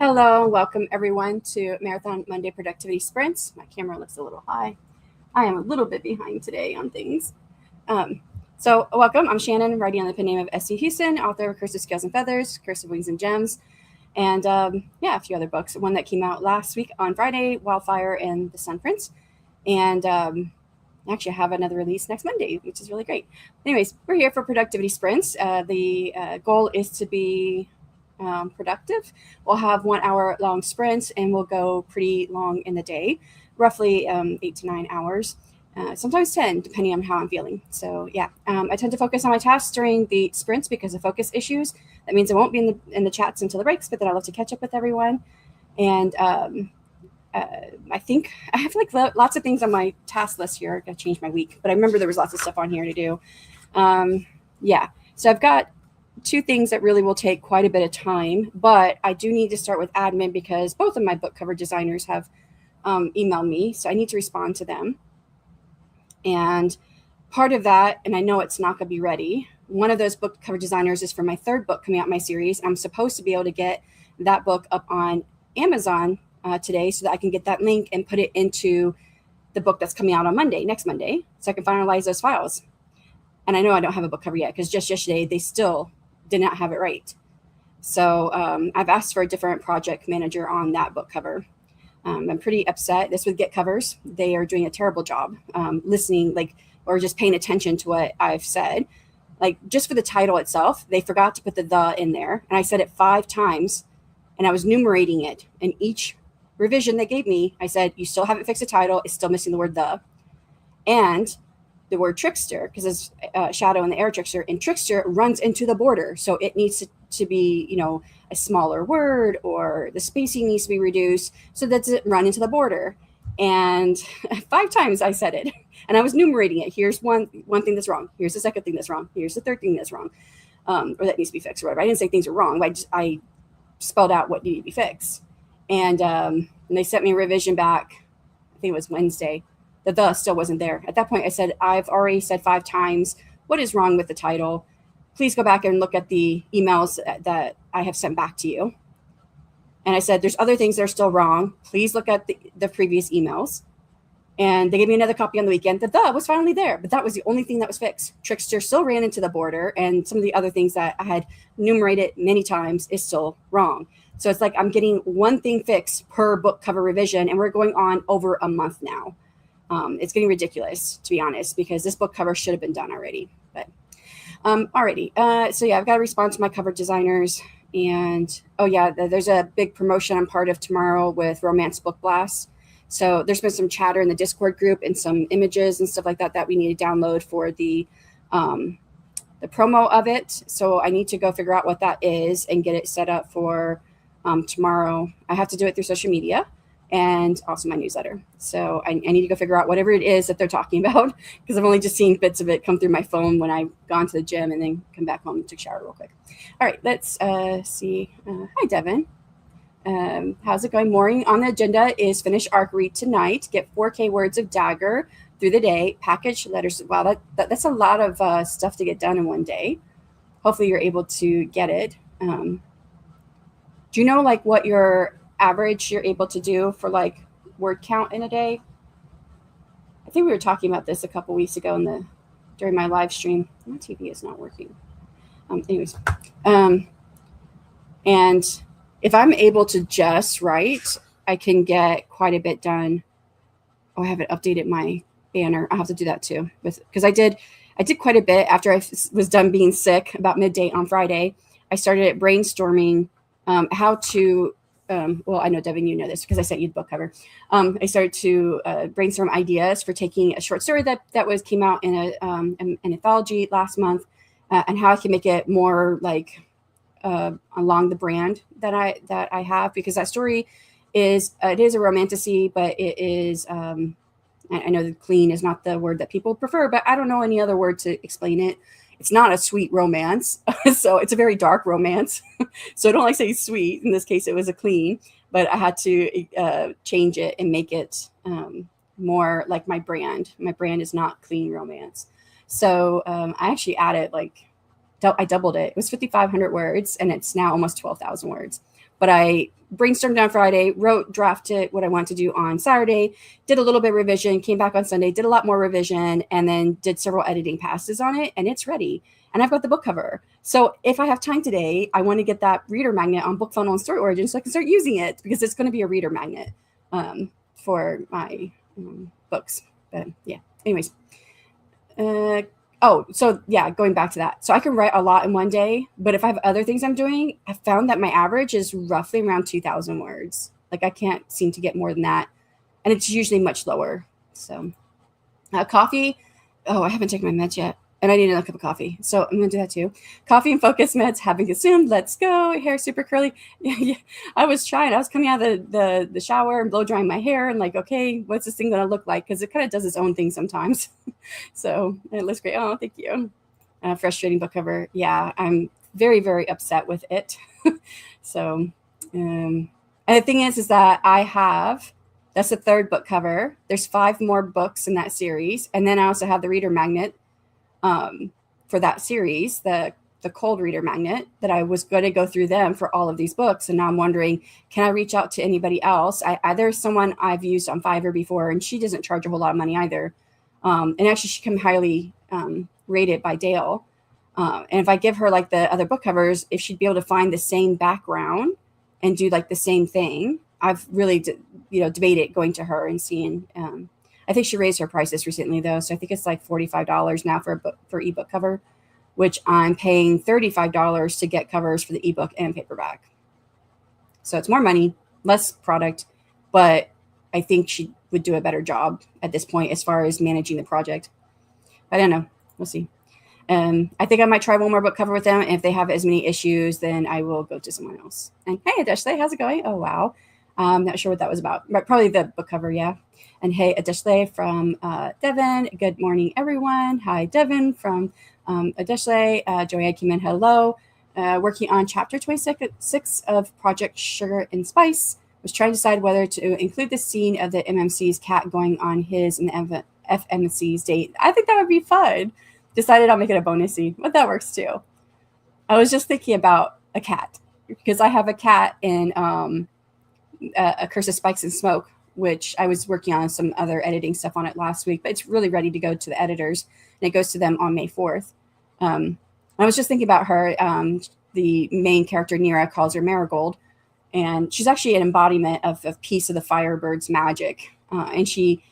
Hello, welcome everyone to Marathon Monday Productivity Sprints. My camera looks a little high. I am a little bit behind today on things. So welcome, I'm Shanon, writing on the pen name of S.C. Huston, author of Curse of Scales and Feathers, Curse of Wings and Gems, and a few other books. One that came out last week on Friday, Wildfire and the Sun Prince. And actually I have another release next Monday, which is really great. Anyways, we're here for productivity sprints. The goal is to be productive. We'll have 1 hour long sprints and we'll go pretty long in the day, roughly 8 to 9 hours. Sometimes 10, depending on how I'm feeling. So yeah, I tend to focus on my tasks during the sprints because of focus issues. That means I won't be in the chats until the breaks, but then I love to catch up with everyone. And I think I have like lots of things on my task list here. I gotta change my week, but I remember there was lots of stuff on here to do. So I've got 2 things that really will take quite a bit of time, but I do need to start with admin because both of my book cover designers have emailed me, so I need to respond to them. And part of that, and I know it's not going to be ready, one of those book cover designers is for my 3rd book coming out in my series. I'm supposed to be able to get that book up on Amazon today so that I can get that link and put it into the book that's coming out on next Monday, so I can finalize those files. And I know I don't have a book cover yet because just yesterday they still did not have it right. So I've asked for a different project manager on that book cover. I'm pretty upset. This with Get Covers. They are doing a terrible job listening, or just paying attention to what I've said. Just for the title itself, they forgot to put the in there. And I said it 5 times and I was numerating it. And each revision they gave me, I said, you still haven't fixed the title. It's still missing the word the. And the word trickster, because it's shadow and the air trickster, and trickster runs into the border. So it needs to be, a smaller word, or the spacing needs to be reduced so that it run into the border. And 5 times I said it, and I was numerating it. Here's one thing that's wrong. Here's the second thing that's wrong. Here's the third thing that's wrong, or that needs to be fixed, or whatever. I didn't say things are wrong. I spelled out what needed to be fixed. And they sent me a revision back, I think it was Wednesday. The still wasn't there. At that point, I said, I've already said 5 times what is wrong with the title. Please go back and look at the emails that I have sent back to you. And I said, there's other things that are still wrong. Please look at the previous emails. And they gave me another copy on the weekend. The was finally there, but that was the only thing that was fixed. Trickster still ran into the border, and some of the other things that I had enumerated many times is still wrong. So it's like I'm getting one thing fixed per book cover revision, and we're going on over a month now. It's getting ridiculous, to be honest, because this book cover should have been done already. But alrighty. So yeah, I've got to respond to my cover designers. And there's a big promotion I'm part of tomorrow with Romance Book Blast. So there's been some chatter in the Discord group and some images and stuff like that we need to download for the promo of it. So I need to go figure out what that is and get it set up for tomorrow. I have to do it through social media and also my newsletter. So I need to go figure out whatever it is that they're talking about, because I've only just seen bits of it come through my phone when I've gone to the gym and then come back home and took a shower real quick. All right, let's see. Hi, Devin. How's it going? Morning on the agenda is finish arc read tonight, get 4K words of dagger through the day, package letters. Wow, that's a lot of stuff to get done in one day. Hopefully you're able to get it. Do you know what your average you're able to do for word count in a day? I think we were talking about this a couple weeks ago during my live stream. My TV is not working. And if I'm able to just write, I can get quite a bit done. Oh, I haven't updated my banner. I'll have to do that too, because I did quite a bit after I was done being sick about midday on Friday. I started brainstorming how to I know, Devin, you know this because I sent you the book cover. I started to brainstorm ideas for taking a short story that came out in an anthology last month, and how I can make it more along the brand that I have, because that story is a romantasy, but it is I know that clean is not the word that people prefer, but I don't know any other word to explain it. It's not a sweet romance, so it's a very dark romance. So I don't say sweet. In this case, it was a clean, but I had to change it and make it more like my brand. My brand is not clean romance. So I actually added I doubled it. It was 5,500 words, and it's now almost 12,000 words. but I brainstormed on Friday, drafted what I want to do on Saturday, did a little bit of revision, came back on Sunday, did a lot more revision, and then did several editing passes on it, and it's ready. And I've got the book cover. So if I have time today, I want to get that reader magnet on Book Funnel and Story Origin so I can start using it, because it's going to be a reader magnet for my books. But yeah, anyways. Going back to that. So I can write a lot in one day, but if I have other things I'm doing, I found that my average is roughly around 2,000 words. Like I can't seem to get more than that. And it's usually much lower. So coffee. Oh, I haven't taken my meds yet. And I need another cup of coffee. So I'm going to do that too. Coffee and focus meds having consumed. Let's go. Hair super curly. Yeah. I was trying. I was coming out of the shower and blow drying my hair and like, okay, what's this thing going to look like? Because it kind of does its own thing sometimes. So it looks great. Oh, thank you. Frustrating book cover. Yeah, I'm very, very upset with it. So, and the thing is that that's the third book cover. There's 5 more books in that series. And then I also have the reader magnet for that series, the cold reader magnet, that I was going to go through them for all of these books. And now I'm wondering, can I reach out to anybody else? There's someone I've used on Fiverr before, and she doesn't charge a whole lot of money either. And actually she came highly rated by Dale. And if I give her like the other book covers, if she'd be able to find the same background and do like the same thing, I've really, debated going to her and seeing, I think she raised her prices recently though. So I think it's like $45 now for ebook cover, which I'm paying $35 to get covers for the ebook and paperback. So it's more money, less product, but I think she would do a better job at this point as far as managing the project. I don't know. We'll see. I think I might try one more book cover with them. And if they have as many issues, then I will go to someone else. And hey, Adeshle, how's it going? Oh, wow. I'm not sure what that was about. Probably the book cover, yeah. And hey, Adeshle from Devon. Good morning, everyone. Hi, Devon from Adeshle. Joanne came in. Hello. Working on chapter 26 of Project Sugar and Spice. Was trying to decide whether to include the scene of the MMC's cat going on his and the FMC's date. I think that would be fun. Decided I'll make it a bonus scene, but that works too. I was just thinking about a cat because I have a cat in A Curse of Spikes and Smoke, which I was working on some other editing stuff on it last week, but it's really ready to go to the editors, and it goes to them on May 4th. I was just thinking about her. The main character, Nira, calls her Marigold, and she's actually an embodiment of a piece of the Firebird's magic. And she,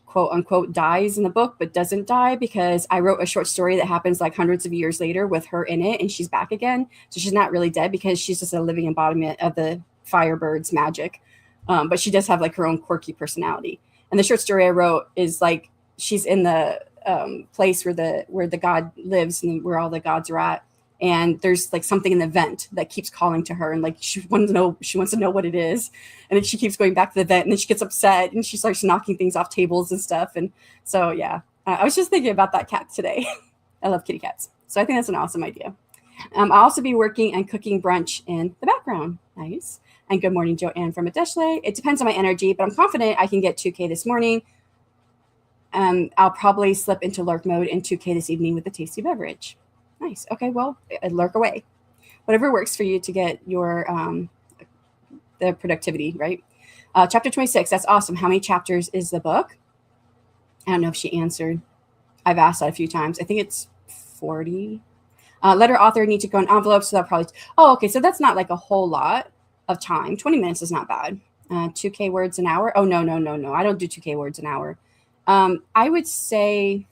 quote unquote, dies in the book, but doesn't die because I wrote a short story that happens like hundreds of years later with her in it, and she's back again. So she's not really dead because she's just a living embodiment of the Firebird's magic. But she does have like her own quirky personality. And the short story I wrote is like she's in the place where the god lives and where all the gods are at. And there's like something in the vent that keeps calling to her, and like she wants to know what it is. And then she keeps going back to the vent, and then she gets upset and she starts knocking things off tables and stuff. And so yeah, I was just thinking about that cat today. I love kitty cats, so I think that's an awesome idea. I'll also be working and cooking brunch in the background. Nice. And good morning, Joanne from Adeshle. It depends on my energy, but I'm confident I can get 2K this morning. I'll probably slip into lurk mode in 2K this evening with a tasty beverage. Nice. Okay, well, lurk away. Whatever works for you to get your the productivity, right? Chapter 26, that's awesome. How many chapters is the book? I don't know if she answered. I've asked that a few times. I think it's 40. Letter author need to go in envelope, so that probably... Oh, okay, so that's not like a whole lot of time. 20 minutes is not bad. 2K words an hour? Oh, no. I don't do 2K words an hour. I would say...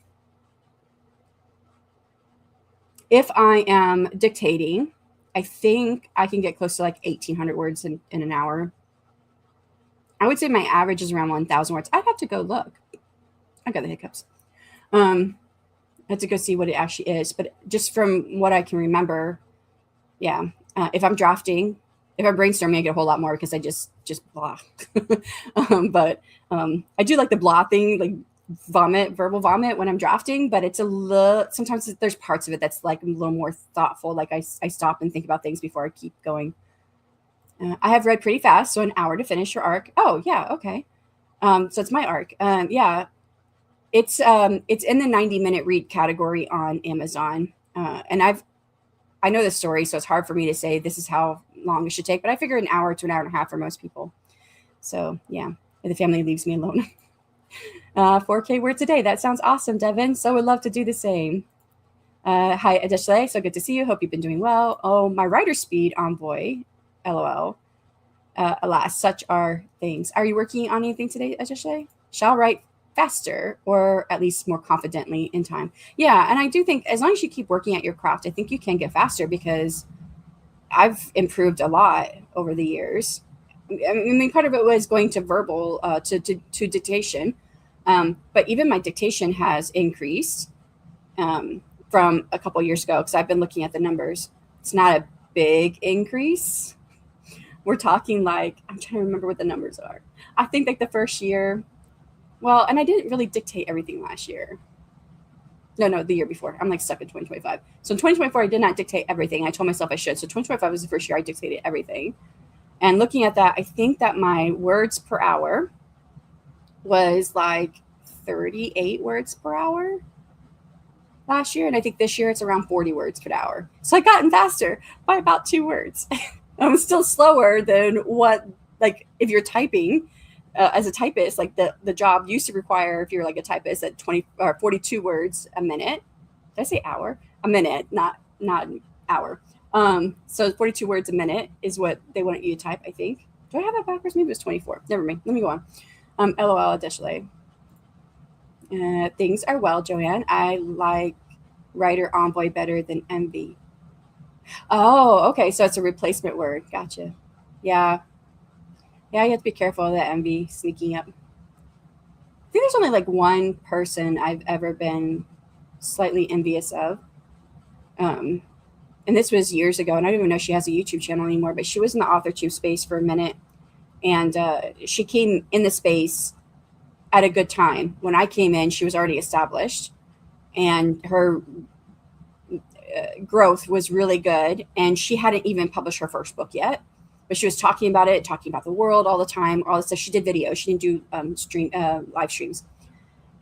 if I am dictating, I think I can get close to like 1,800 words in an hour. I would say my average is around 1,000 words. I'd have to go look. I got the hiccups. I have to go see what it actually is. But just from what I can remember, yeah. If I'm drafting, if I'm brainstorming, I get a whole lot more because I just blah. But I do like the blah thing, like verbal vomit when I'm drafting, but it's a little, sometimes there's parts of it that's like a little more thoughtful. Like I stop and think about things before I keep going. I have read pretty fast, so an hour to finish your arc. Oh yeah. Okay. So it's my arc. Yeah, it's in the 90-minute read category on Amazon. And I know the story, so it's hard for me to say this is how long it should take, but I figure an hour to an hour and a half for most people. So yeah, the family leaves me alone. 4K words a day. That sounds awesome, Devin. So would love to do the same. Hi, Adeshle. So good to see you. Hope you've been doing well. Oh, my writer speed envoy. LOL. Alas, such are things. Are you working on anything today, Adeshle? Shall write faster or at least more confidently in time. Yeah, and I do think as long as you keep working at your craft, I think you can get faster because I've improved a lot over the years. I mean, part of it was going to verbal to dictation, but even my dictation has increased from a couple years ago because I've been looking at the numbers. It's not a big increase. We're talking like, I'm trying to remember what the numbers are. I think like the first year, well, and I didn't really dictate everything last year. No, the year before. I'm like stuck in 2025. So in 2024, I did not dictate everything. I told myself I should. So 2025 was the first year I dictated everything. And looking at that, I think that my words per hour was like 38 words per hour last year. And I think this year it's around 40 words per hour. So I've gotten faster by about 2 words. I'm still slower than what, like if you're typing as a typist, like the job used to require, if you're like a typist at 20 or 42 words a minute. Did I say hour? A minute, not an hour. So 42 words a minute is what they want you to type, I think. Do I have that backwards? Maybe it was 24. Never mind. Let me go on. LOL, Deshley. Things are well, Joanne. I like writer envoy better than MV. Oh, okay. So it's a replacement word. Gotcha. Yeah. Yeah, you have to be careful of that envy sneaking up. I think there's only like one person I've ever been slightly envious of. And this was years ago, and I don't even know she has a YouTube channel anymore, but she was in the AuthorTube space for a minute. And she came in the space at a good time. When I came in, she was already established, and her growth was really good. And she hadn't even published her first book yet, but she was talking about it, talking about the world all the time, all this stuff. She did videos. She didn't do live streams.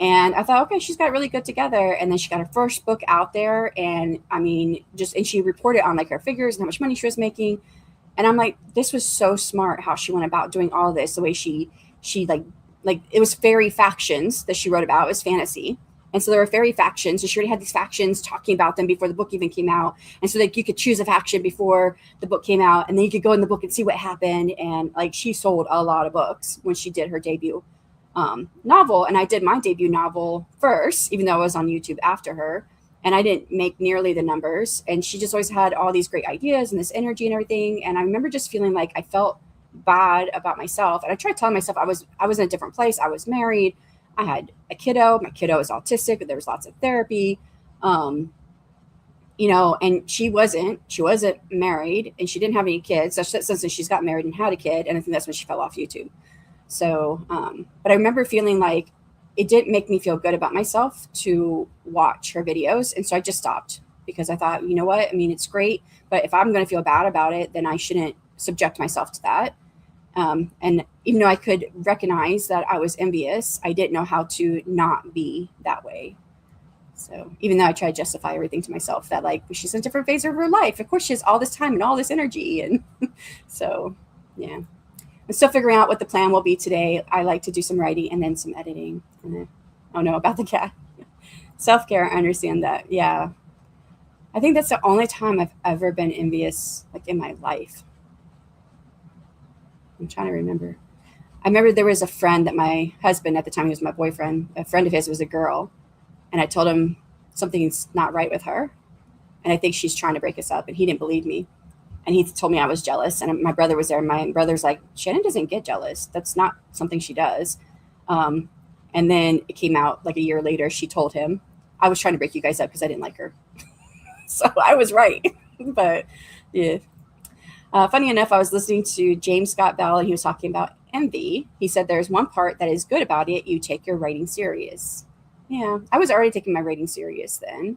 And I thought, okay, she's got really good together. And then she got her first book out there. And I mean, and she reported on like her figures and how much money she was making. And I'm like, this was so smart how she went about doing all this, the way she like it was fairy factions that she wrote about. It was fantasy. And so there were fairy factions. And she already had these factions talking about them before the book even came out. And so like you could choose a faction before the book came out. And then you could go in the book and see what happened. And like she sold a lot of books when she did her debut novel. And I did my debut novel first, even though I was on YouTube after her. And I didn't make nearly the numbers. And she just always had all these great ideas and this energy and everything. And I remember just feeling like I felt bad about myself. And I tried telling myself I was in a different place. I was married. I had a kiddo. My kiddo was autistic, but there was lots of therapy. And she wasn't married, and she didn't have any kids. So since she's got married and had a kid, and I think that's when she fell off YouTube. So, but I remember feeling like it didn't make me feel good about myself to watch her videos. And so I just stopped because I thought, you know what? I mean, it's great, but if I'm going to feel bad about it, then I shouldn't subject myself to that. And even though I could recognize that I was envious, I didn't know how to not be that way. So even though I tried to justify everything to myself that like she's in a different phase of her life, of course she has all this time and all this energy. And so, yeah. I'm still figuring out what the plan will be today. I like to do some writing and then some editing. And then, oh no, about the cat. Self-care, I understand that. Yeah. I think that's the only time I've ever been envious, like in my life. I'm trying to remember. I remember there was a friend that my husband, at the time he was my boyfriend, a friend of his was a girl. And I told him something's not right with her. And I think she's trying to break us up. And he didn't believe me. And he told me I was jealous. And my brother was there. My brother's like, Shanon doesn't get jealous. That's not something she does. And then it came out like a year later. She told him, I was trying to break you guys up because I didn't like her. So I was right. But yeah. Funny enough, I was listening to James Scott Bell, and he was talking about envy. He said there's one part that is good about it. You take your writing serious. Yeah, I was already taking my writing serious then.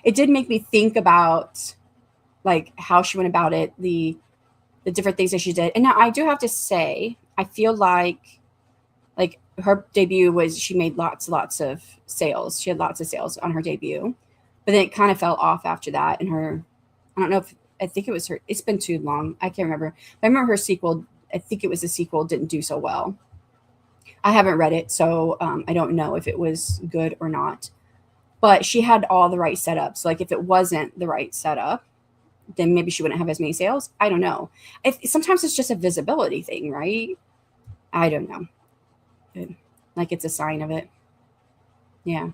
It did make me think about like how she went about it, the different things that she did. And now I do have to say, I feel like her debut was, she made lots of sales. She had lots of sales on her debut. but then it kind of fell off after that. And I don't know if, I think it was her, it's been too long, I can't remember. But I remember her sequel, I think it was the sequel, didn't do so well. I haven't read it, so I don't know if it was good or not. But she had all the right setups. Like if it wasn't the right setup, then maybe she wouldn't have as many sales. I don't know. Sometimes it's just a visibility thing, right? I don't know. Like it's a sign of it. Yeah.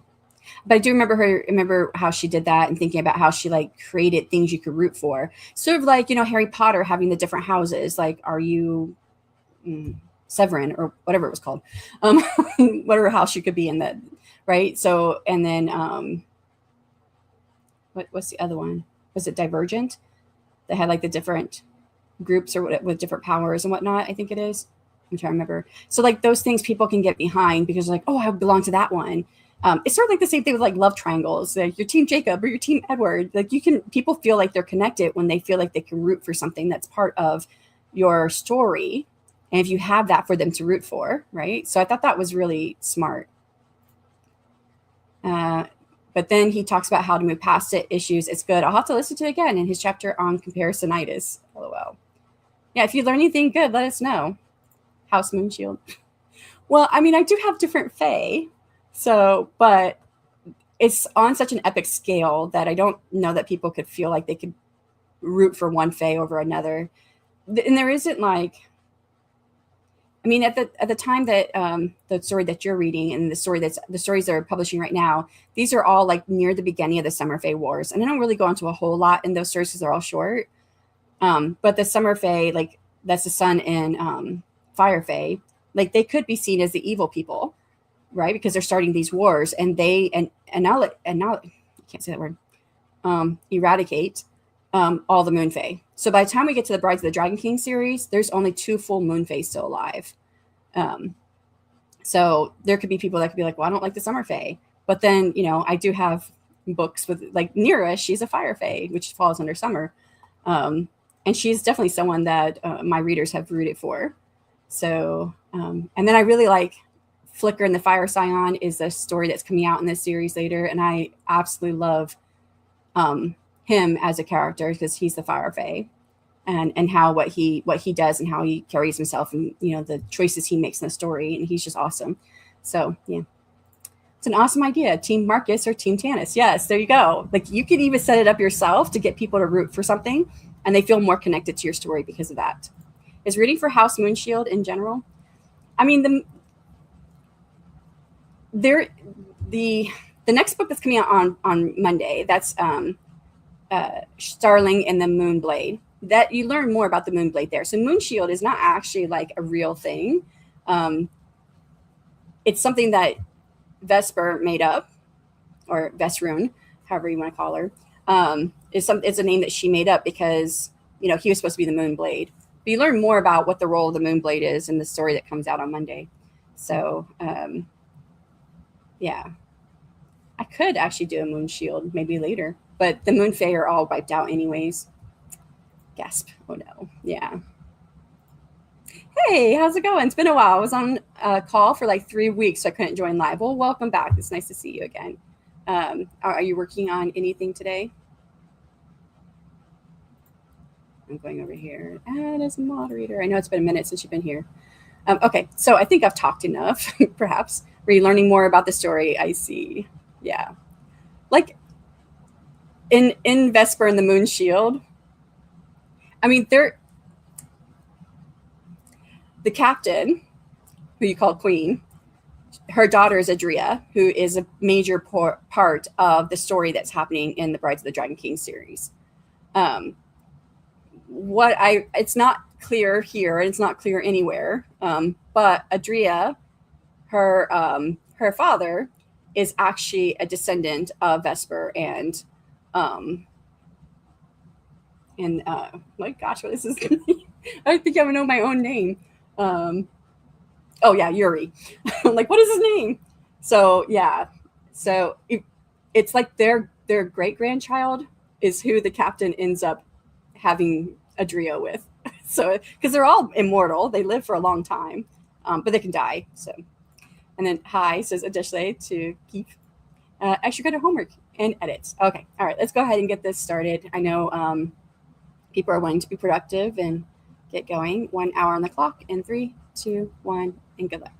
But I do remember how she did that, and thinking about how she like created things you could root for. Sort of like, Harry Potter having the different houses. Like, are you Severin or whatever it was called? Whatever house you could be in that, right? So, and then what's the other one? Was it Divergent? That had like the different groups or with different powers and whatnot, I think it is. I'm trying to remember. So like those things people can get behind because like, oh, I belong to that one. It's sort of like the same thing with like love triangles, like your team Jacob or your team Edward. Like people feel like they're connected when they feel like they can root for something that's part of your story. And if you have that for them to root for, right? So I thought that was really smart. But then he talks about how to move past it issues. It's good. I'll have to listen to it again in his chapter on comparisonitis. LOL. Yeah, if you learn anything good, let us know. House Moonshield. Well, I mean, I do have different fae. So, but it's on such an epic scale that I don't know that people could feel like they could root for one fae over another. And there isn't like, I mean, at the time that the story that you're reading and the stories they're publishing right now, these are all like near the beginning of the Summer Fae Wars, and I don't really go into a whole lot in those stories because they're all short. But the Summer Fae, like that's the Sun and Fire Fae, like they could be seen as the evil people, right? Because they're starting these wars, and they now I can't say that word, eradicate all the Moon Fae. So by the time we get to the Brides of the Dragon King series, there's only 2 full Moon Fae still alive. So there could be people that could be like, well, I don't like the Summer Fae. But then, I do have books with like Nira, she's a Fire Fae, which falls under Summer. And she's definitely someone that my readers have rooted for. So, and then I really like Flicker and the Fire Scion is a story that's coming out in this series later. And I absolutely love him as a character because he's the Fire Fae, and how what he does and how he carries himself, and the choices he makes in the story, and he's just awesome. So yeah, it's an awesome idea. Team Marcus or Team Tanis. Yes, there you go. Like you could even set it up yourself to get people to root for something, and they feel more connected to your story because of that. Is reading for House Moonshield in general? I mean, the next book that's coming out on Monday, that's Starling and the Moonblade, that you learn more about the Moonblade there. So Moonshield is not actually like a real thing. It's something that Vesper made up, or Vesrune, however you want to call her. It's a name that she made up because he was supposed to be the Moonblade. But you learn more about what the role of the Moonblade is in the story that comes out on Monday. So yeah, I could actually do a Moonshield maybe later. But the Moon Fae are all wiped out anyways. Gasp. Oh no. Yeah. Hey, how's it going? It's been a while. I was on a call for like 3 weeks, so I couldn't join live. Well, welcome back. It's nice to see you again. Are you working on anything today? I'm going over here. Add as a moderator. I know it's been a minute since you've been here. Okay, so I think I've talked enough, perhaps. Were you learning more about the story? I see. Yeah. Like, in Vesper and the Moonshield, I mean, the captain, who you call Queen, her daughter is Adria, who is a major part of the story that's happening in the Brides of the Dragon King series. It's not clear here, and it's not clear anywhere, but Adria, her father, is actually a descendant of Vesper and my gosh, what is his name? I think I know my own name. Oh yeah, Yuri. I'm like, what is his name? So yeah, so it's like their great grandchild is who the captain ends up having Adria with. So because they're all immortal, they live for a long time, but they can die. So, and then hi says additionally to keep extra good homework. and edits. Okay. All right. Let's go ahead and get this started. I know people are wanting to be productive and get going. 1 hour on the clock in 3, 2, 1, and good luck.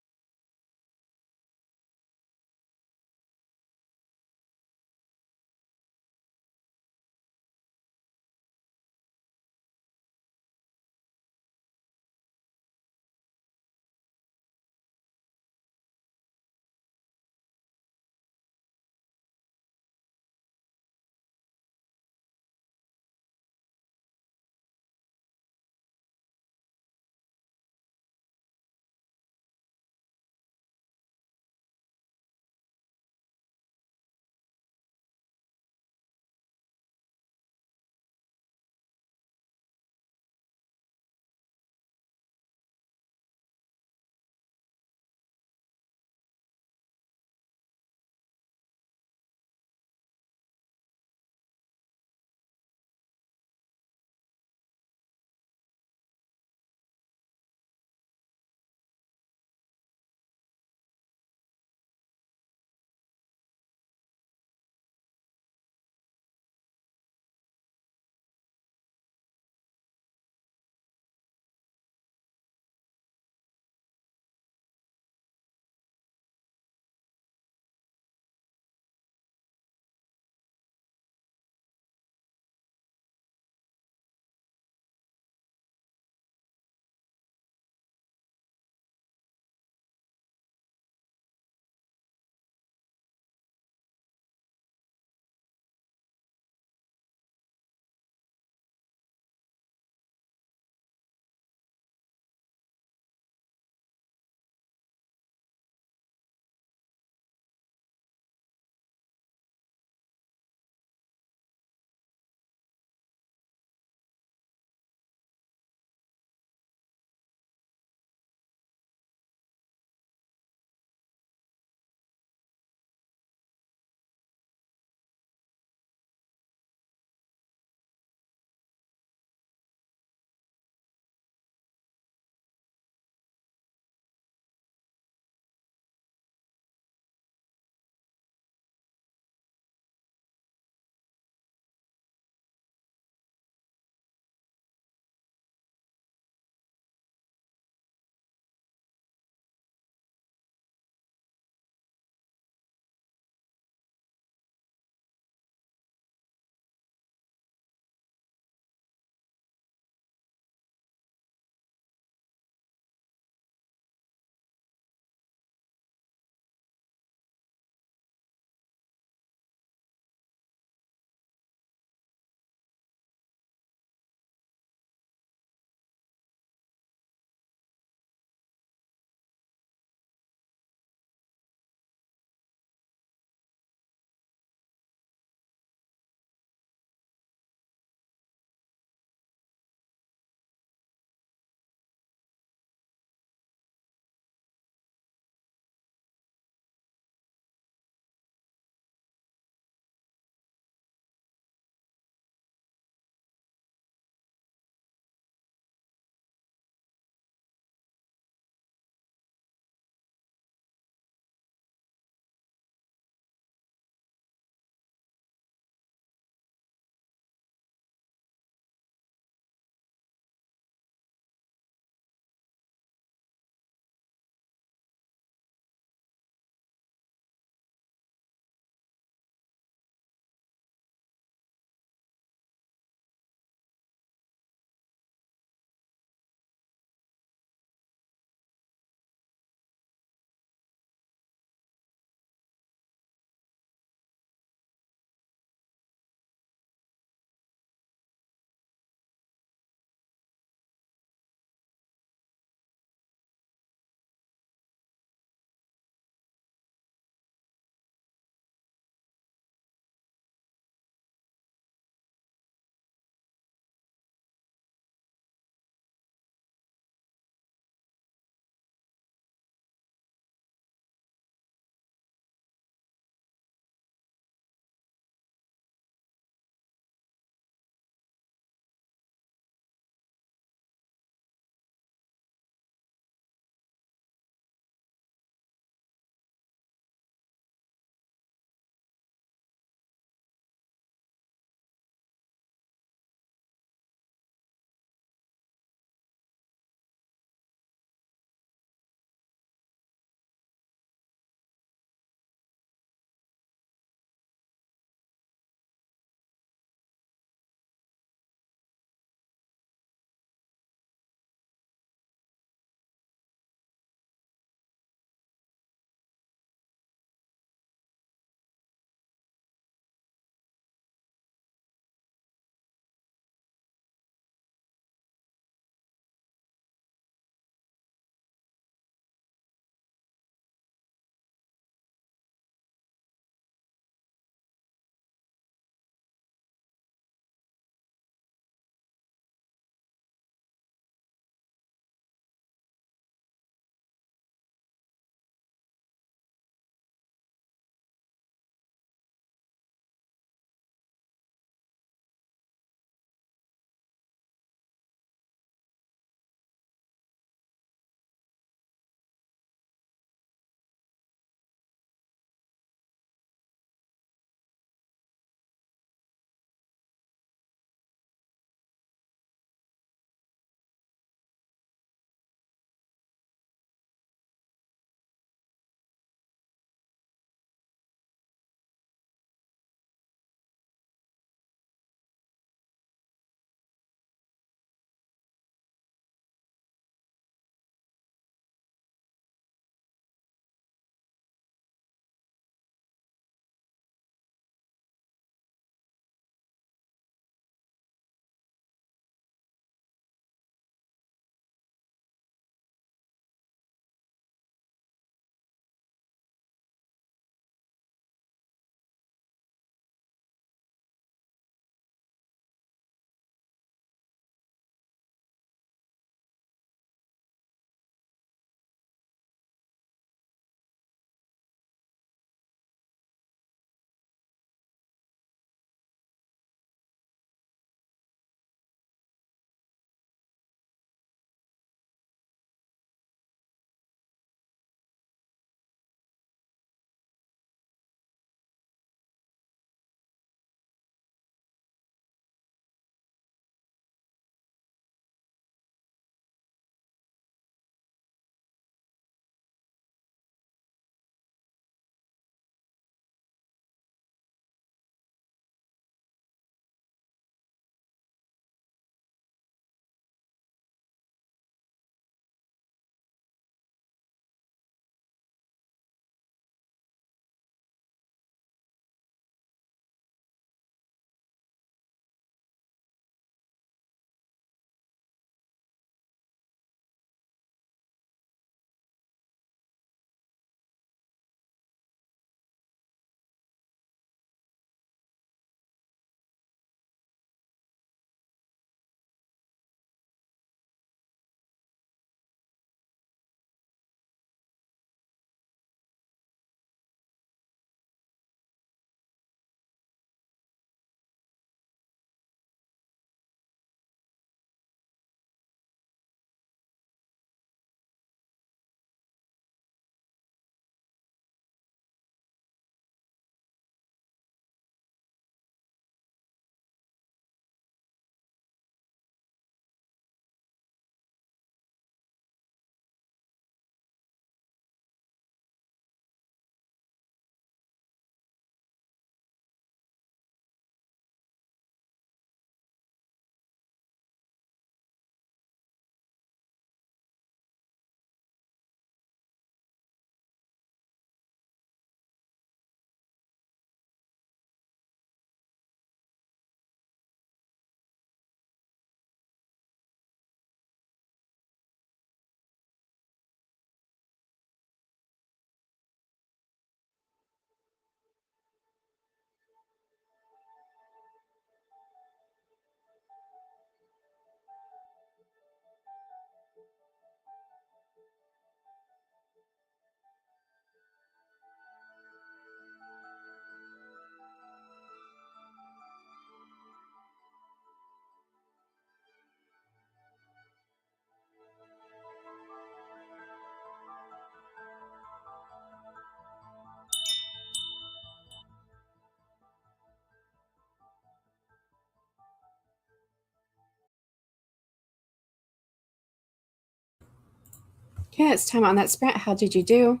Yeah, it's time on that sprint. How did you do?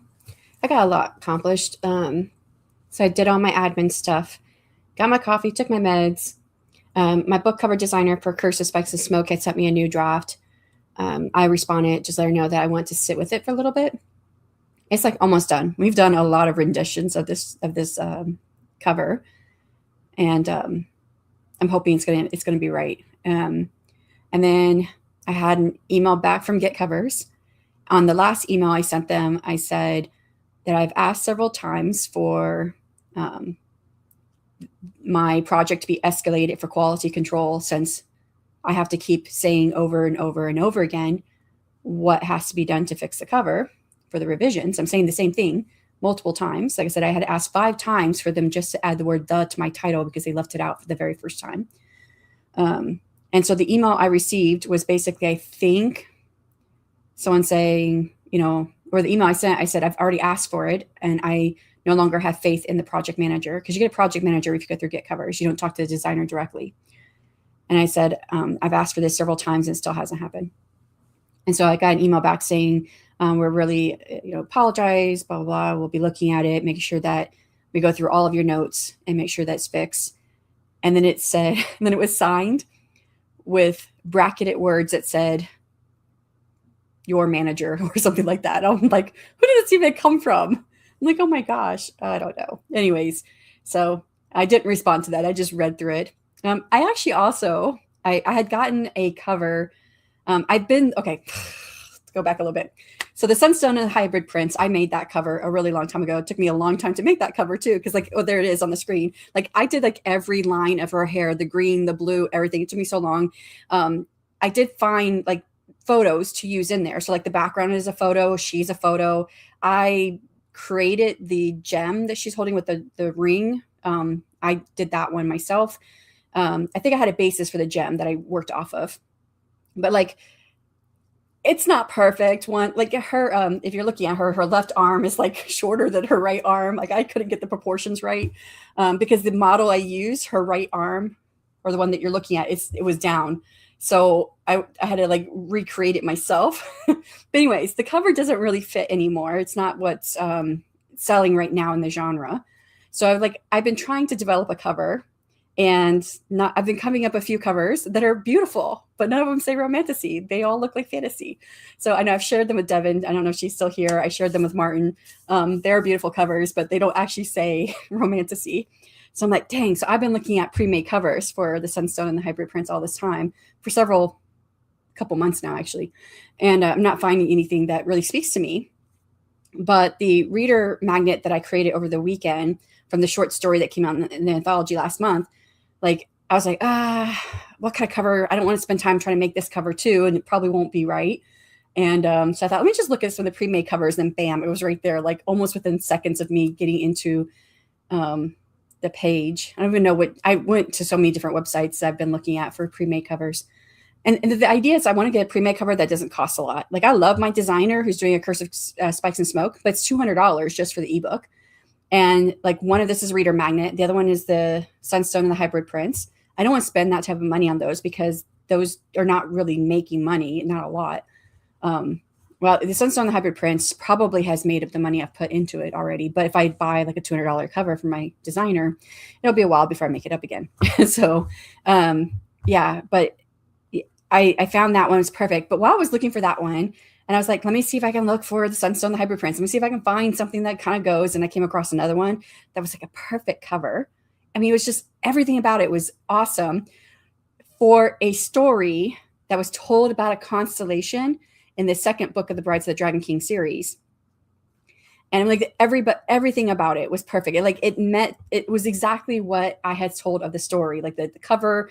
I got a lot accomplished. So I did all my admin stuff, got my coffee, took my meds. My book cover designer for Curse of Spikes and Smoke had sent me a new draft. I responded, just let her know that I want to sit with it for a little bit. It's like almost done. We've done a lot of renditions of this cover, and I'm hoping it's gonna be right. And then I had an email back from Get Covers. On the last email I sent them, I said that I've asked several times for my project to be escalated for quality control, since I have to keep saying over and over and over again what has to be done to fix the cover for the revisions. I'm saying the same thing multiple times. Like I said, I had to ask 5 times for them just to add the word "the" to my title because they left it out for the very first time. And so the email I received was basically, I think, someone saying, or the email I sent, I said, I've already asked for it and I no longer have faith in the project manager, because you get a project manager if you go through Get Covers. You don't talk to the designer directly. And I said, I've asked for this several times and it still hasn't happened. And so I got an email back saying, we're really, apologize, blah, blah, blah. We'll be looking at it, making sure that we go through all of your notes and make sure that's fixed. And then it said, and then it was signed with bracketed words that said, your manager or something like that. I'm like, who did this even come from? I'm like, oh my gosh, I don't know. Anyways, so I didn't respond to that. I just read through it. I actually also, I had gotten a cover. Okay, let's go back a little bit. So the Sunstone and the Hybrid prints, I made that cover a really long time ago. It took me a long time to make that cover too, because there it is on the screen. Like I did every line of her hair, the green, the blue, everything. It took me so long. I did find photos to use in there. So the background is a photo, she's a photo. I created the gem that she's holding with the ring. I did that one myself. I think I had a basis for the gem that I worked off of, but it's not perfect. One, her, if you're looking at her left arm is shorter than her right arm. I couldn't get the proportions right, because the model I used, her right arm, or the one that you're looking at, it was down. So I had to recreate it myself. But anyways, the cover doesn't really fit anymore. It's not what's selling right now in the genre. So I've been trying to develop a cover, and I've been coming up a few covers that are beautiful, but none of them say romantasy. They all look like fantasy. So I know I've shared them with Devin. I don't know if she's still here. I shared them with Martin. They're beautiful covers, but they don't actually say romantasy. So I'm like, dang. So I've been looking at pre-made covers for the Sunstone and the Hybrid prints all this time for couple months now, actually. And I'm not finding anything that really speaks to me. But the reader magnet that I created over the weekend from the short story that came out in the anthology last month, I was like, what kind of cover? I don't want to spend time trying to make this cover too, and it probably won't be right. And so I thought, let me just look at some of the pre-made covers, and bam, it was right there, almost within seconds of me getting into the page. I don't even know I went to so many different websites that I've been looking at for pre-made covers. And the idea is I want to get a pre-made cover that doesn't cost a lot. I love my designer who's doing a Curse of Spikes and Smoke, but it's $200 just for the ebook. And one of this is reader magnet. The other one is the Sunstone and the Hybrid prints. I don't want to spend that type of money on those because those are not really making money, not a lot. Well, the Sunstone and the Hybrid prints probably has made up the money I've put into it already. But if I buy a $200 cover from my designer, it'll be a while before I make it up again. So, yeah, but I found that one was perfect. But while I was looking for that one, and I was like, let me see if I can look for the Sunstone, the Hybrid prints. Let me see if I can find something that kind of goes. And I came across another one that was a perfect cover. I mean, it was just everything about it was awesome for a story that was told about a constellation in the second book of the Brides of the Dragon King series. And everything about it was perfect. It was exactly what I had told of the story. The cover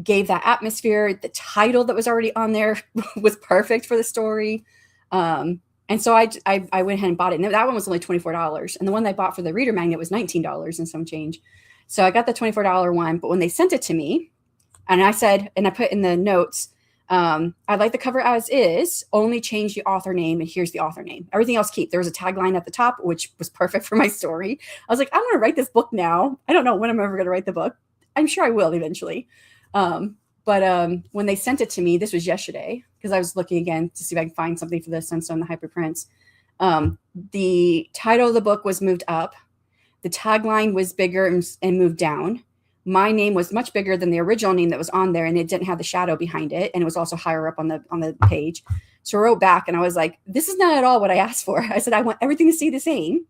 gave that atmosphere. The title that was already on there was perfect for the story. And so I went ahead and bought it. And that one was only $24. And the one that I bought for the reader magnet was $19 and some change. So I got the $24 one. But when they sent it to me, and I said, and I put in the notes, I like the cover as is, only change the author name, and here's the author name. Everything else keep. There was a tagline at the top, which was perfect for my story. I was like, I'm going to write this book now. I don't know when I'm ever going to write the book. I'm sure I will eventually. But when they sent it to me, this was yesterday, because I was looking again to see if I can find something for the Sunstone, the Hyperprints. The title of the book was moved up. The tagline was bigger and moved down. My name was much bigger than the original name that was on there, and it didn't have the shadow behind it, and it was also higher up on the page. So I wrote back, and I was like, this is not at all what I asked for. I said, I want everything to stay the same.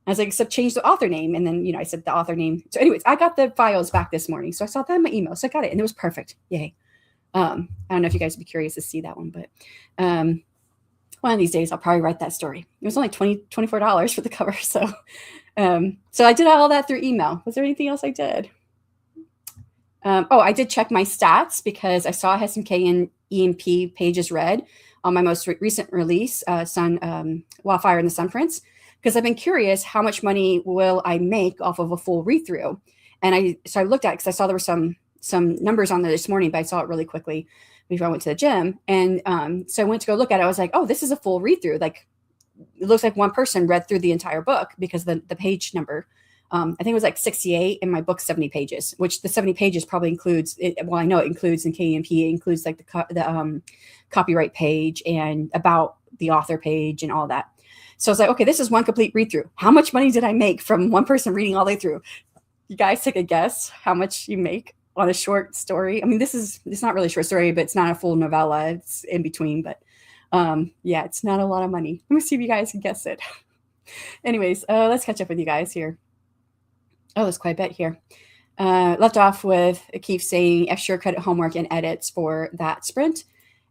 I was like, except change the author name. And then, I said the author name. So anyways, I got the files back this morning. So I saw that in my email. So I got it, and it was perfect. Yay. I don't know if you guys would be curious to see that one, but one of these days I'll probably write that story. It was only $24 for the cover. So I did all that through email. Was there anything else I did? I did check my stats because I saw I had some K and EMP pages read on my most recent release, Wildfire and the Sunprints, because I've been curious how much money will I make off of a full read through. And so I looked at it because I saw there were some numbers on there this morning, but I saw it really quickly before I went to the gym. And so I went to go look at it. I was like, oh, this is a full read through. Like, it looks like one person read through the entire book because the page number, I think it was like 68, and my book's 70 pages, which the 70 pages probably includes it. Well, I know it includes in KMP, it includes like the copyright page and about the author page and all that. So I was like, okay, this is one complete read through. How much money did I make from one person reading all the way through? You guys take a guess how much you make on a short story. I mean, it's not really a short story, but it's not a full novella. It's in between, but yeah, it's not a lot of money. Let me see if you guys can guess it. Anyways, let's catch up with you guys here. Oh, there's quite a bit here. Left off with Keith saying extra credit homework and edits for that sprint.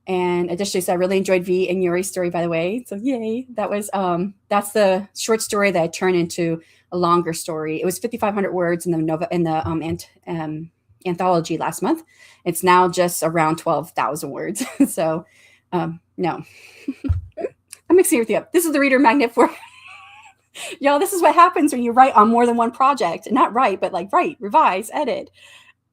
And additionally said, I really enjoyed V and Yuri's story, by the way. So yay. That was, that's the short story that I turned into a longer story. It was 5,500 words in the anthology last month. It's now just around 12,000 words. So no, I'm mixing everything up. This is the reader magnet for y'all. This is what happens when you write on more than one project. Not write, but like write, revise, edit.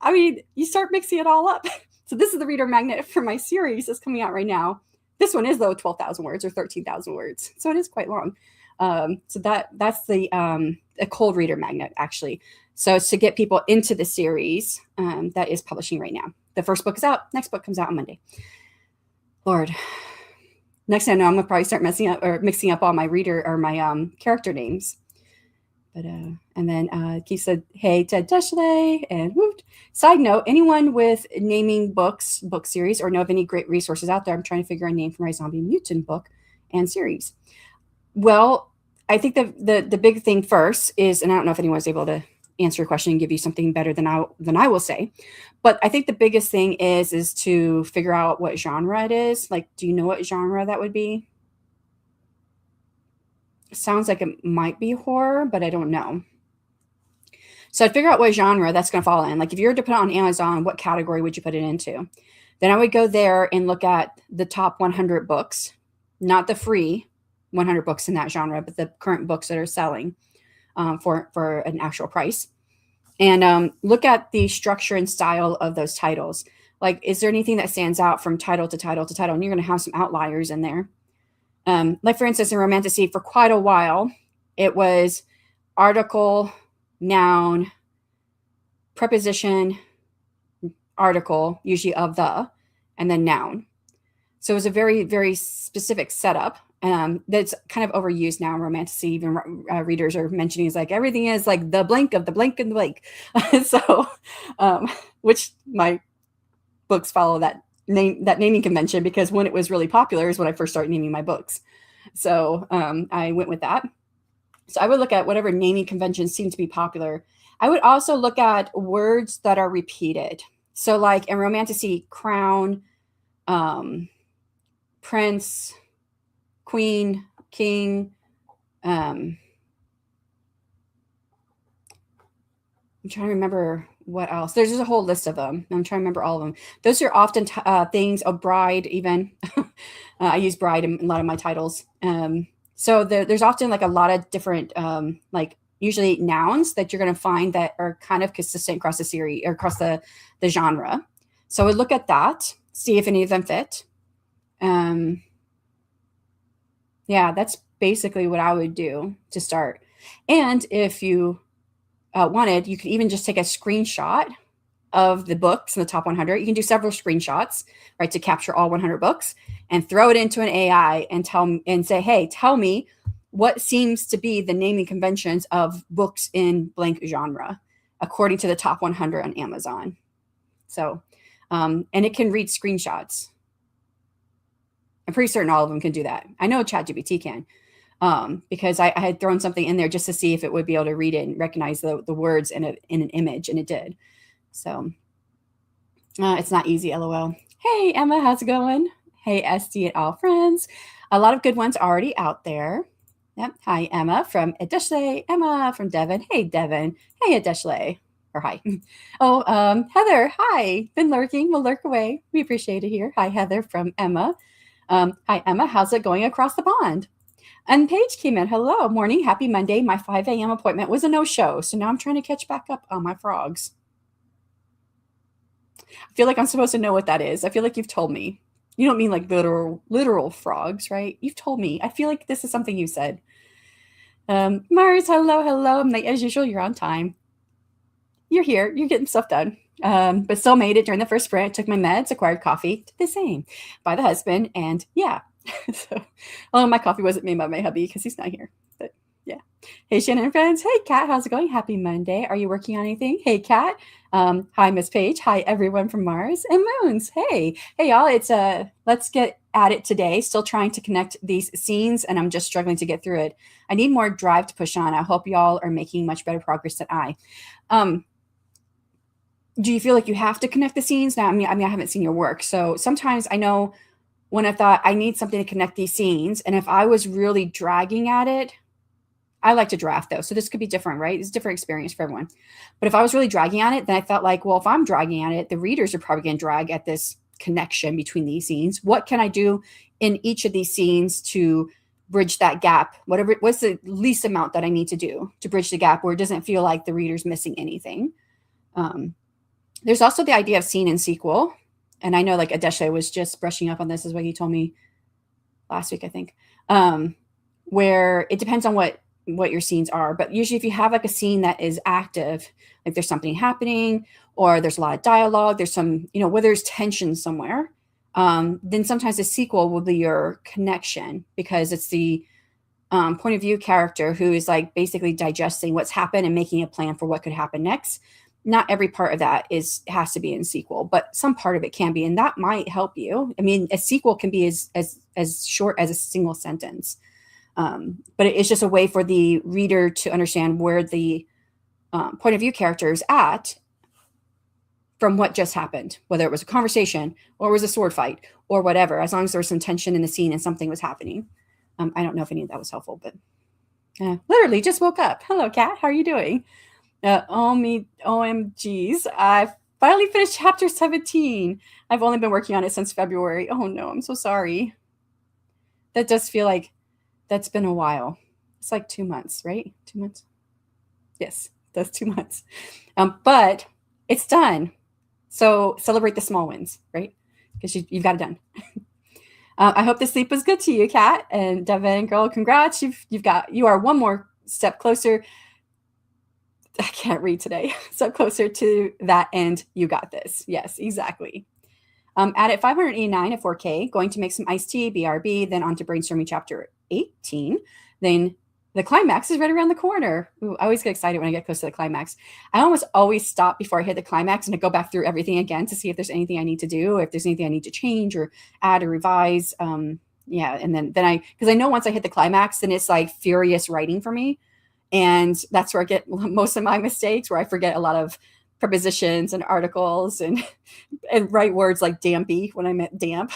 I mean, you start mixing it all up. So this is the reader magnet for my series that's coming out right now. This one is though 12,000 words or 13,000 words. So it is quite long. So that's the a cold reader magnet actually. So it's to get people into the series that is publishing right now. The first book is out. Next book comes out on Monday. Lord, next thing I know, I'm gonna probably start mixing up all my reader or my character names. But and then Keith said, "Hey, Ted Deshley," and whooped. Side note: anyone with naming book series, or know of any great resources out there? I'm trying to figure a name for my zombie mutant book and series. Well, I think the big thing first is, and I don't know if anyone's able to answer your question and give you something better than I will say, but I think the biggest thing is to figure out what genre it is. Like, do you know what genre that would be? It sounds like it might be horror, but I don't know. So I'd figure out what genre that's going to fall in. Like, if you were to put it on Amazon, what category would you put it into? Then I would go there and look at the top 100 books, not the free 100 books in that genre, but the current books that are selling for an actual price. And look at the structure and style of those titles. Like, is there anything that stands out from title to title to title? And you're going to have some outliers in there. Like, for instance, in Romantasy, for quite a while, it was article, noun, preposition, article, usually of the, and then noun. So it was a very, very specific setup. That's kind of overused now in Romantasy. Even readers are mentioning is like everything is like the blank of the blank and the blank. So, which my books follow that naming convention, because when it was really popular is when I first started naming my books. So I went with that. So I would look at whatever naming conventions seem to be popular. I would also look at words that are repeated. So like in Romantasy, crown, prince, queen, king. I'm trying to remember what else. There's just a whole list of them. I'm trying to remember all of them. Those are often things, a bride even. I use bride in a lot of my titles. So there's often like a lot of different, like usually nouns that you're going to find that are kind of consistent across the series or across the genre. So I would look at that, see if any of them fit. Yeah, that's basically what I would do to start. And if you wanted, you could even just take a screenshot of the books in the top 100. You can do several screenshots, right, to capture all 100 books and throw it into an AI and say, hey, tell me what seems to be the naming conventions of books in blank genre according to the top 100 on Amazon. So, and it can read screenshots. I'm pretty certain all of them can do that. I know ChatGPT can, because I had thrown something in there just to see if it would be able to read it and recognize the words in an image, and it did. So it's not easy, LOL. Hey, Emma, how's it going? Hey, SD and all friends. A lot of good ones already out there. Yep. Hi, Emma from Adeshle. Emma from Devon. Hey, Devon. Hey, Adeshle. Or hi. Oh, Heather. Hi. Been lurking. We'll lurk away. We appreciate it here. Hi, Heather from Emma. Hi, Emma. How's it going across the pond? And Paige came in. Hello. Morning. Happy Monday. My 5 a.m. appointment was a no-show. So now I'm trying to catch back up on my frogs. I feel like I'm supposed to know what that is. I feel like you've told me. You don't mean like literal frogs, right? You've told me. I feel like this is something you said. Mars, hello. I'm like, as usual, you're on time. You're here. You're getting stuff done. But still made it during the first sprint. Took my meds, acquired coffee. Did the same by the husband. And yeah. So, well, my coffee wasn't made by my hubby because he's not here. But yeah. Hey, Shannon and friends. Hey, Kat. How's it going? Happy Monday. Are you working on anything? Hey, Kat. Hi, Miss Paige. Hi, everyone from Mars and Moons. Hey, y'all. It's let's get at it today. Still trying to connect these scenes, and I'm just struggling to get through it. I need more drive to push on. I hope y'all are making much better progress than I. Do you feel like you have to connect the scenes? Now, I mean, I haven't seen your work, so sometimes I know when I thought I need something to connect these scenes, and if I was really dragging at it. I like to draft though. So this could be different, right? It's a different experience for everyone. But if I was really dragging at it, then I felt like, well, if I'm dragging at it, the readers are probably going to drag at this connection between these scenes. What can I do in each of these scenes to bridge that gap? What's the least amount that I need to do to bridge the gap where it doesn't feel like the reader's missing anything? There's also the idea of scene and sequel. And I know like Adeshe was just brushing up on this is what he told me last week, I think, where it depends on what your scenes are. But usually if you have like a scene that is active, like there's something happening or there's a lot of dialogue, there's some, where there's tension somewhere, then sometimes the sequel will be your connection because it's the point of view character who is like basically digesting what's happened and making a plan for what could happen next. Not every part of that has to be in sequel, but some part of it can be, and that might help you. I mean, a sequel can be as short as a single sentence. But it's just a way for the reader to understand where the point of view character is at from what just happened, whether it was a conversation or it was a sword fight or whatever, as long as there was some tension in the scene and something was happening. I don't know if any of that was helpful, but literally just woke up. Hello, Kat. How are you doing? OMGs. I finally finished chapter 17. I've only been working on it since February. Oh no, I'm so sorry. That does feel like that's been a while. It's like 2 months, right? 2 months? Yes, that's 2 months. But it's done. So celebrate the small wins, right? Because you've got it done. I hope the sleep was good to you, Kat and Devin. Girl, congrats. You are one more step closer. I can't read today. Step closer to that end. You got this. Yes, exactly. At 589 at 4K, going to make some iced tea, BRB, then on to brainstorming chapter 18. Then the climax is right around the corner. Ooh, I always get excited when I get close to the climax. I almost always stop before I hit the climax and I go back through everything again to see if there's anything I need to do, if there's anything I need to change or add or revise. Yeah, and then because I know once I hit the climax, then it's like furious writing for me. And that's where I get most of my mistakes, where I forget a lot of prepositions and articles and write words like dampy when I meant damp.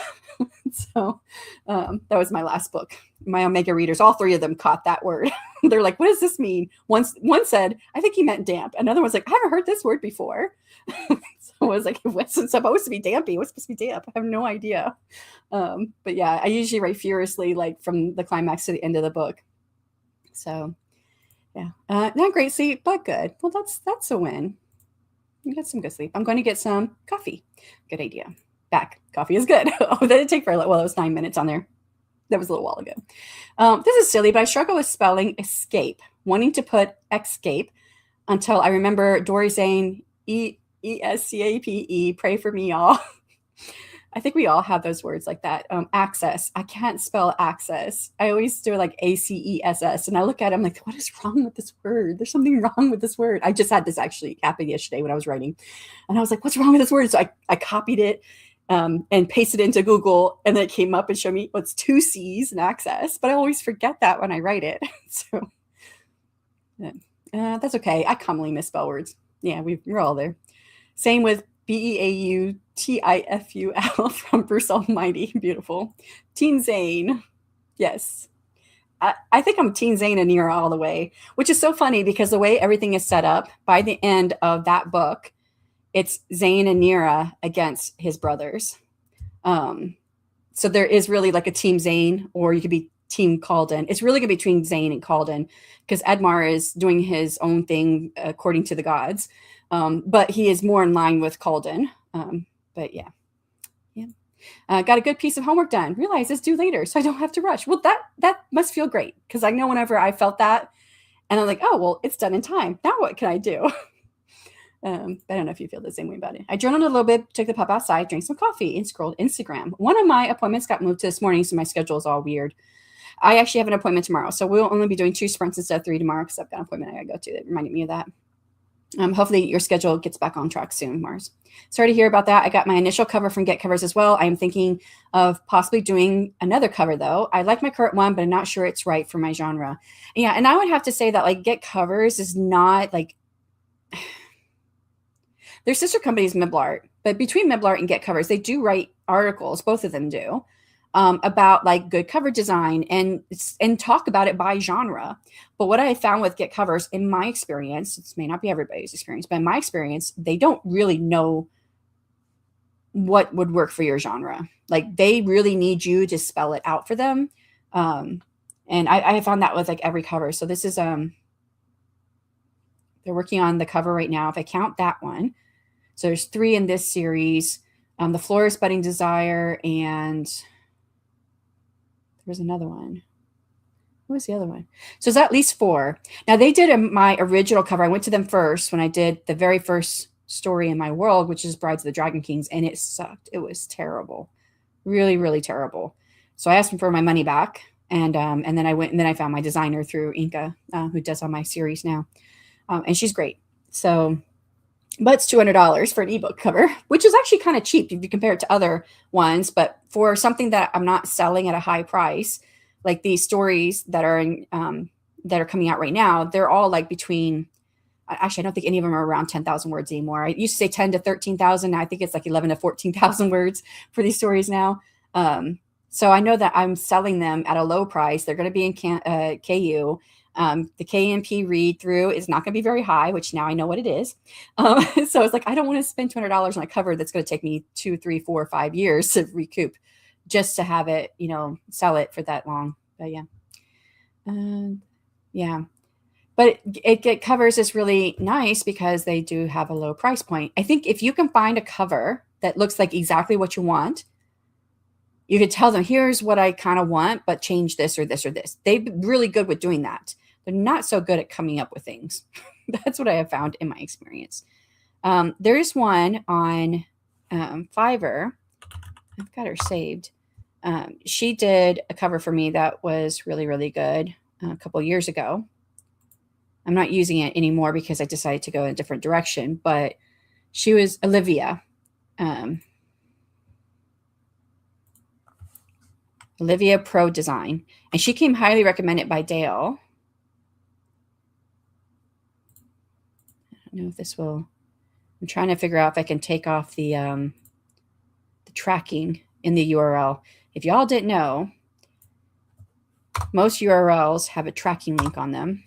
So that was my last book. My Omega readers, all three of them caught that word. They're like, what does this mean? One said, I think he meant damp. Another was like, I haven't heard this word before. So I was like, it wasn't supposed to be dampy. It was supposed to be damp. I have no idea. But yeah, I usually write furiously, like from the climax to the end of the book. So yeah, not great sleep, but good. Well, that's a win. You get some good sleep. I'm going to get some coffee. Good idea. Back. Coffee is good. Oh, that didn't take for it was 9 minutes on there. That was a little while ago. This is silly, but I struggle with spelling escape, wanting to put escape until I remember Dory saying ESCAPE. Pray for me, y'all. I think we all have those words like that. Access. I can't spell access. I always do like ACESS. And I look at it, I'm like, what is wrong with this word? There's something wrong with this word. I just had this actually happen yesterday when I was writing. And I was like, what's wrong with this word? So I copied it and pasted it into Google. And then it came up and showed me, well, it's 2 C's and access. But I always forget that when I write it. So that's okay. I commonly misspell words. Yeah, we're all there. Same with BEAUTIFUL from Bruce Almighty. Beautiful. Teen Zane. Yes. I think I'm Teen Zane and Nira all the way, which is so funny because the way everything is set up, by the end of that book, it's Zane and Nira against his brothers. So there is really like a Team Zane, or you could be Team Calden. It's really going to be between Zane and Calden because Edmar is doing his own thing according to the gods. But he is more in line with Calden. But yeah. Got a good piece of homework done. Realize it's due later, so I don't have to rush. Well, that must feel great because I know whenever I felt that, and I'm like, oh, well, it's done in time. Now what can I do? I don't know if you feel the same way about it. I journaled a little bit, took the pup outside, drank some coffee, and scrolled Instagram. One of my appointments got moved to this morning, so my schedule is all weird. I actually have an appointment tomorrow, so we'll only be doing 2 sprints instead of 3 tomorrow because I've got an appointment I got to go to that reminded me of that. Hopefully your schedule gets back on track soon, Mars. Sorry to hear about that. I got my initial cover from Get Covers as well. I am thinking of possibly doing another cover though. I like my current one, but I'm not sure it's right for my genre. Yeah, and I would have to say that like Get Covers is not like their sister company is Miblart, but between Miblart and Get Covers, they do write articles. Both of them do. About like good cover design and talk about it by genre. But what I found with Get Covers, in my experience, this may not be everybody's experience, but in my experience, they don't really know what would work for your genre. Like they really need you to spell it out for them. And I found that with like every cover. So this is, they're working on the cover right now. If I count that one, so there's 3 in this series, the Florist Budding Desire, and there's another one. What was the other one? So it's at least 4. Now they did my original cover. I went to them first when I did the very first story in my world, which is Brides of the Dragon Kings, and it sucked. It was terrible, really, really terrible. So I asked them for my money back, and then I went and then I found my designer through Inca, who does all my series now, and she's great. So, but it's $200 for an ebook cover, which is actually kind of cheap if you compare it to other ones. But for something that I'm not selling at a high price, like these stories that are coming out right now, they're all like between. Actually, I don't think any of them are around 10,000 words anymore. I used to say 10 to 13,000. Now I think it's like 11 to 14,000 words for these stories now. So I know that I'm selling them at a low price. They're going to be in KU. The KMP read through is not going to be very high, which now I know what it is. So it's like, I don't want to spend $200 on a cover that's going to take me 2, 3, 4, 5 years to recoup just to have it, sell it for that long. But yeah. But it covers is really nice because they do have a low price point. I think if you can find a cover that looks like exactly what you want, you could tell them, here's what I kind of want, but change this or this or this. They've been really good with doing that. They're not so good at coming up with things. That's what I have found in my experience. There's one on Fiverr. I've got her saved. She did a cover for me that was really, really good a couple years ago. I'm not using it anymore because I decided to go in a different direction, but she was Olivia. Olivia Pro Design. And she came highly recommended by Dale. I don't know if this will. I'm trying to figure out if I can take off the tracking in the URL. If y'all didn't know, most URLs have a tracking link on them.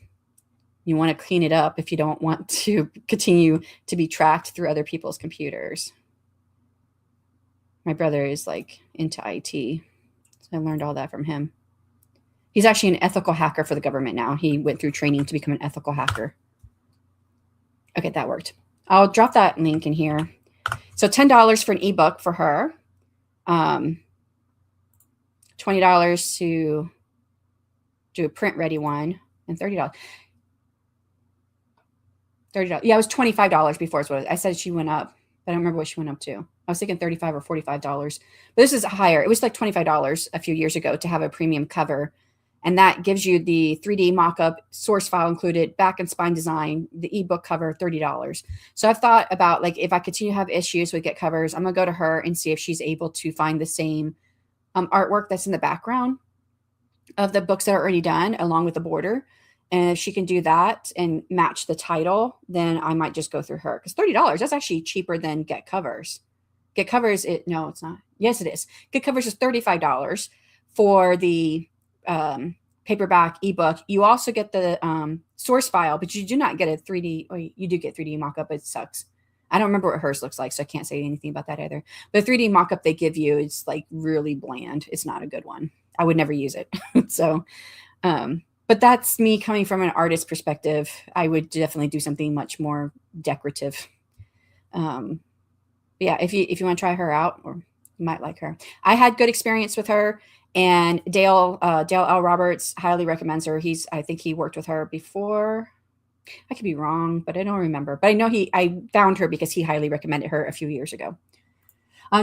You want to clean it up if you don't want to continue to be tracked through other people's computers. My brother is like into IT. So I learned all that from him. He's actually an ethical hacker for the government now. He went through training to become an ethical hacker. Okay, that worked. I'll drop that link in here. So $10 for an ebook for her. $20 to do a print ready one, and $30. $30. Yeah, it was $25 before is what I said. She went up, but I don't remember what she went up to. I was thinking $35 or $45, but this is higher. It was like $25 a few years ago to have a premium cover. And that gives you the 3D mock-up, source file included, back and spine design, the ebook cover, $30. So I've thought about, like, if I continue to have issues with Get Covers, I'm going to go to her and see if she's able to find the same artwork that's in the background of the books that are already done, along with the border. And if she can do that and match the title, then I might just go through her. Because $30, that's actually cheaper than Get Covers. Get Covers, no, it's not. Yes, it is. Get Covers is $35 for the paperback ebook. You also get the source file, but you do not get a 3D. Oh, you do get 3D mock-up. It sucks. I don't remember what hers looks like, so I can't say anything about that either. But the 3D mock-up they give you is like really bland. It's not a good one. I would never use it. So, but that's me coming from an artist perspective. I would definitely do something much more decorative. Yeah, if you want to try her out, or you might like her. I had good experience with her. And Dale L. Roberts highly recommends her. I think he worked with her before. I could be wrong, but I don't remember. But I know I found her because he highly recommended her a few years ago.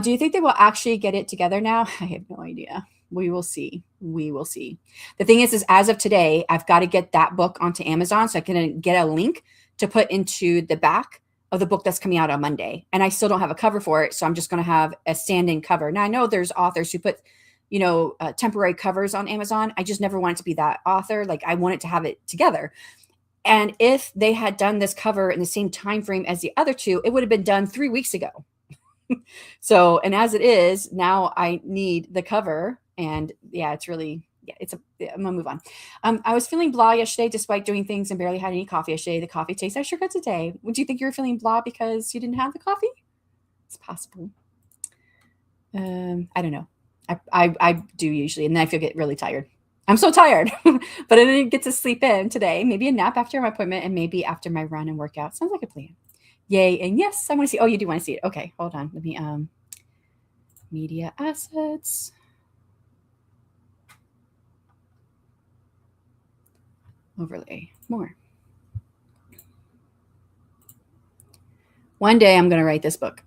Do you think they will actually get it together now? I have no idea. We will see. We will see. The thing is as of today, I've got to get that book onto Amazon so I can get a link to put into the back of the book that's coming out on Monday. And I still don't have a cover for it. So I'm just going to have a stand-in cover. Now I know there's authors who put temporary covers on Amazon. I just never wanted to be that author. Like, I wanted to have it together. And if they had done this cover in the same time frame as the other two, it would have been done 3 weeks ago. So, and as it is, now I need the cover. And yeah, it's really, I'm gonna move on. I was feeling blah yesterday despite doing things and barely had any coffee yesterday. The coffee tastes extra good today. Would you think you were feeling blah because you didn't have the coffee? It's possible. I don't know. I do usually, and then I get really tired. I'm so tired, but I didn't get to sleep in today. Maybe a nap after my appointment and maybe after my run and workout. Sounds like a plan. Yay. And yes, I want to see. Oh, you do want to see it. Okay, hold on. Let me, media assets. Overlay. More. One day I'm going to write this book.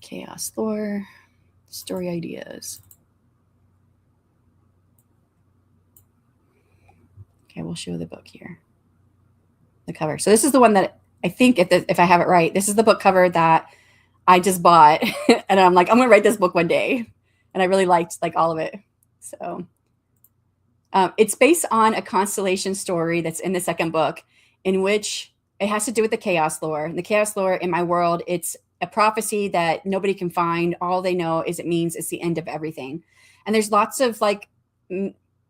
Chaos lore. Story ideas. Okay, we'll show the book here. The cover. So this is the one that I think, if I have it right, this is the book cover that I just bought. And I'm like, I'm going to write this book one day. And I really liked all of it. So it's based on a constellation story that's in the second book, in which it has to do with the chaos lore. And the chaos lore in my world, it's a prophecy that nobody can find. All they know is it means it's the end of everything. And there's lots of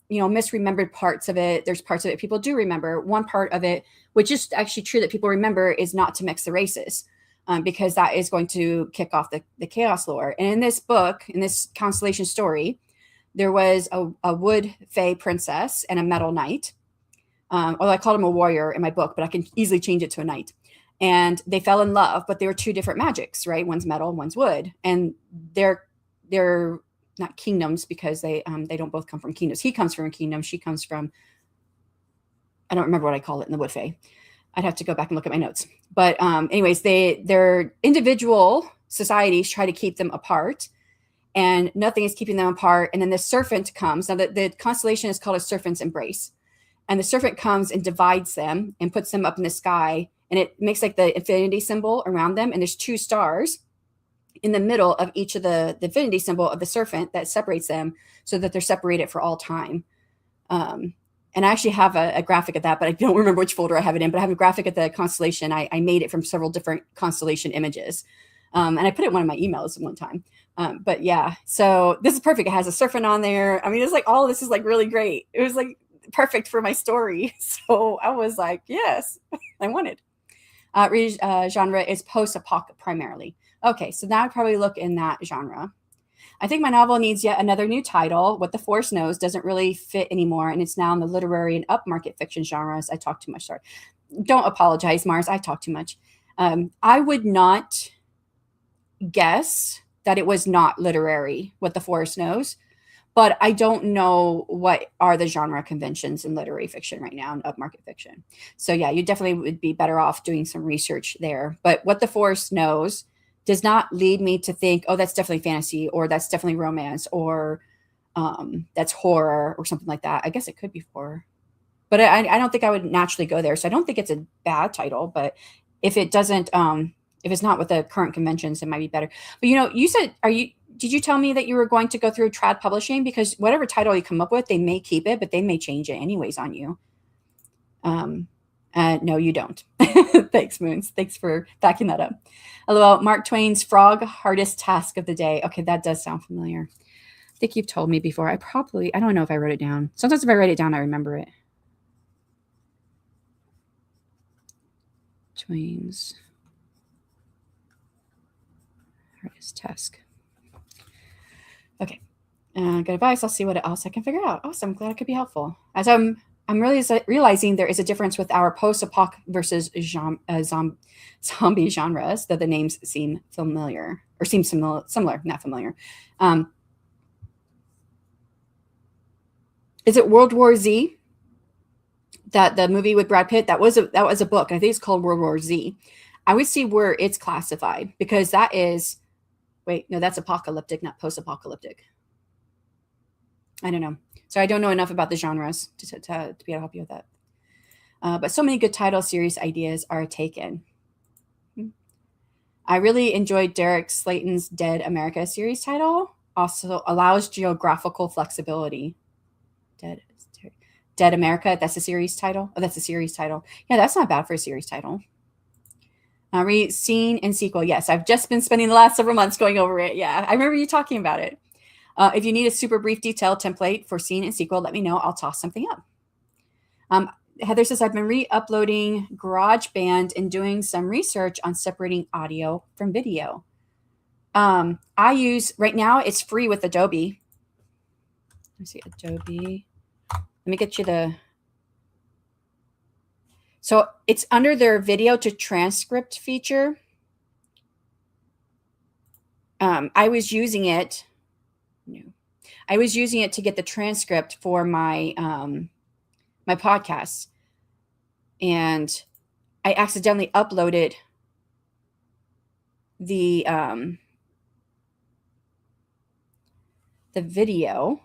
misremembered parts of it. There's parts of it people do remember. One part of it, which is actually true that people remember, is not to mix the races, because that is going to kick off the chaos lore. And in this book, in this constellation story, there was a wood fae princess and a metal knight. Although I called him a warrior in my book, but I can easily change it to a knight. And they fell in love, but they were two different magics, right? One's metal, one's wood. And they're not kingdoms because they don't both come from kingdoms. He comes from a kingdom. She comes from, I don't remember what I call it in the wood fae. I'd have to go back and look at my notes. But anyways, their individual societies try to keep them apart, and nothing is keeping them apart. And then the serpent comes. Now the constellation is called a serpent's embrace. And the serpent comes and divides them and puts them up in the sky. And it makes like the infinity symbol around them. And there's two stars in the middle of each of the infinity symbol of the serpent that separates them, so that they're separated for all time. And I actually have a graphic of that, but I don't remember which folder I have it in. But I have a graphic of the constellation. I made it from several different constellation images. And I put it in one of my emails one time. But yeah, so this is perfect. It has a serpent on there. I mean, it's like all of this is like really great. It was like perfect for my story. So I was like, yes, I wanted. Genre is post-apoc primarily. Okay, so now I'd probably look in that genre. I think my novel needs yet another new title. What the Force Knows doesn't really fit anymore, and it's now in the literary and upmarket fiction genres. I talk too much, sorry. Don't apologize, Mars. I talk too much. I would not guess that it was not literary, What the Force Knows, but I don't know what are the genre conventions in literary fiction right now and upmarket fiction. So yeah, you definitely would be better off doing some research there. But what the force knows does not lead me to think, oh, that's definitely fantasy, or that's definitely romance, or that's horror or something like that. I guess it could be horror, but I don't think I would naturally go there. So I don't think it's a bad title, but if it doesn't, if it's not with the current conventions, it might be better. But you said, did you tell me that you were going to go through trad publishing? Because whatever title you come up with, they may keep it, but they may change it anyways on you. No, you don't. Thanks, Moons. Thanks for backing that up. LOL, Mark Twain's frog hardest task of the day. Okay, that does sound familiar. I think you've told me before. I don't know if I wrote it down. Sometimes if I write it down, I remember it. Twain's hardest task. Okay. Good advice. I'll see what else I can figure out. Awesome. Glad I could be helpful. As I'm really realizing there is a difference with our post-apoc versus zombie genres, that the names seem familiar or seem similar, not familiar. Is it World War Z? That the movie with Brad Pitt, that was a book. I think it's called World War Z. I would see where it's classified, because that is, wait, no, that's apocalyptic, not post-apocalyptic. I don't know. So I don't know enough about the genres to be able to help you with that. But so many good title series ideas are taken. I really enjoyed Derek Slayton's Dead America series title. Also allows geographical flexibility. Dead America, that's a series title. Oh, that's a series title. Yeah, that's not bad for a series title. Read Scene and Sequel. Yes, I've just been spending the last several months going over it. Yeah, I remember you talking about it. If you need a super brief detailed template for Scene and Sequel, let me know. I'll toss something up. Heather says, I've been re-uploading GarageBand and doing some research on separating audio from video. I use, right now, it's free with Adobe. Let me see, Adobe. Let me get you so it's under their video to transcript feature. I was using it. I was using it to get the transcript for my my podcast, and I accidentally uploaded the video,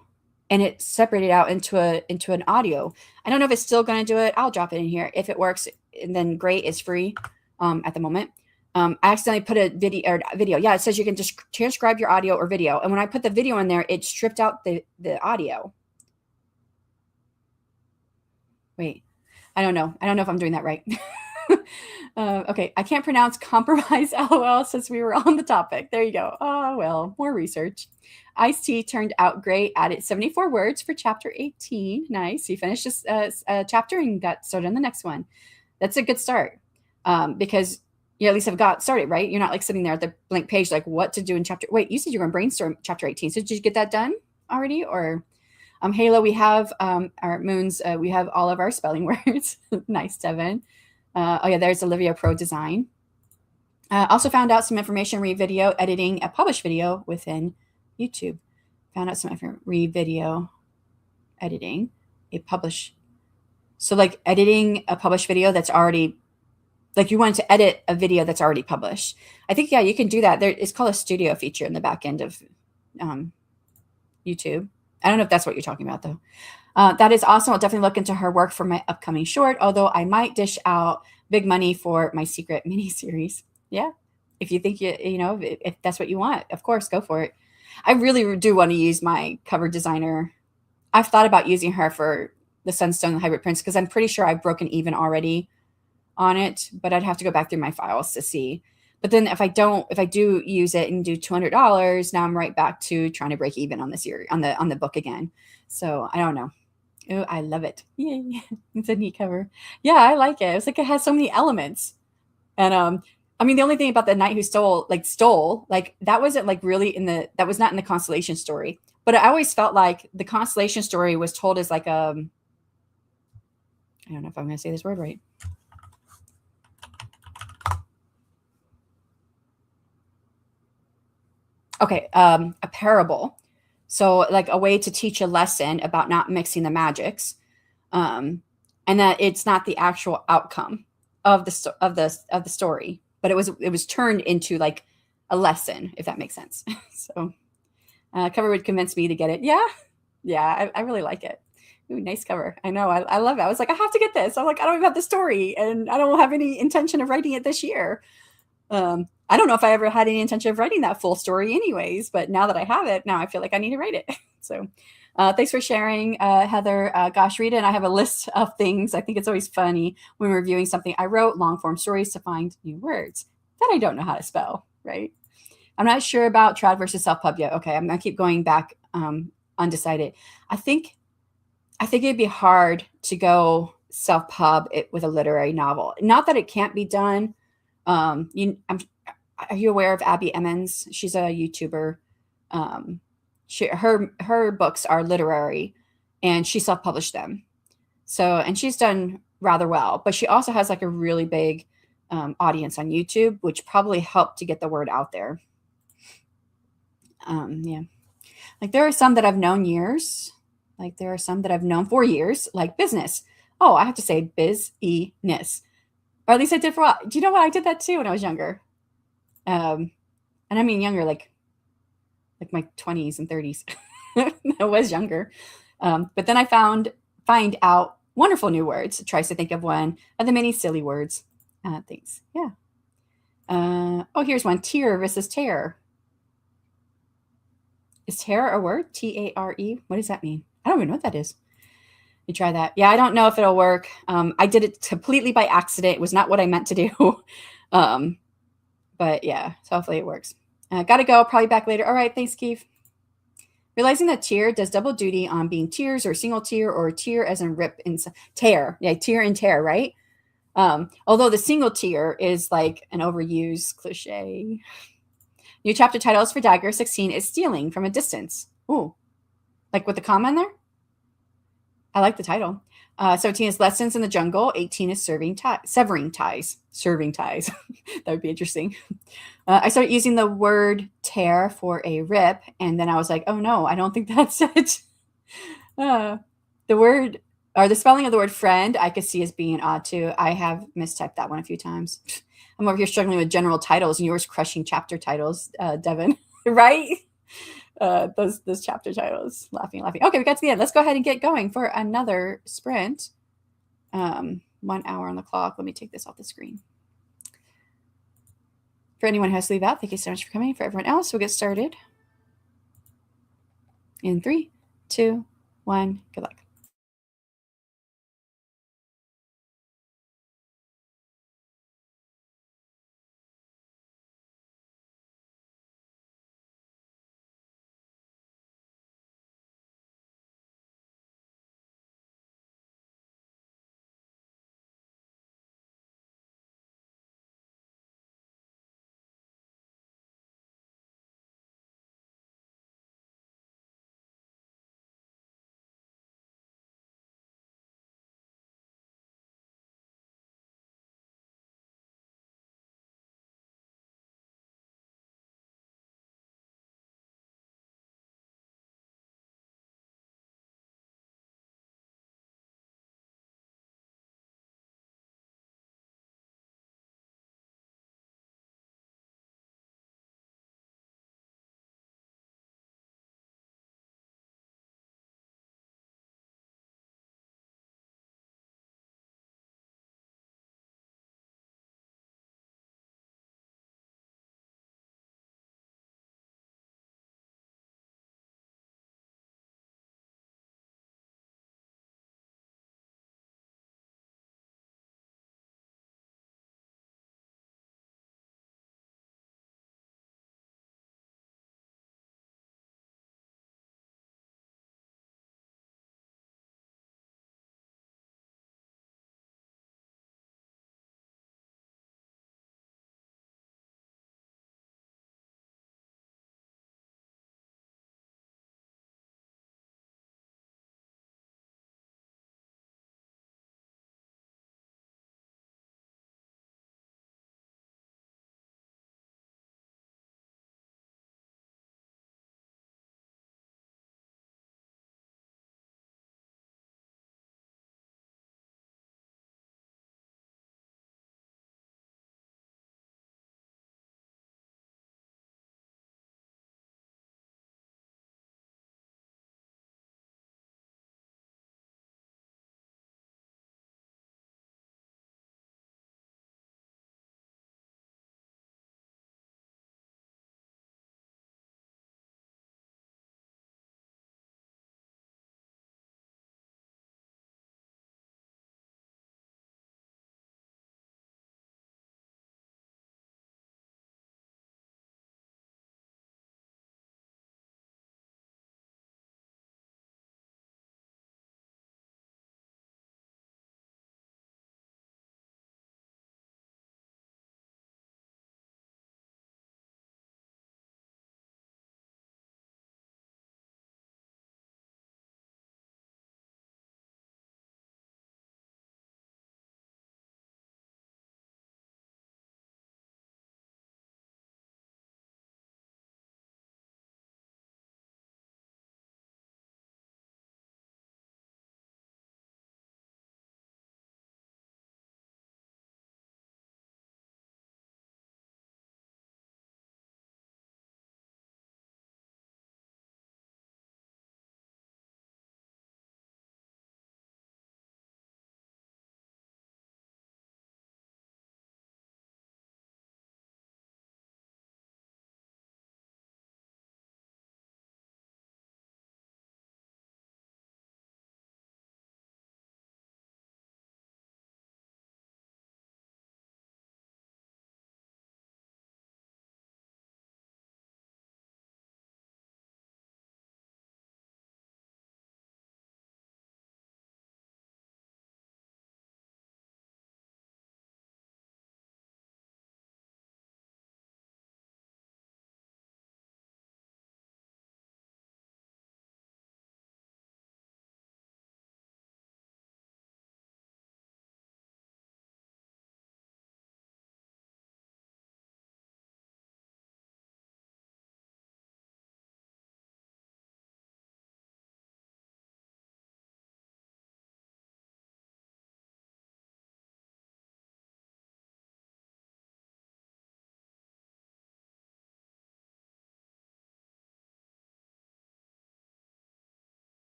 and it separated out into an audio. I don't know if it's still going to do it. I'll drop it in here. If it works, then great. It's free at the moment. I accidentally put a video. Yeah, it says you can just transcribe your audio or video. And when I put the video in there, it stripped out the audio. Wait, I don't know. I don't know if I'm doing that right. Okay, I can't pronounce compromise, LOL, since we were on the topic. There you go. Oh, well, more research. Ice-T turned out great. Added 74 words for chapter 18. Nice. You finished this chapter and got started on the next one. That's a good start, because you at least have got started, right? You're not like sitting there at the blank page, like what to do in chapter. Wait, you said you were going to brainstorm chapter 18. So did you get that done already? Or Halo, we have our Moons, we have all of our spelling words. Nice, Devin. Oh yeah, there's Olivia Pro Design. Also found out some information re video editing a published video within YouTube. Found out some re video editing a published. So like editing a published video that's already, like you wanted to edit a video that's already published. I think, yeah, you can do that. It's called a studio feature in the back end of YouTube. I don't know if that's what you're talking about though. That is awesome. I'll definitely look into her work for my upcoming short, although I might dish out big money for my secret mini series. Yeah. If you think you know, if that's what you want, of course, go for it. I really do want to use my cover designer. I've thought about using her for the Sunstone Hybrid Prince, because I'm pretty sure I've broken even already on it, but I'd have to go back through my files to see. But then if I do use it and do $200, now I'm right back to trying to break even on the series, on the book again. So I don't know. Oh, I love it. Yay. It's a neat cover. Yeah, I like it. It's like it has so many elements. And I mean, the only thing about the knight who stole, that wasn't like really that was not in the constellation story. But I always felt like the constellation story was told as like I don't know if I'm going to say this word right. Okay, a parable. So like a way to teach a lesson about not mixing the magics, and that it's not the actual outcome of the story, but it was turned into like a lesson, if that makes sense. So cover would convince me to get it. Yeah, yeah, I really like it. Ooh, nice cover. I know. I love it. I was like, I have to get this. I'm like, I don't even have the story, and I don't have any intention of writing it this year. I don't know if I ever had any intention of writing that full story, anyways. But now that I have it, now I feel like I need to write it. So, thanks for sharing, Heather. Gosh, Rita and I have a list of things. I think it's always funny when we're reviewing something. I wrote long form stories to find new words that I don't know how to spell. Right. I'm not sure about trad versus self pub yet. Okay, I'm gonna keep going back. Undecided. I think it'd be hard to go self pub it with a literary novel. Not that it can't be done. Are you aware of Abby Emmons? She's a YouTuber. Her books are literary, and she self published them. So, and she's done rather well. But she also has like a really big audience on YouTube, which probably helped to get the word out there. Yeah, like there are some that I've known years. Like there are some that I've known for years, like business. Oh, I have to say biz-e-ness. Or at least I did for a while. Do you know what? I did that too when I was younger. And I mean younger, like my 20s and 30s. I was younger. But then I find out wonderful new words. Tries to think of one of the many silly words. Things. Yeah. Oh, here's one. Tier versus tear. Is tear a word? Tare? What does that mean? I don't even know what that is. You try that. Yeah, I don't know if it'll work. I did it completely by accident. It was not what I meant to do. But yeah, so hopefully it works. Gotta go. Probably back later. All right. Thanks, Keith. Realizing that tier does double duty on being tiers or single tier or tier as in rip and tear. Yeah, tier and tear, right? Although the single tier is like an overused cliche. New chapter titles for Dagger 16 is Stealing from a Distance. Ooh, like with the comma in there? I like the title. 17 is Lessons in the Jungle. 18 is Severing Ties. Serving Ties. That would be interesting. I started using the word tear for a rip, and then I was like, oh no, I don't think that's it. The word or the spelling of the word friend I could see as being odd too. I have mistyped that one a few times. I'm over here struggling with general titles, and yours crushing chapter titles, Devin. Right? Those chapter titles. Laughing. Okay, we got to the end. Let's go ahead and get going for another sprint. 1 hour on the clock. Let me take this off the screen. For anyone who has to leave out, thank you so much for coming. For everyone else, we'll get started in 3, 2, 1. Good luck.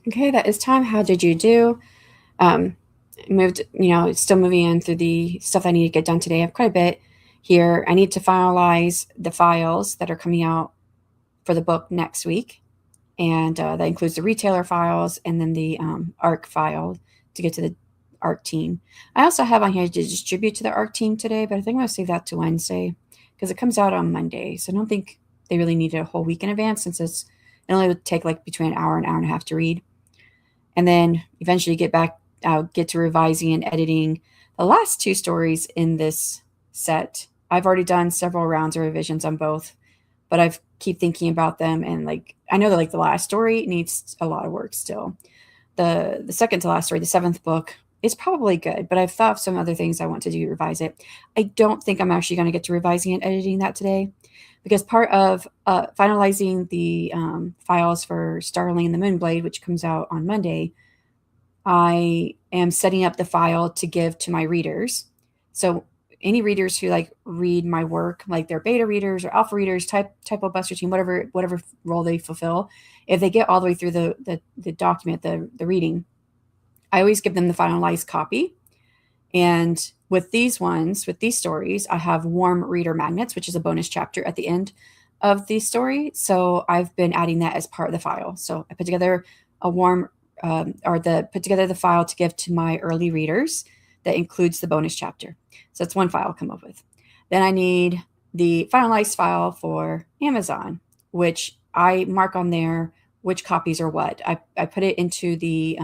Okay, that is time. How did you do? Um, moved, still moving in through the stuff I need to get done today. I have quite a bit here. I need to finalize the files that are coming out for the book next week. And that includes the retailer files and then the ARC file to get to the ARC team. I also have on here to distribute to the ARC team today, but I think I'm going to save that to Wednesday because it comes out on Monday. So I don't think they really need it a whole week in advance since it only would take like between an hour and a half to read. And then eventually I'll get to revising and editing the last 2 stories in this set. I've already done several rounds of revisions on both, but I keep thinking about them, and like I know that like the last story needs a lot of work still. The second to last story, the 7th book, is probably good, but I've thought of some other things I want to do to revise it. I don't think I'm actually going to get to revising and editing that today because part of finalizing the files for Starling and the Moonblade, which comes out on Monday, I am setting up the file to give to my readers. So any readers who like read my work, like they're beta readers or alpha readers, typo buster team, whatever role they fulfill, if they get all the way through the document, the reading, I always give them the finalized copy. And with these stories, I have warm reader magnets, which is a bonus chapter at the end of the story. So I've been adding that as part of the file. So I put together a put together the file to give to my early readers that includes the bonus chapter. So that's one file I'll come up with. Then I need the finalized file for Amazon, which I mark on there which copies are what. I put it into the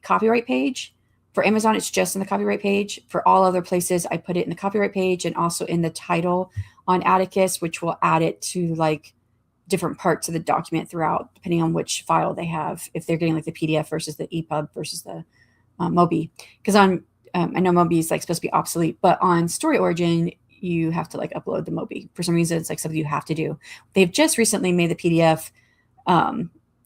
copyright page. For Amazon, it's just in the copyright page. For all other places, I put it in the copyright page and also in the title on Atticus, which will add it to like different parts of the document throughout, depending on which file they have, if they're getting like the PDF versus the EPUB versus the Mobi. Because on, I know Mobi is like supposed to be obsolete, but on Story Origin, you have to like upload the Mobi. For some reason, it's like something you have to do. They've just recently made the PDF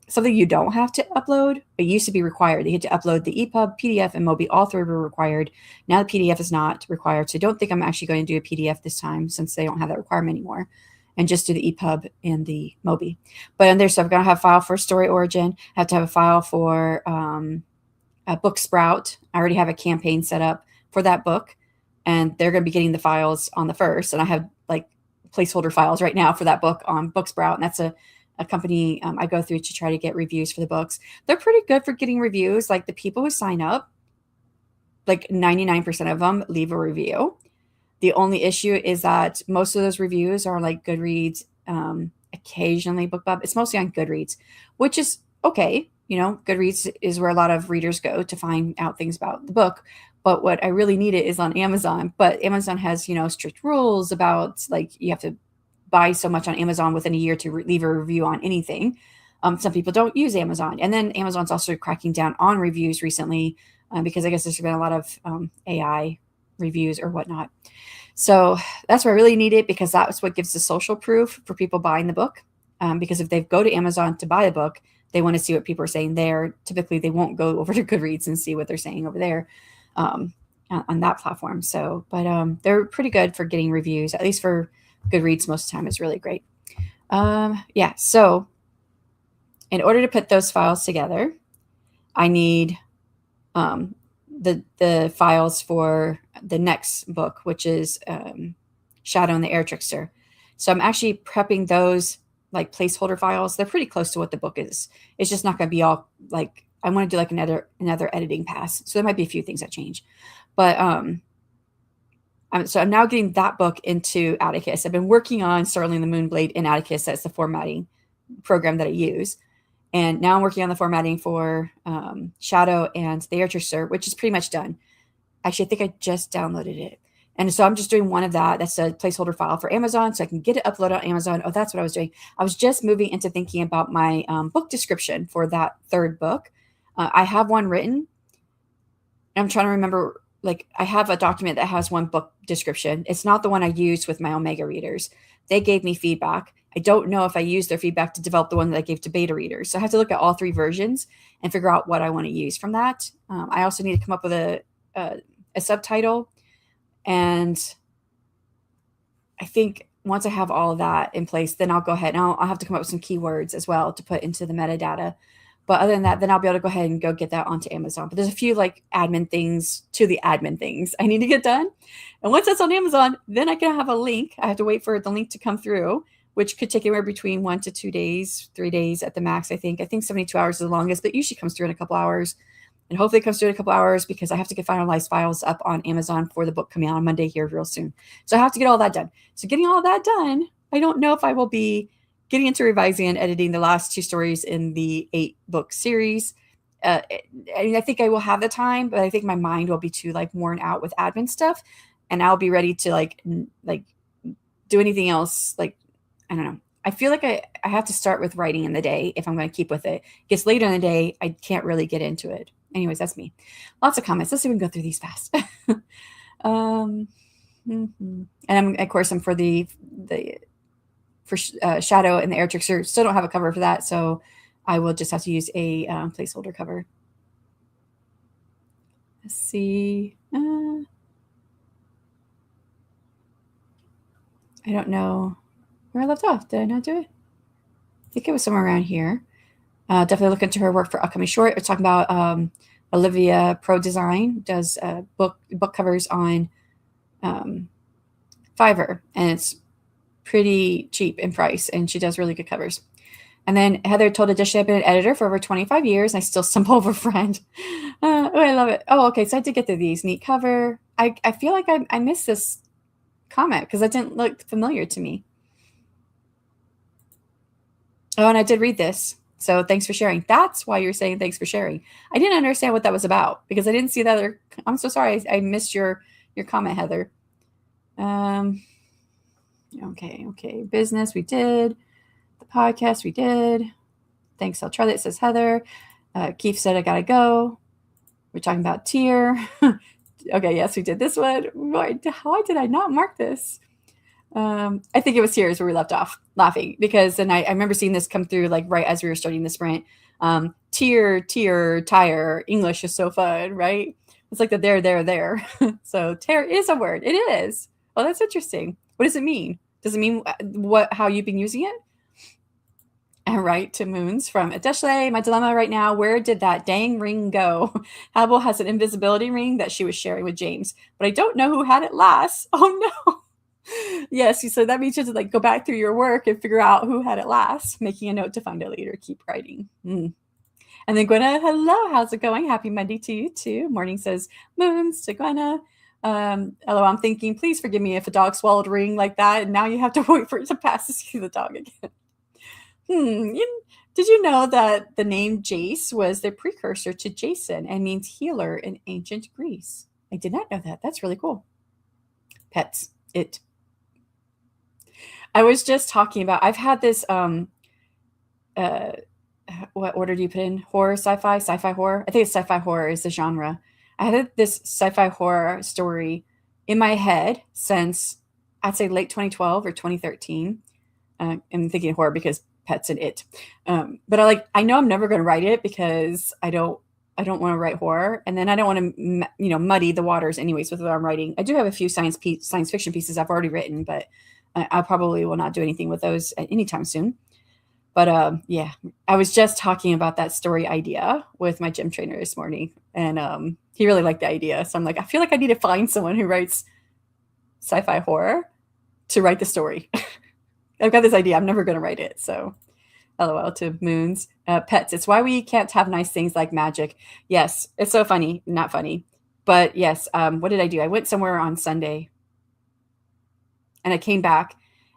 something you don't have to upload. It used to be required. They had to upload the EPUB, PDF, and Mobi. All 3 were required. Now the PDF is not required. So I don't think I'm actually going to do a PDF this time since they don't have that requirement anymore, and just do the EPUB and the Mobi. But on there, so I'm going to have a file for Story Origin. I have to have a file for a Book Sprout. I already have a campaign set up for that book, and they're going to be getting the files on the 1st. And I have like placeholder files right now for that book on Book Sprout, and that's a company I go through to try to get reviews for the books. They're pretty good for getting reviews. Like the people who sign up, like 99% of them leave a review. The only issue is that most of those reviews are like Goodreads, occasionally BookBub. It's mostly on Goodreads, which is okay. Goodreads is where a lot of readers go to find out things about the book. But what I really need it is on Amazon. But Amazon has, strict rules about like you have to buy so much on Amazon within a year to leave a review on anything. Some people don't use Amazon. And then Amazon's also cracking down on reviews recently because I guess there's been a lot of AI reviews or whatnot. So that's where I really need it because that's what gives the social proof for people buying the book. Because if they go to Amazon to buy a book, they want to see what people are saying there. Typically, they won't go over to Goodreads and see what they're saying over there on that platform. So, but they're pretty good for getting reviews, at least for Goodreads most of the time. It's really great. Yeah, so in order to put those files together, I need the files for the next book, which is Shanon the Air Trickster. So I'm actually prepping those like placeholder files. They're pretty close to what the book is. It's just not going to be all like I want to do like another editing pass. So there might be a few things that change, but so I'm now getting that book into Atticus. I've been working on Starling the Moonblade in Atticus. That's the formatting program that I use. And now I'm working on the formatting for Shadow and the Air Trickster, which is pretty much done. Actually, I think I just downloaded it. And so I'm just doing one of that. That's a placeholder file for Amazon so I can get it uploaded on Amazon. Oh, that's what I was doing. I was just moving into thinking about my book description for that 3rd book. I have one written. I'm trying to remember, like I have a document that has one book description. It's not the one I used with my Omega readers. They gave me feedback. I don't know if I used their feedback to develop the one that I gave to beta readers. So I have to look at all 3 versions and figure out what I want to use from that. I also need to come up with a subtitle. And I think once I have all of that in place, then I'll go ahead and I'll have to come up with some keywords as well to put into the metadata. But other than that, then I'll be able to go ahead and go get that onto Amazon. But there's a few like admin things I need to get done. And once that's on Amazon, then I can have a link. I have to wait for the link to come through, which could take anywhere between 1 to 2 days, 3 days at the max, I think. I think 72 hours is the longest, but usually comes through in a couple hours. And hopefully it comes through in a couple hours because I have to get finalized files up on Amazon for the book coming out on Monday here real soon. So I have to get all that done. So getting all that done, I don't know if I will be getting into revising and editing the last 2 stories in the 8-book series. I think I will have the time, but I think my mind will be too like worn out with admin stuff, and I'll be ready to like do anything else. Like, I don't know. I feel like I have to start with writing in the day if I'm going to keep with it. It gets later in the day, I can't really get into it. Anyways, that's me. Lots of comments. Let's see if we can go through these fast. And of course, I'm for Shadow and the Air Trickster. Still don't have a cover for that, so I will just have to use a placeholder cover. Let's see. I don't know where I left off. Did I not do it? I think it was somewhere around here. Definitely look into her work for upcoming short. We're talking about Olivia Pro Design, does book covers on Fiverr, and it's pretty cheap in price, and she does really good covers. And then Heather told Edition I've been an editor for over 25 years, and I still stumble over friend. Oh, I love it. Oh, okay, so I did get through these. Neat cover. I feel like I missed this comment because it didn't look familiar to me. Oh, and I did read this. So thanks for sharing. That's why you're saying thanks for sharing. I didn't understand what that was about because I didn't see that other. I'm so sorry. I missed your comment, Heather. Okay. Business, we did. The podcast, we did. Thanks, I'll try that, says Heather. Keith said, I gotta go. We're talking about tier. Okay, yes, we did this one. Why did I not mark this? I think it was here is where we left off laughing because then I remember seeing this come through like right as we were starting the sprint. Tier, tire, English is so fun, right? It's like the there. So tear is a word. It is. Oh, that's interesting. What does it mean? Does it mean how you've been using it? And right to Moons from Adeshle. My dilemma right now, where did that dang ring go? Hannibal has an invisibility ring that she was sharing with James, but I don't know who had it last. Oh no. Yes, so that means you have to like go back through your work and figure out who had it last, making a note to find out later. Keep writing. And then Gwenna, hello, how's it going? Happy Monday to you too. Morning says Moons to Gwenna. Hello, I'm thinking, please forgive me if a dog swallowed a ring like that, and now you have to wait for it to pass to see the dog again. Did you know that the name Jace was the precursor to Jason and means healer in ancient Greece? I did not know that. That's really cool. Pets. It. I was just talking about, I've had this, what order do you put in? Horror, sci-fi? Sci-fi horror? I think it's sci-fi horror is the genre. I had this sci-fi horror story in my head since, I'd say late 2012 or 2013. I'm thinking horror because Pets and It. But I know I'm never going to write it because I don't want to write horror, and then I don't want to muddy the waters anyways with what I'm writing. I do have a few science fiction pieces I've already written, but I probably will not do anything with those anytime soon. But yeah, I was just talking about that story idea with my gym trainer this morning, and he really liked the idea. So I'm like, I feel like I need to find someone who writes sci-fi horror to write the story. I've got this idea. I'm never going to write it. So LOL to Moons. Pets. It's why we can't have nice things like magic. Yes. It's so funny. Not funny. But yes. What did I do? I went somewhere on Sunday and I came back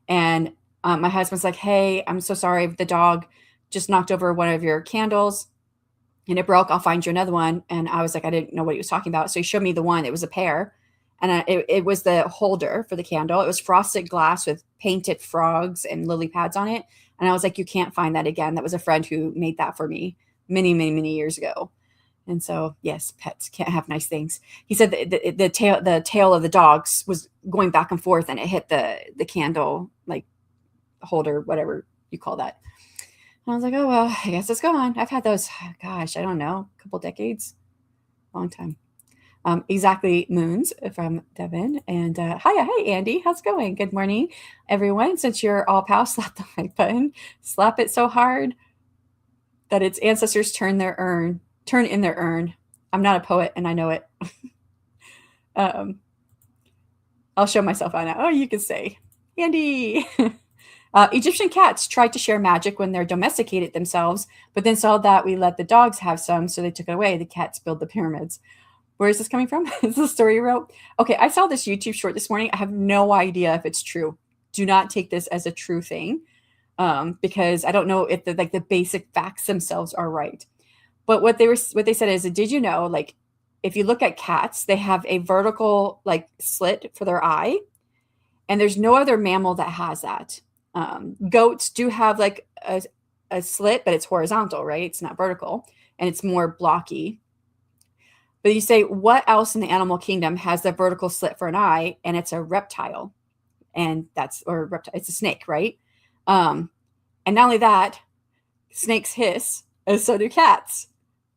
and my husband's like, hey, I'm so sorry. The dog just knocked over one of your candles and it broke. I'll find you another one. And I was like, I didn't know what he was talking about. So he showed me the one. It was a pair. And it was the holder for the candle. It was frosted glass with painted frogs and lily pads on it. And I was like, you can't find that again. That was a friend who made that for me many, many, many years ago. And so, yes, pets can't have nice things. He said the tail of the dogs was going back and forth and it hit the candle, like holder, whatever you call that. And I was like, oh, well, I guess it's gone. I've had those, gosh, I don't know, a couple decades, long time. Exactly Moons from Devin. And hi, Andy. How's it going? Good morning, everyone. Since you're all pals, slap the like button. Slap it so hard that its ancestors turn in their urn. I'm not a poet, and I know it. I'll show myself on that. Oh, you can say, Andy. Egyptian cats tried to share magic when they're domesticated themselves, but then saw that we let the dogs have some, so they took it away. The cats built the pyramids. Where is this coming from? Is this a story you wrote? Okay, I saw this YouTube short this morning. I have no idea if it's true. Do not take this as a true thing, because I don't know if the basic facts themselves are right. But what they said is, did you know, like, if you look at cats, they have a vertical like slit for their eye, and there's no other mammal that has that. Goats do have like a slit, but it's horizontal, right? It's not vertical, and it's more blocky. But you say, what else in the animal kingdom has the vertical slit for an eye? And it's a reptile. And it's a snake, right? And not only that, snakes hiss, and so do cats.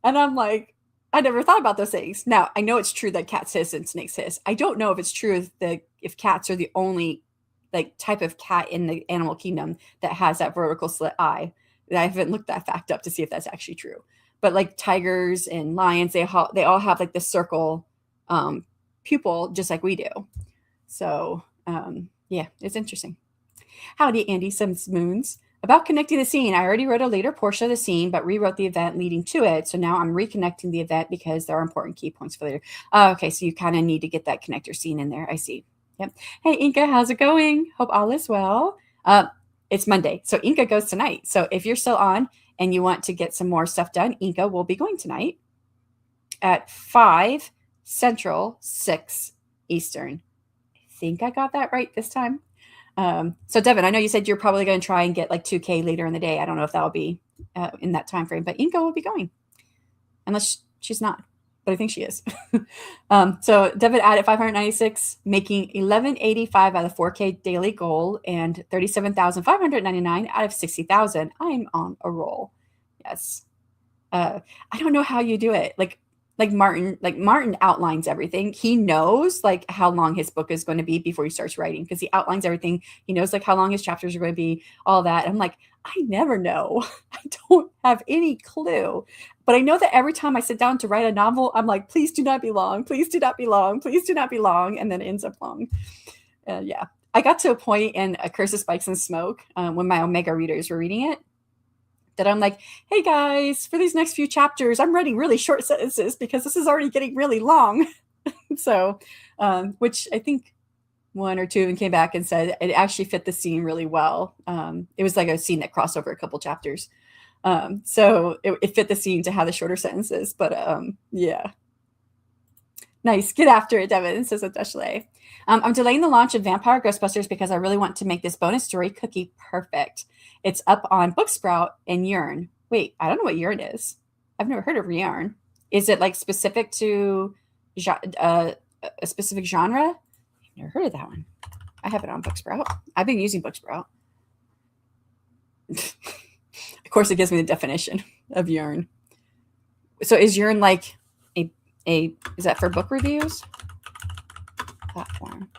And I'm like, I never thought about those things. Now, I know it's true that cats hiss and snakes hiss. I don't know if it's true if cats are the only like type of cat in the animal kingdom that has that vertical slit eye. I haven't looked that fact up to see if that's actually true. But like tigers and lions, they all have like the circle pupil, just like we do. So yeah, it's interesting. Howdy, Andy. Some moons. About connecting the scene, I already wrote a later portion of the scene, but rewrote the event leading to it. So now I'm reconnecting the event because there are important key points for later. Okay, so you kind of need to get that connector scene in there. I see. Yep. Hey, Inka, how's it going? Hope all is well. It's Monday, so Inka goes tonight. So if you're still on and you want to get some more stuff done, Inka will be going tonight at 5 Central, 6 Eastern. I think I got that right this time. So Devin, I know you said you're probably going to try and get like 2K later in the day. I don't know if that'll be in that time frame, but Inka will be going, unless she's not, but I think she is. So Devin added 596, making 1185 out of 4K daily goal and 37,599 out of 60,000. I'm on a roll. Yes. I don't know how you do it. Like Martin outlines everything. He knows like how long his book is going to be before he starts writing, because he outlines everything. He knows like how long his chapters are going to be, all that. I'm like, I never know. I don't have any clue. But I know that every time I sit down to write a novel, I'm like, please do not be long. Please do not be long. Please do not be long. And then it ends up long. Yeah. I got to a point in A Curse of Spikes and Smoke when my Omega readers were reading it, that I'm like, hey guys, for these next few chapters, I'm writing really short sentences because this is already getting really long. So, which I think one or two of them came back and said it actually fit the scene really well. It was like a scene that crossed over a couple chapters. So it fit the scene to have the shorter sentences, but yeah. Nice. Get after it, Devin, says Adeshley. I'm delaying the launch of Vampire Ghostbusters because I really want to make this bonus story cookie perfect. It's up on Booksprout and Yearn. Wait, I don't know what Yearn is. I've never heard of Yearn. Is it like specific to a specific genre? I've never heard of that one. I have it on Booksprout. I've been using Booksprout. Of course, it gives me the definition of Yearn. So is Yearn like is that for book reviews? Platform.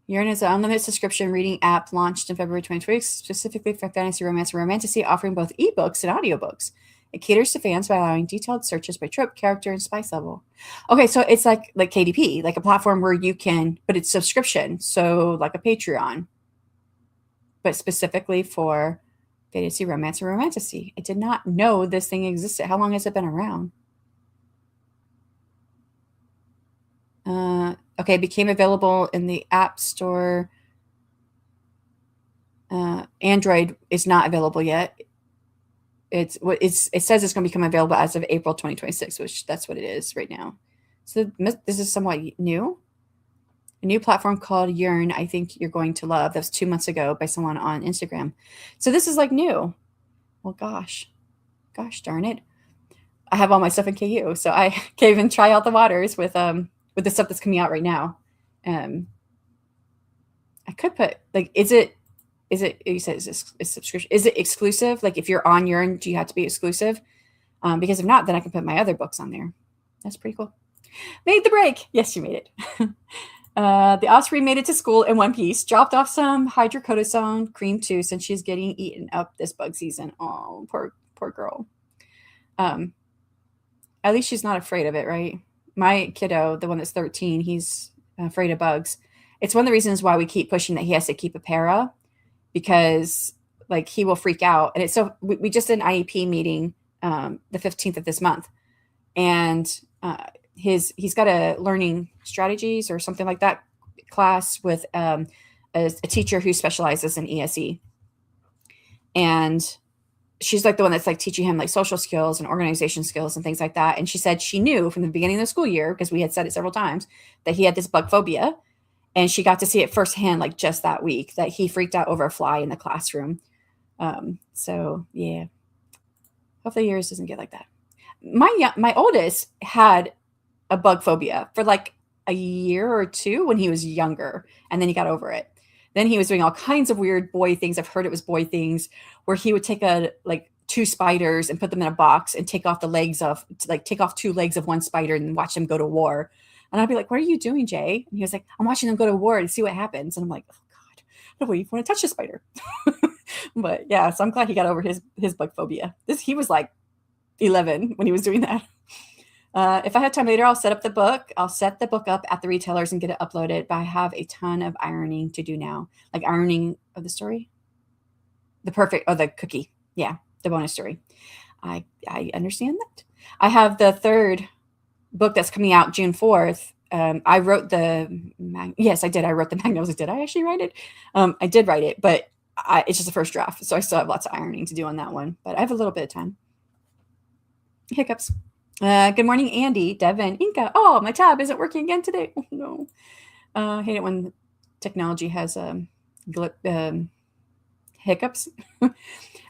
Yearn is an unlimited subscription reading app launched in February 2020, specifically for fantasy, romance, and romantasy, offering both ebooks and audiobooks. It caters to fans by allowing detailed searches by trope, character, and spice level. Okay, so it's like KDP, like a platform where you can, but it's subscription, so like a Patreon, but specifically for fantasy, romance, and romantasy. I did not know this thing existed. How long has it been around? Okay, it became available in the App Store. Android is not available yet. It says it's going to become available as of April 2026, which that's what it is right now. So this is somewhat new. A new platform called Yearn, I think you're going to love. That was 2 months ago by someone on Instagram. So this is like new. Well, gosh darn it. I have all my stuff in KU, so I can't even try out the waters with the stuff that's coming out right now. I could put like, is it you said it's subscription? Is it exclusive? Like if you're on Yearn, do you have to be exclusive? Because if not, then I can put my other books on there. That's pretty cool. Made the break. Yes, you made it. The offspring made it to school in one piece. Dropped off some hydrocortisone cream too, since she's getting eaten up this bug season. Oh, poor girl. At least she's not afraid of it, right? My kiddo, the one that's 13, he's afraid of bugs. It's one of the reasons why we keep pushing that he has to keep a para, because like he will freak out. And it's so we just did an IEP meeting the 15th of this month, and he's got a learning strategies or something like that class with a teacher who specializes in ESE, and she's like the one that's like teaching him like social skills and organization skills and things like that. And she said she knew from the beginning of the school year, because we had said it several times, that he had this bug phobia, and she got to see it firsthand like just that week, that he freaked out over a fly in the classroom. So yeah, hopefully yours doesn't get like that. My oldest had a bug phobia for like a year or two when he was younger, and then he got over it. Then he was doing all kinds of weird boy things. I've heard it was boy things, where he would take like two spiders and put them in a box and take off take off two legs of one spider and watch them go to war. And I'd be like, "What are you doing, Jay?" And he was like, "I'm watching them go to war to see what happens." And I'm like, "Oh God, I don't even want to touch the spider." But yeah, so I'm glad he got over his bug phobia. He was like 11 when he was doing that. If I have time later, I'll set up the book. I'll set the book up at the retailers and get it uploaded. But I have a ton of ironing to do now, like ironing of the story, the cookie. Yeah, the bonus story. I understand that. I have the third book that's coming out June 4th. I wrote yes, I did. I wrote the magnums. Did I actually write it? I did write it, but it's just a first draft. So I still have lots of ironing to do on that one, but I have a little bit of time. Hiccups. Good morning, Andy, Devin, Inca. Oh, my tab isn't working again today. Oh, no. I hate it when technology has hiccups.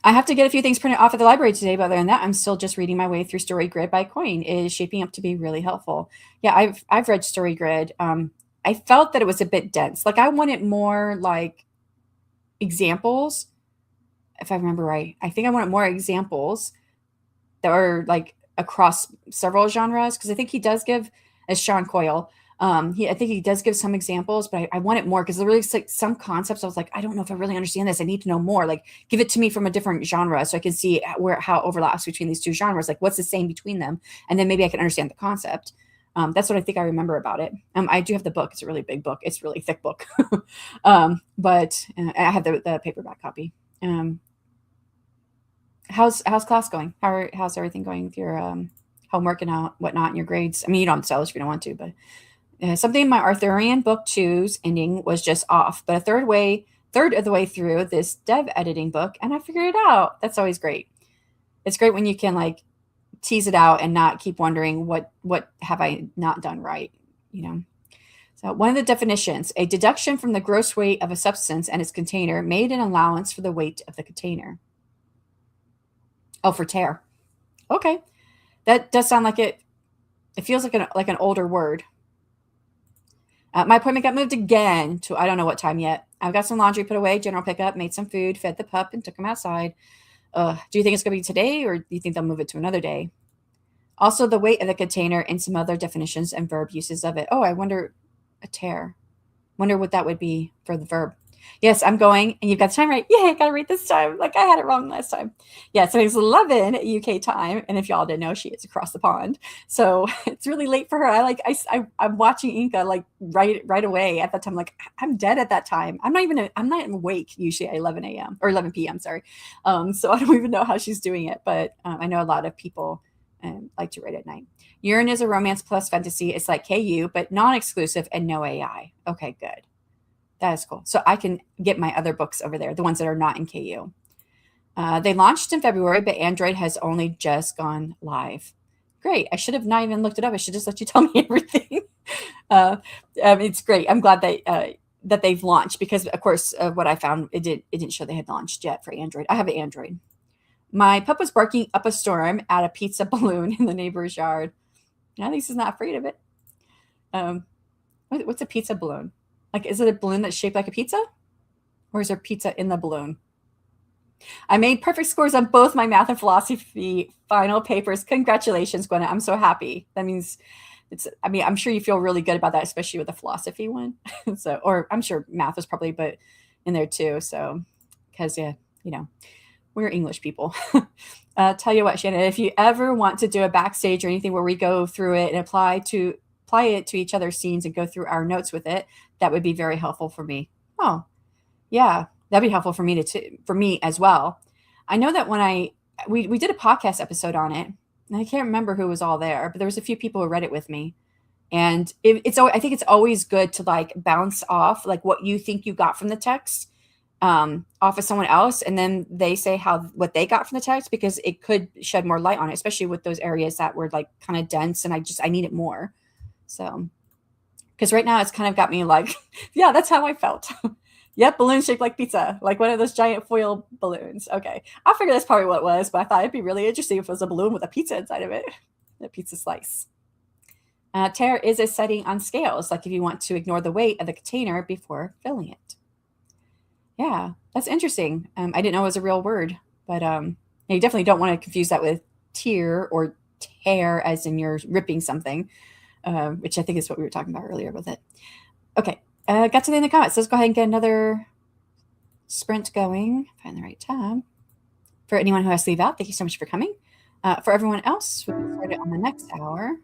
I have to get a few things printed off at the library today, but other than that, I'm still just reading my way through Story Grid by Coin. It is shaping up to be really helpful. Yeah, I've read Story Grid. I felt that it was a bit dense. Like I wanted more like examples, if I remember right. I think I wanted more examples that are like across several genres, because I think he does give, as Sean Coyle, I think he does give some examples, but I want it more, because there really like some concepts I was like, I don't know if I really understand this. I need to know more. Like give it to me from a different genre so I can see how it overlaps between these two genres. Like what's the same between them, and then maybe I can understand the concept. That's what I think I remember about it. I do have the book. It's a really big book. It's a really thick book. But I have the paperback copy. How's class going? How's everything going with your homework and whatnot and your grades? I mean, you don't have to tell us if you don't want to, but something in my Arthurian book 2's ending was just off. But a third of the way through this dev editing book, and I figured it out. That's always great. It's great when you can like tease it out and not keep wondering what have I not done right, you know. So one of the definitions: a deduction from the gross weight of a substance and its container, made an allowance for the weight of the container. Oh, for tear. Okay. That does sound like it. It feels like an older word. My appointment got moved again to I don't know what time yet. I've got some laundry put away, general pickup, made some food, fed the pup, and took him outside. Do you think it's going to be today, or do you think they'll move it to another day? Also, the weight of the container and some other definitions and verb uses of it. Oh, I wonder, a tear. Wonder what that would be for the verb. Yes, I'm going, and you've got the time right. Yay, I got to read this time. Like I had it wrong last time. Yeah, so it's 11 UK time, and if y'all didn't know, she is across the pond, so it's really late for her. I'm watching Inca like right away at that time. Like I'm dead at that time. I'm not even awake usually at 11 a.m. or 11 p.m. Sorry, so I don't even know how she's doing it, but I know a lot of people like to read at night. Urine is a romance plus fantasy. It's like KU, but non-exclusive and no AI. Okay, good. That is cool. So I can get my other books over there, the ones that are not in KU. They launched in February, but Android has only just gone live. Great. I should have not even looked it up. I should just let you tell me everything. It's great. I'm glad that they've launched, because, of course, what I found, it didn't show they had launched yet for Android. I have an Android. My pup was barking up a storm at a pizza balloon in the neighbor's yard. At least he's not afraid of it. What's a pizza balloon? Like, is it a balloon that's shaped like a pizza? Or is there pizza in the balloon? I made perfect scores on both my math and philosophy final papers. Congratulations, Gwen. I'm so happy. That means I mean, I'm sure you feel really good about that, especially with the philosophy one. So, or I'm sure math was probably, but in there too. So, because, yeah, you know, we're English people. Tell you what, Shannon, if you ever want to do a backstage or anything where we go through it and apply it to each other's scenes and go through our notes with it, that would be very helpful for me. Oh, yeah, that'd be helpful for me for me as well. I know that when we did a podcast episode on it, and I can't remember who was all there, but there was a few people who read it with me. And I think it's always good to like bounce off like what you think you got from the text off of someone else, and then they say how what they got from the text, because it could shed more light on it, especially with those areas that were like kind of dense, and I need it more. So because right now it's kind of got me like, yeah, that's how I felt. Yep, balloon shaped like pizza, like one of those giant foil balloons. Okay, I figured that's probably what it was, but I thought it'd be really interesting if it was a balloon with a pizza inside of it, a pizza slice. Tear is a setting on scales, like if you want to ignore the weight of the container before filling it. Yeah, that's interesting. I didn't know it was a real word, but you definitely don't want to confuse that with tear or tear, as in you're ripping something, which I think is what we were talking about earlier with it. Okay, got to the end of the comments. Let's go ahead and get another sprint going. Find the right tab. For anyone who has to leave out, thank you so much for coming. For everyone else, we'll get started on the next hour.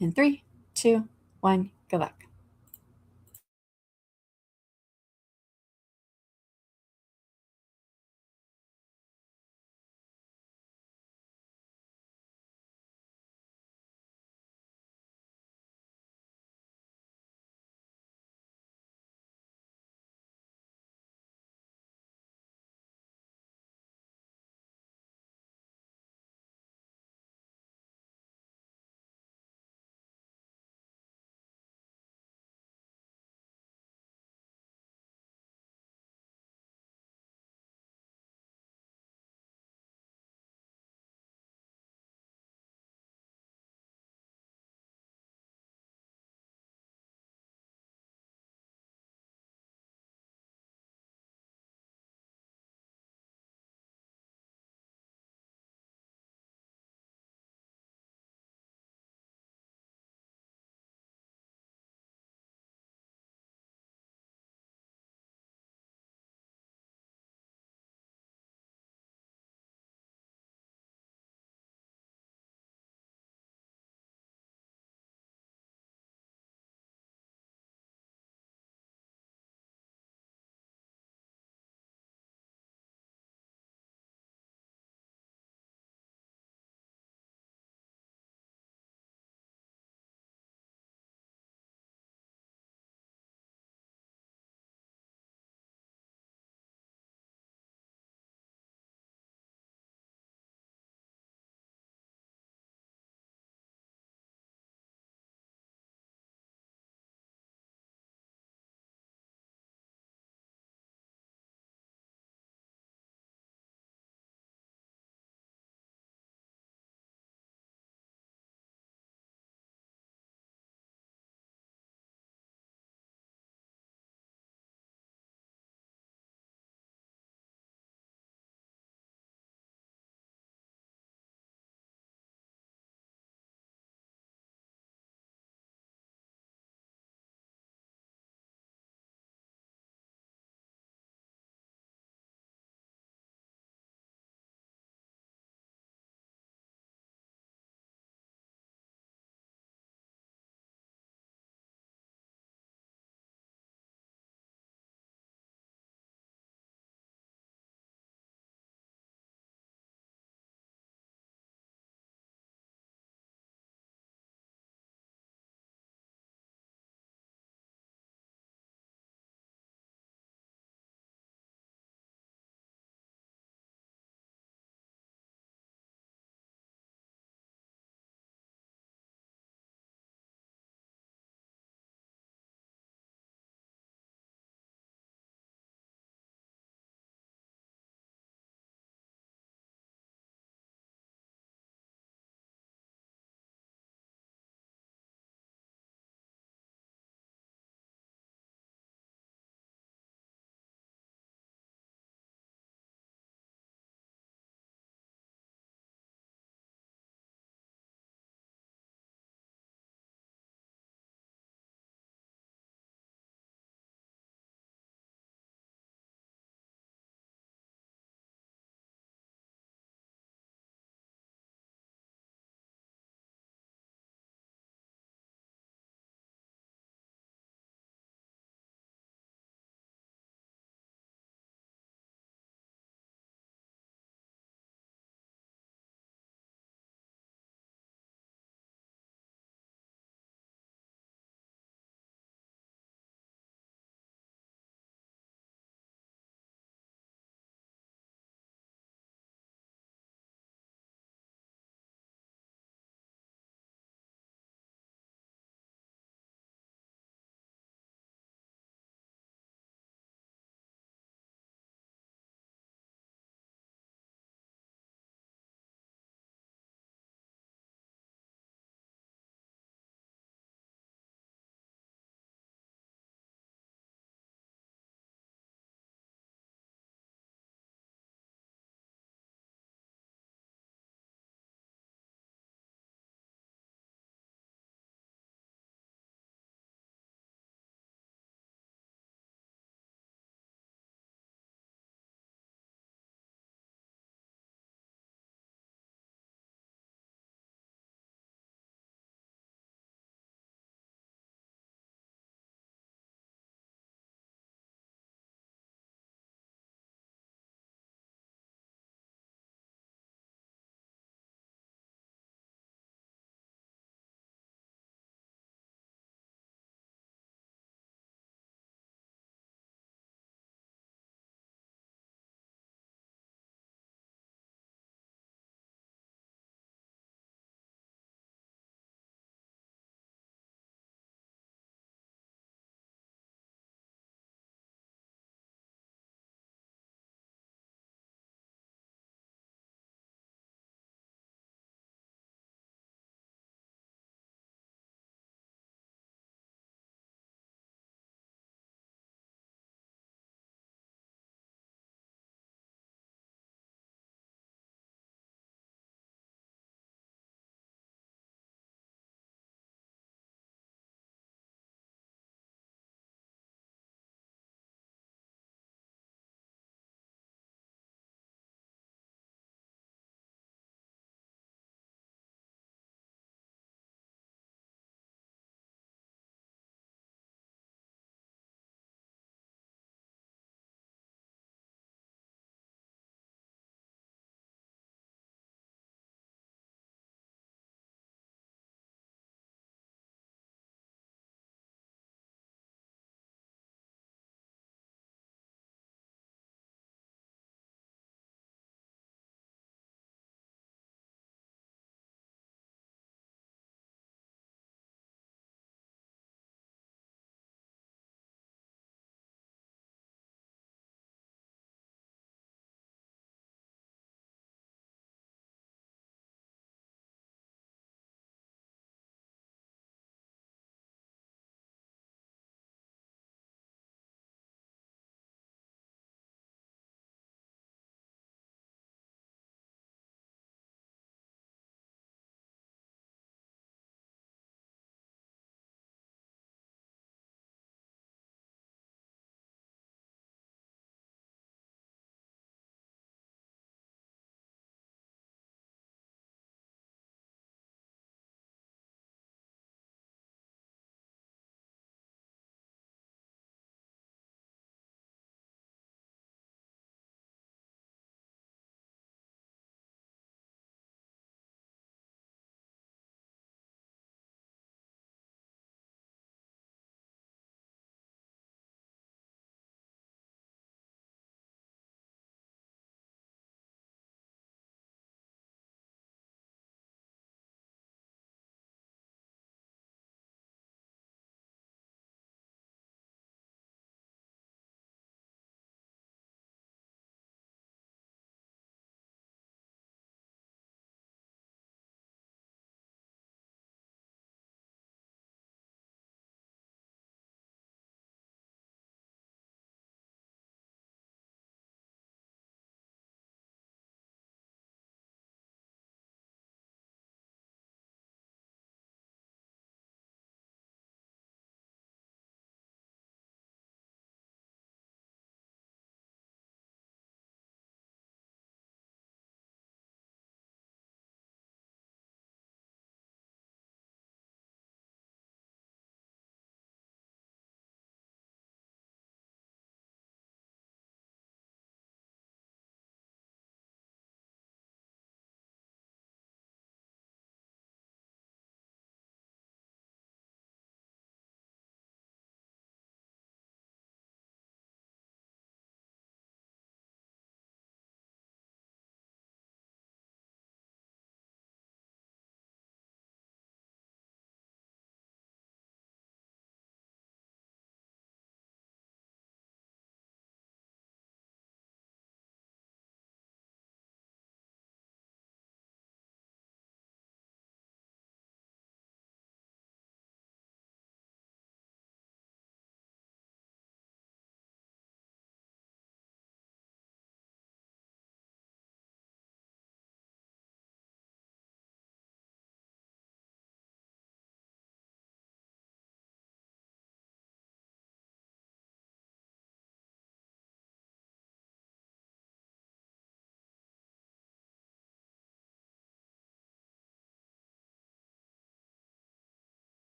In 3, 2, 1, good luck.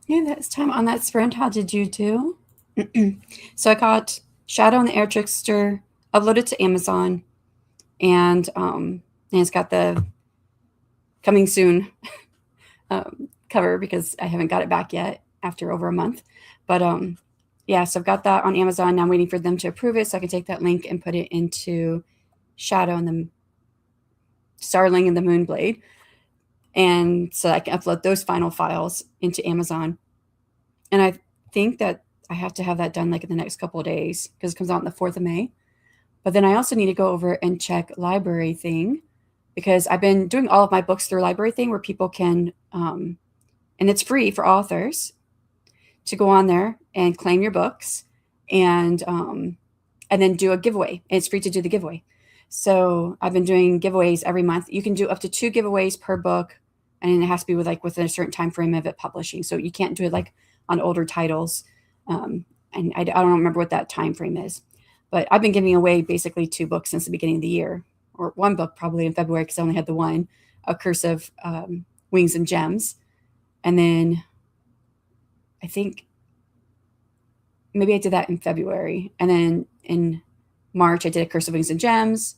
Yeah, that's time on that sprint. How did you do? So I got Shadow and the Air Trickster uploaded to Amazon, and it's got the coming soon cover because I haven't got it back yet after over a month. But yeah, so I've got that on Amazon. Now I'm waiting for them to approve it so I can take that link and put it into Shadow and the Starling and the Moonblade. And so I can upload those final files into Amazon. And I think that I have to have that done like in the next couple of days because it comes out on the 4th of May. But then I also need to go over and check Library Thing because I've been doing all of my books through Library Thing where people can, and it's free for authors to go on there and claim your books and then do a giveaway. And it's free to do the giveaway. So I've been doing giveaways every month. You can do up to 2 giveaways per book, and it has to be within a certain time frame of it publishing. So you can't do it like on older titles. And I don't remember what that time frame is. But I've been giving away basically 2 books since the beginning of the year, or 1 book probably in February because I only had the one, A Curse of Wings and Gems. And then I think maybe I did that in February. And then in March, I did A Curse of Wings and Gems.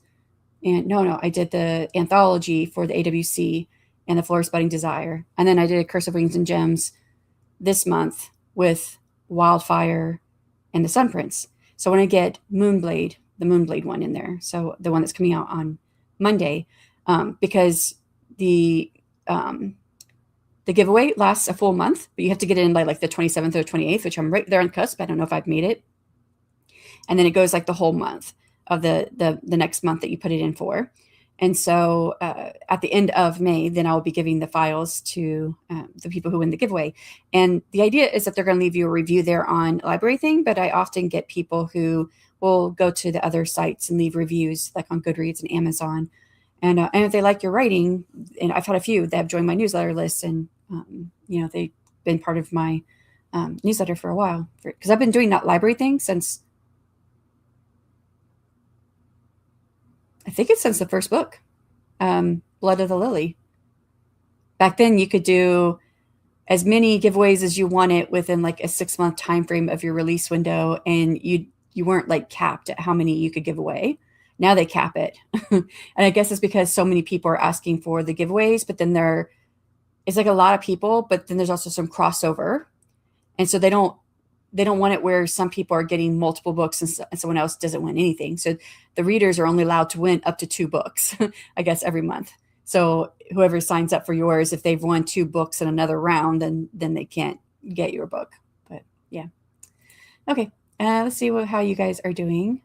And no, I did the anthology for the AWC and the Florist Budding Desire. And then I did A Curse of Wings and Gems this month with Wildfire and the Sun Prince. So when I get Moonblade, the Moonblade one in there, so the one that's coming out on Monday, because the giveaway lasts a full month, but you have to get it in by like the 27th or 28th, which I'm right there on the cusp. I don't know if I've made it. And then it goes like the whole month of the next month that you put it in for. And so at the end of May, then I'll be giving the files to the people who win the giveaway. And the idea is that they're going to leave you a review there on Library Thing, but I often get people who will go to the other sites and leave reviews like on Goodreads and Amazon. And if they like your writing, and I've had a few that have joined my newsletter list, and they've been part of my newsletter for a while because I've been doing that Library Thing since I think it's since the first book, Blood of the Lily. Back then, you could do as many giveaways as you wanted within like a 6-month time frame of your release window, and you weren't like capped at how many you could give away. Now they cap it, and I guess it's because so many people are asking for the giveaways. But then it's like a lot of people, but then there's also some crossover, and so they don't want it where some people are getting multiple books and someone else doesn't win anything. So the readers are only allowed to win up to 2 books, I guess, every month. So whoever signs up for yours, if they've won 2 books in another round, then they can't get your book. But yeah. Okay. Let's see how you guys are doing.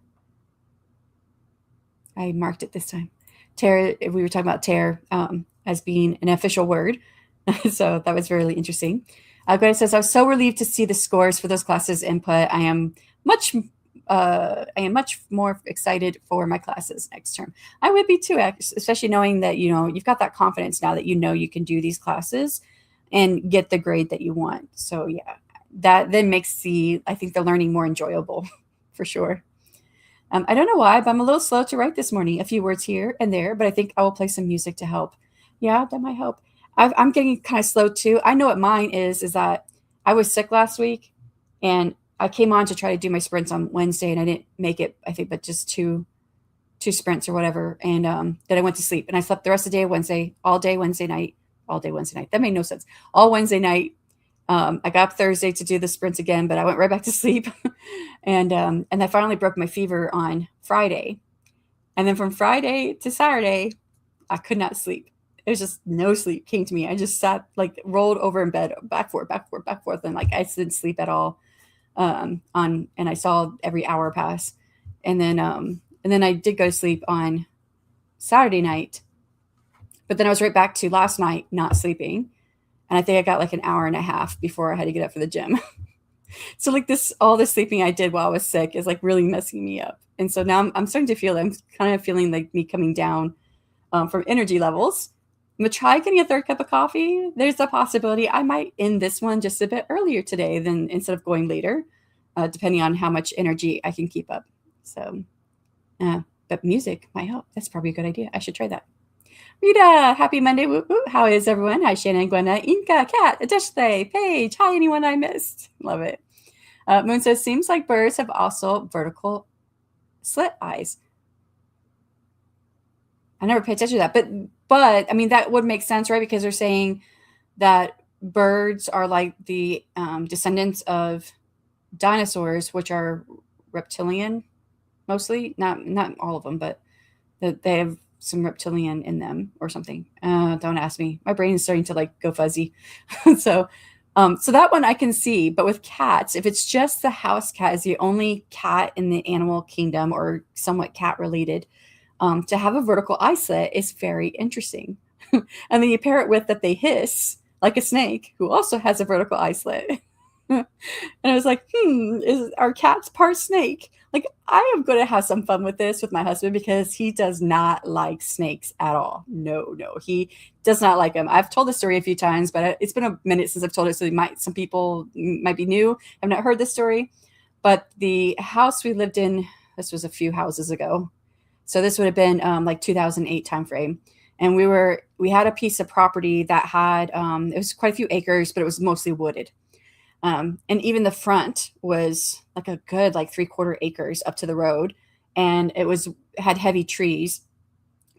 I marked it this time. Tear, we were talking about tear as being an official word. So that was really interesting. Gwyneth says, I was so relieved to see the scores for those classes input. I am much more excited for my classes next term. I would be too, especially knowing that, you've got that confidence now that you can do these classes and get the grade that you want. So yeah, that then makes I think the learning more enjoyable for sure. I don't know why, but I'm a little slow to write this morning. A few words here and there, but I think I will play some music to help. Yeah, that might help. I'm getting kind of slow too. I know what mine is that I was sick last week, and I came on to try to do my sprints on Wednesday, and I didn't make it, I think, but just two sprints or whatever. And then I went to sleep, and I slept the rest of the day Wednesday, all day Wednesday night. That made no sense. All Wednesday night. I got up Thursday to do the sprints again, but I went right back to sleep. and I finally broke my fever on Friday. And then from Friday to Saturday, I could not sleep. It was just no sleep came to me. I just sat, like, rolled over in bed, back, forth, and like I didn't sleep at all. And I saw every hour pass. And then I did go to sleep on Saturday night, but then I was right back to last night not sleeping. And I think I got like an hour and a half before I had to get up for the gym. So like all this sleeping I did while I was sick is like really messing me up. And so now I'm starting to feel, I'm kind of feeling like me coming down from energy levels. I'm going to try getting a 3rd cup of coffee. There's a possibility I might end this one just a bit earlier today instead of going later, depending on how much energy I can keep up. So, but music might help. That's probably a good idea. I should try that. Rita, happy Monday. Woo woo. How is everyone? Hi, Shannon, Gwenna, Inka, Kat, Adeshte, Paige. Hi, anyone I missed. Love it. Moon says, seems like birds have also vertical slit eyes. I never paid attention to that, but I mean that would make sense, right? Because they're saying that birds are like the descendants of dinosaurs, which are reptilian, mostly. Not all of them, but they have some reptilian in them or something. Don't ask me. My brain is starting to like go fuzzy. So that one I can see, but with cats, if it's just the house cat is the only cat in the animal kingdom or somewhat cat related, to have a vertical eye slit is very interesting. And then you pair it with that they hiss like a snake who also has a vertical eye slit. And I was like, is our cat's part snake? Like, I am going to have some fun with this with my husband because he does not like snakes at all. No, he does not like them. I've told the story a few times, but it's been a minute since I've told it. So some people might be new, have not heard this story. But the house we lived in, this was a few houses ago. So this would have been like 2008 timeframe. And we had a piece of property that had, it was quite a few acres, but it was mostly wooded. And even the front was like a good, like 3/4 acres up to the road. And had heavy trees,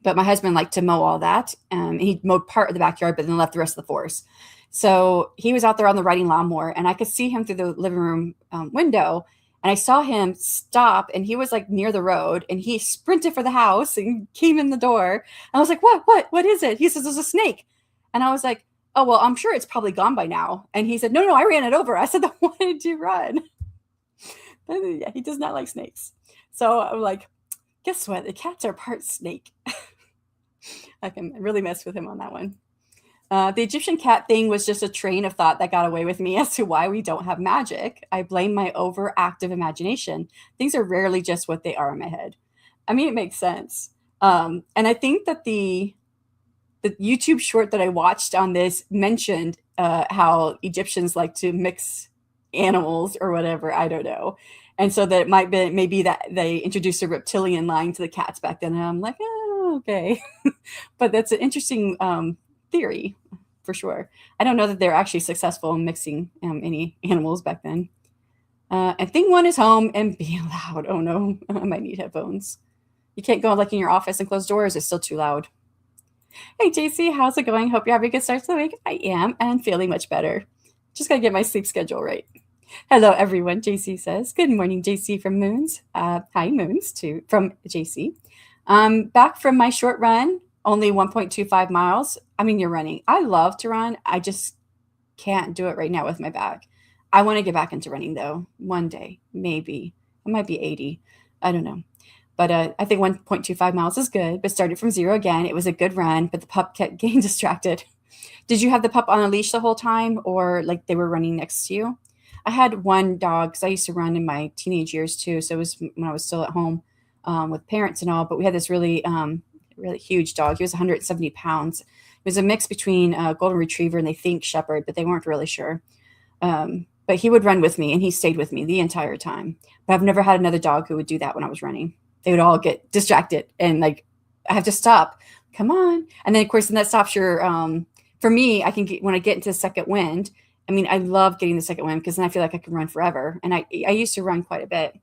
but my husband liked to mow all that. He mowed part of the backyard, but then left the rest of the forest. So he was out there on the riding lawnmower and I could see him through the living room window. And I saw him stop and he was like near the road and he sprinted for the house and came in the door. And I was like, what is it? He says, there's a snake. And I was like, oh, well, I'm sure it's probably gone by now. And he said, no, I ran it over. I said, then why did you run? But yeah, he does not like snakes. So I'm like, guess what? The cats are part snake. I can really mess with him on that one. The Egyptian cat thing was just a train of thought that got away with me as to why we don't have magic. I blame my overactive imagination. Things are rarely just what they are in my head. I mean, it makes sense. And I think that the YouTube short that I watched on this mentioned how Egyptians like to mix animals or whatever. I don't know. And so that it might be maybe that they introduced a reptilian line to the cats back then. And I'm like, oh, okay. But that's an interesting theory for sure. I don't know that they're actually successful in mixing any animals back then. And thing one is home and being loud. Oh no, I might need headphones. You can't go like in your office and close doors. It's still too loud. Hey, JC, how's it going? Hope you're having a good start to the week. I am, and feeling much better. Just got to get my sleep schedule right. Hello, everyone, JC says. Good morning, JC from Moons. Hi, Moons, from JC. Back from my short run, only 1.25 miles. I mean, you're running. I love to run. I just can't do it right now with my back. I want to get back into running, though, one day, maybe. It might be 80. I don't know. But I think 1.25 miles is good, but started from 0 again. It was a good run, but the pup kept getting distracted. Did you have the pup on a leash the whole time or like they were running next to you? I had one dog because I used to run in my teenage years too. So it was when I was still at home with parents and all, but we had this really, really huge dog. He was 170 pounds. It was a mix between a golden retriever and they think shepherd, but they weren't really sure. But he would run with me and he stayed with me the entire time. But I've never had another dog who would do that when I was running. They would all get distracted and like, I have to stop. Come on. And then of course, then that stops your, for me, I can get, when I get into the second wind, I mean, I love getting the second wind because then I feel like I can run forever. And I used to run quite a bit.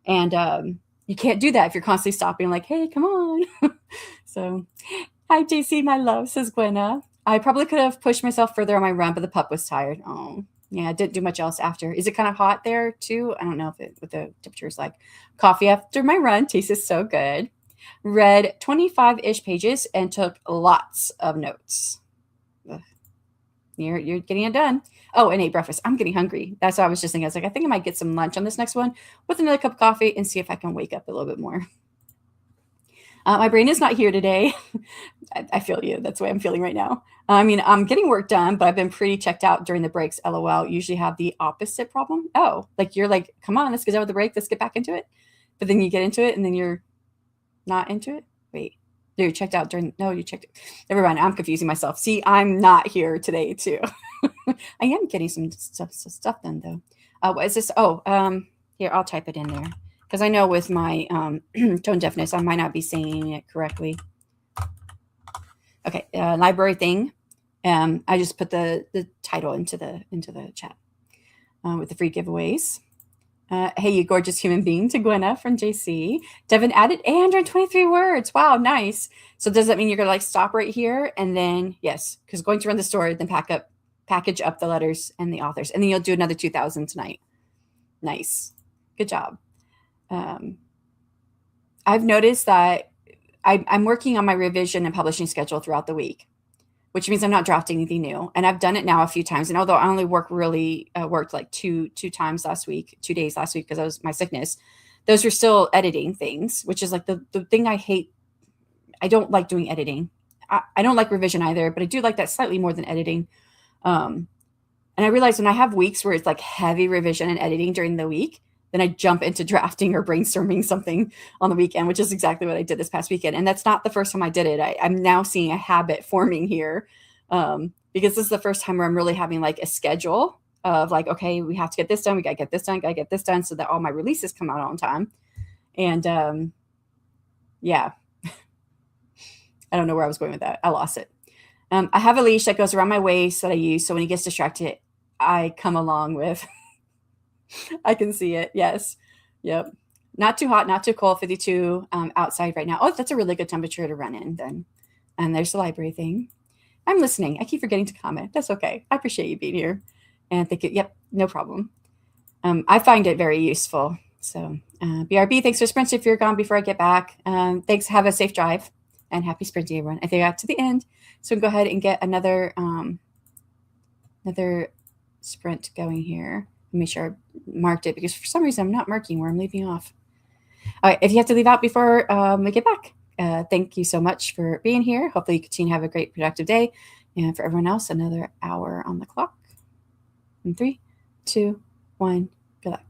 And you can't do that if you're constantly stopping like, hey, come on. So hi, JC, my love, says Gwenna. I probably could have pushed myself further on my run, but the pup was tired. Oh, yeah, I didn't do much else after. Is it kind of hot there too? I don't know what the temperature is like. Coffee after my run tastes so good. Read 25-ish pages and took lots of notes. Ugh. You're getting it done. Oh, and ate breakfast. I'm getting hungry. That's what I was just thinking. I was like, I think I might get some lunch on this next one with another cup of coffee and see if I can wake up a little bit more. My brain is not here today. I feel you. That's the way I'm feeling right now. I mean, I'm getting work done, but I've been pretty checked out during the breaks. LOL. Usually have the opposite problem. Oh, like you're like, come on, let's get out of the break. Let's get back into it. But then you get into it and then you're not into it. Wait, you checked out during, no, you checked it. Never mind. I'm confusing myself. See, I'm not here today too. I am getting some stuff done though. What is this? Oh, here, I'll type it in there. Because I know with my tone deafness, I might not be saying it correctly. Okay, library thing. I just put the title into the chat with the free giveaways. Hey, you gorgeous human being to Gwenna from JC. Devin added 823 words. Wow, nice. So does that mean you're gonna like stop right here and then yes, because going to run the store, then package up the letters and the authors, and then you'll do another 2,000 tonight. Nice, good job. I've noticed that I'm working on my revision and publishing schedule throughout the week, which means I'm not drafting anything new. And I've done it now a few times. And although I only worked like two times last week, 2 days last week because I was my sickness, those are still editing things, which is like the thing I hate. I don't like doing editing. I don't like revision either, but I do like that slightly more than editing. And I realize when I have weeks where it's like heavy revision and editing during the week, then I jump into drafting or brainstorming something on the weekend, which is exactly what I did this past weekend. And that's not the first time I did it. I'm now seeing a habit forming here because this is the first time where I'm really having like a schedule of like, okay, we have to get this done. We got to get this done. Got to get this done so that all my releases come out on time. And yeah, I don't know where I was going with that. I lost it. I have a leash that goes around my waist that I use. So when he gets distracted, I come along with. I can see it. Yes. Yep. Not too hot, not too cold. 52 outside right now. Oh, that's a really good temperature to run in then. And there's the library thing. I'm listening. I keep forgetting to comment. That's okay. I appreciate you being here. And thank you. Yep. No problem. I find it very useful. So BRB, thanks for sprinting if you're gone before I get back. Thanks. Have a safe drive and happy sprinting, everyone. I think I got to the end. So go ahead and get another sprint going here. Make sure I marked it because for some reason I'm not marking where I'm leaving off. All right, if you have to leave out before we get back, thank you so much for being here. Hopefully you continue to have a great productive day. And for everyone else, another hour on the clock. In 3, 2, 1, good luck.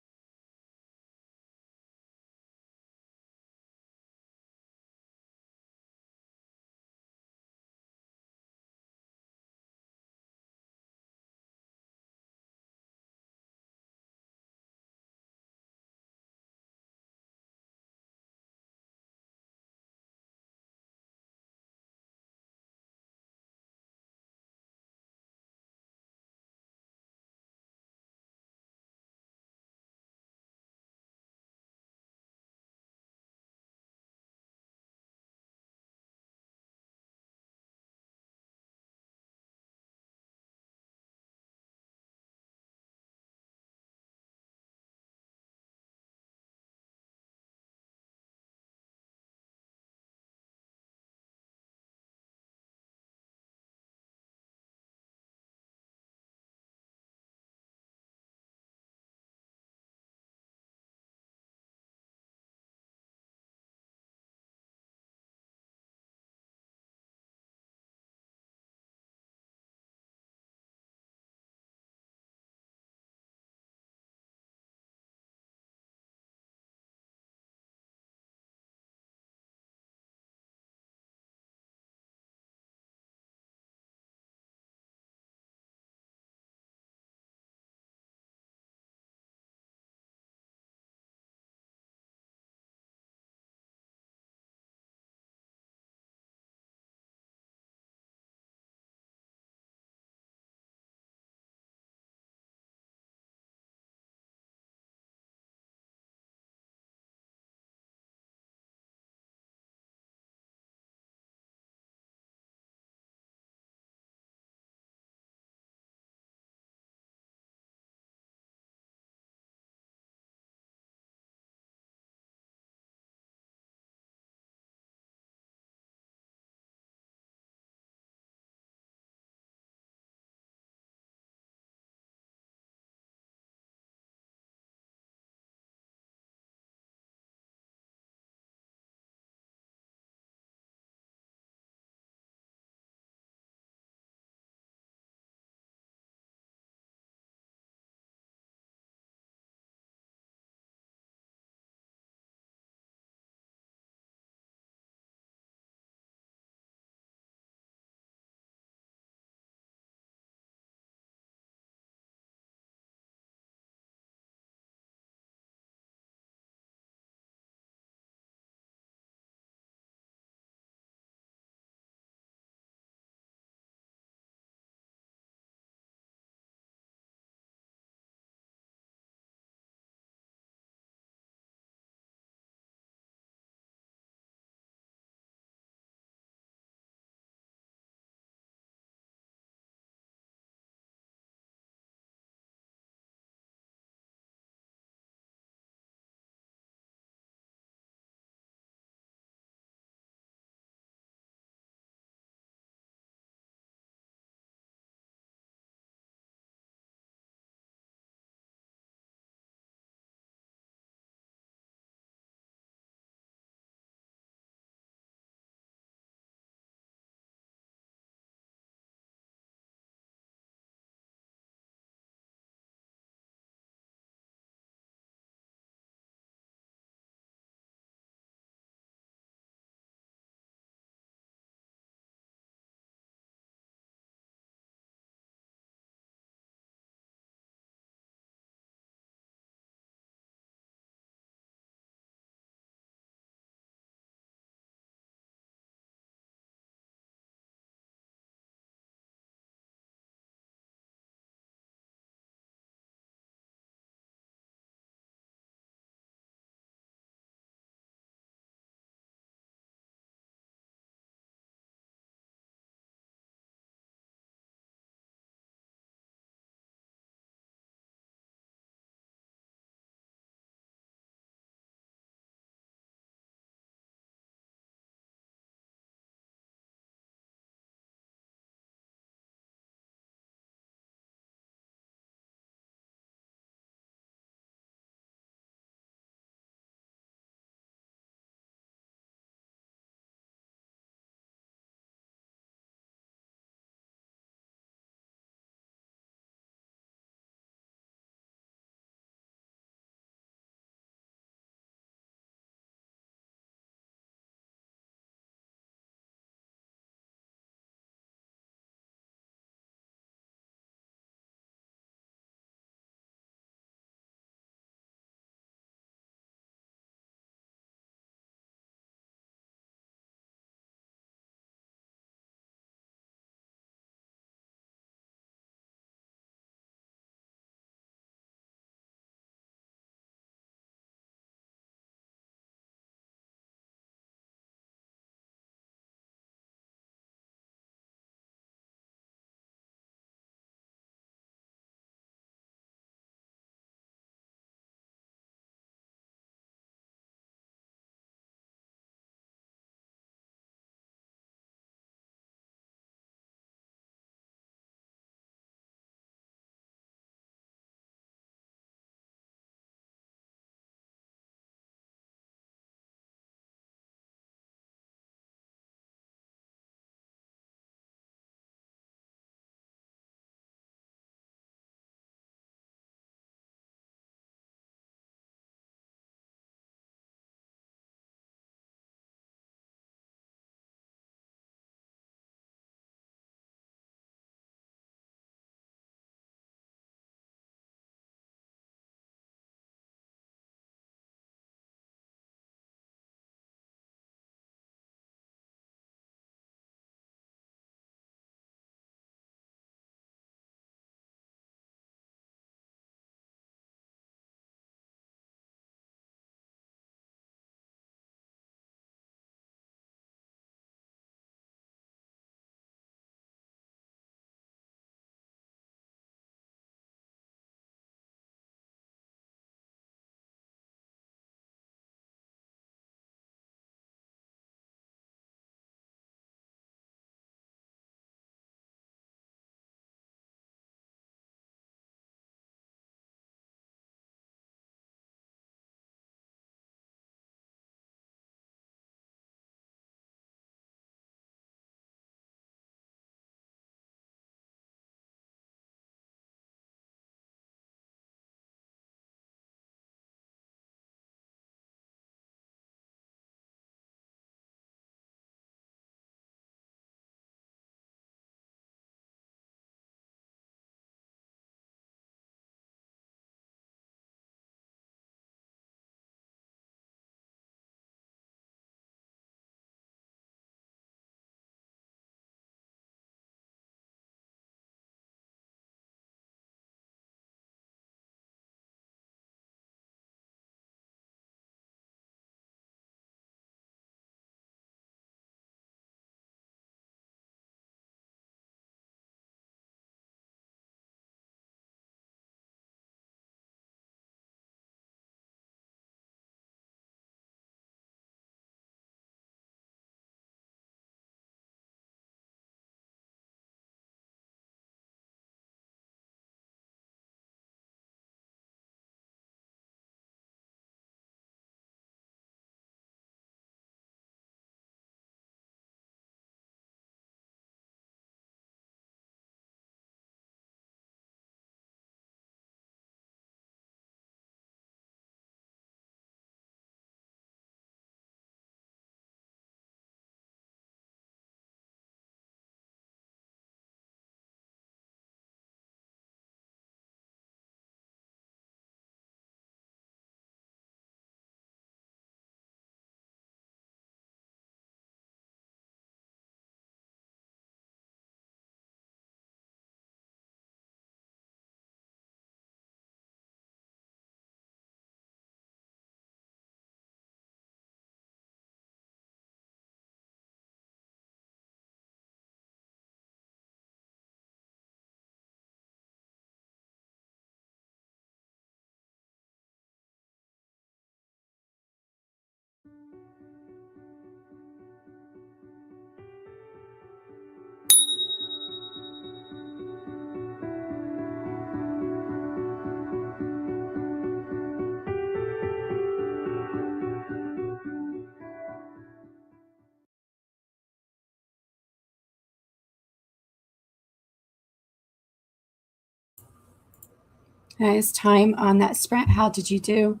Guys, time on that sprint. How did you do?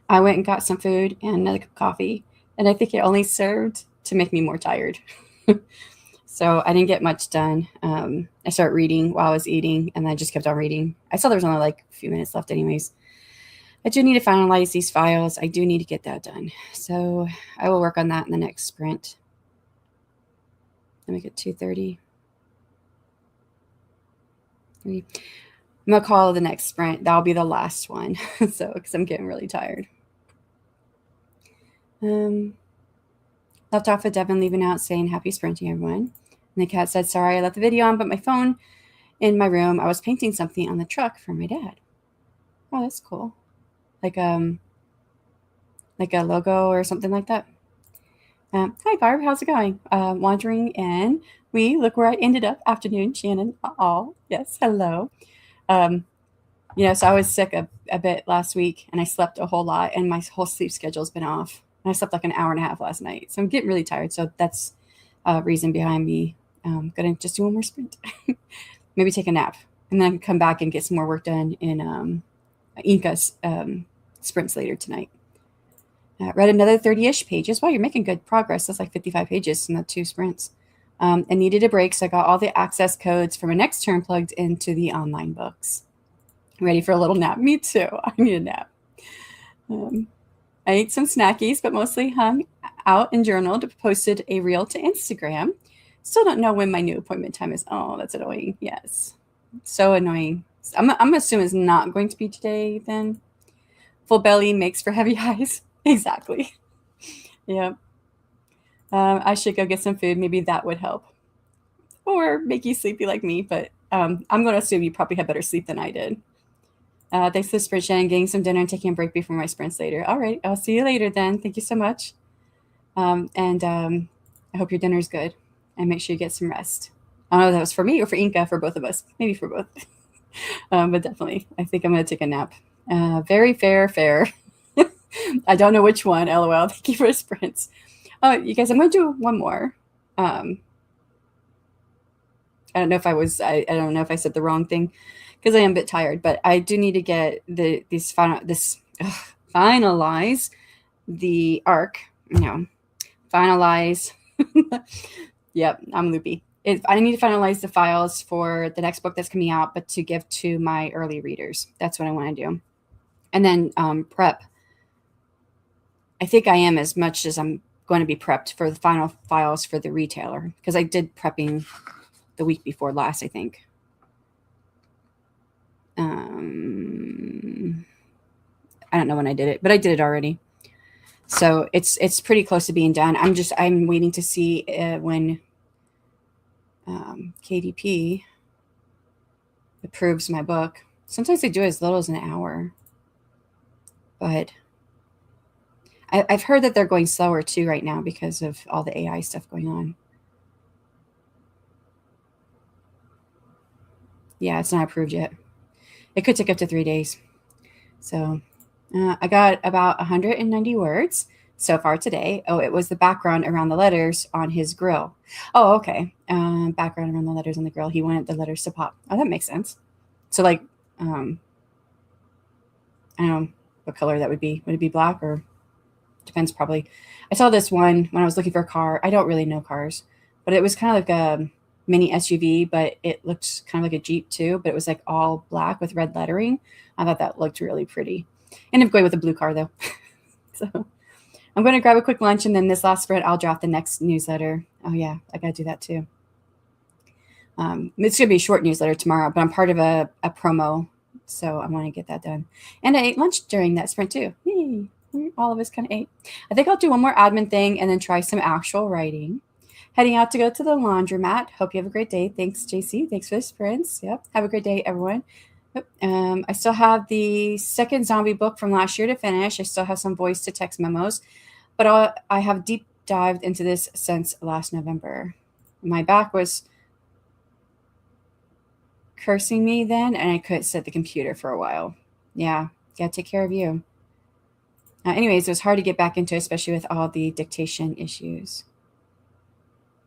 I went and got some food and another cup of coffee, and I think it only served to make me more tired. So I didn't get much done. I started reading while I was eating, and I just kept on reading. I saw there was only like a few minutes left anyways. I do need to finalize these files. I do need to get that done. So I will work on that in the next sprint. Let me get 2:30. I'm going to call the next sprint. That'll be the last one. So, because I'm getting really tired. Left off with Devin leaving out saying happy sprinting, everyone. And the cat said, sorry, I left the video on, but my phone in my room. I was painting something on the truck for my dad. Oh, that's cool. Like a logo or something like that. Hi, Barb. How's it going? Wandering in. Look where I ended up. Afternoon, Shannon. Oh, yes. Hello. So I was sick a bit last week, and I slept a whole lot, and my whole sleep schedule's been off. And I slept like an hour and a half last night, so I'm getting really tired. So that's a reason behind me gonna just do one more sprint, maybe take a nap, and then come back and get some more work done in Inca's sprints later tonight. Read another 30-ish pages. Wow, you're making good progress. That's like 55 pages in the 2 sprints. And needed a break, so I got all the access codes for my next term plugged into the online books. Ready for a little nap? Me too. I need a nap. I ate some snackies, but mostly hung out and journaled, posted a reel to Instagram. Still don't know when my new appointment time is. Oh, that's annoying. Yes. So annoying. I'm assuming it's not going to be today then. Full belly makes for heavy eyes. Exactly. Yeah. I should go get some food. Maybe that would help. Or make you sleepy like me, but I'm going to assume you probably had better sleep than I did. Thanks for the sprint, Shannon. Getting some dinner and taking a break before my sprints later. All right. I'll see you later then. Thank you so much. I hope your dinner's good. And make sure you get some rest. I don't know if that was for me or for Inca, for both of us. Maybe for both. But definitely, I think I'm going to take a nap. Very fair. I don't know which one. LOL. Thank you for the sprints. You guys, I'm going to do one more. I don't know if I don't know if I said the wrong thing because I am a bit tired, but I do need to get finalize the arc. Finalize. Yep, I'm loopy. I need to finalize the files for the next book that's coming out, but to give to my early readers. That's what I want to do. And then prep. I think I am as much as I'm going to be prepped for the final files for the retailer because I did prepping the week before last, I think. I don't know when I did it, but I did it already. So it's pretty close to being done. I'm waiting to see when KDP approves my book. Sometimes they do as little as an hour, but I've heard that they're going slower too right now because of all the AI stuff going on. Yeah, it's not approved yet. It could take up to 3 days. So I got about 190 words so far today. Oh, it was the background around the letters on his grill. Oh, okay. Background around the letters on the grill. He wanted the letters to pop. Oh, that makes sense. So like, I don't know what color that would be. Would it be black or depends probably. I saw this one when I was looking for a car. I don't really know cars, but it was kind of like a mini SUV, but it looked kind of like a Jeep too, but it was like all black with red lettering. I thought that looked really pretty. Ended up going with a blue car though. So I'm going to grab a quick lunch, and then this last sprint, I'll draft the next newsletter. Oh yeah, I got to do that too. It's going to be a short newsletter tomorrow, but I'm part of a promo, so I want to get that done. And I ate lunch during that sprint too. Yay. All of us kind of ate. I think I'll do one more admin thing and then try some actual writing. Heading out to go to the laundromat. Hope you have a great day. Thanks, JC. Thanks for the sprints. Yep. Have a great day, everyone. Yep. I still have the second zombie book from last year to finish. I still have some voice to text memos, but I have deep dived into this since last November. My back was cursing me then, and I couldn't sit at the computer for a while. Yeah, gotta take care of you. Anyways, it was hard to get back into, especially with all the dictation issues.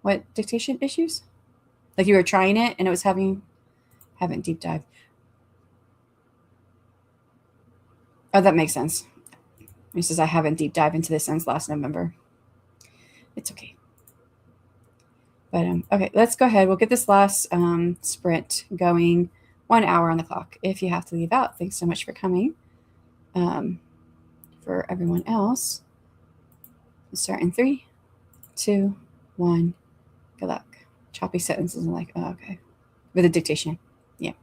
What dictation issues? Like you were trying it and it was haven't deep dive. Oh, that makes sense. He says I haven't deep dive into this since last November. It's okay. But okay, let's go ahead. We'll get this last sprint going. 1 hour on the clock. If you have to leave out, thanks so much for coming. For everyone else, we'll start in 3, 2, 1. Good luck. Choppy sentences. I'm like, oh, okay. With a dictation. Yeah.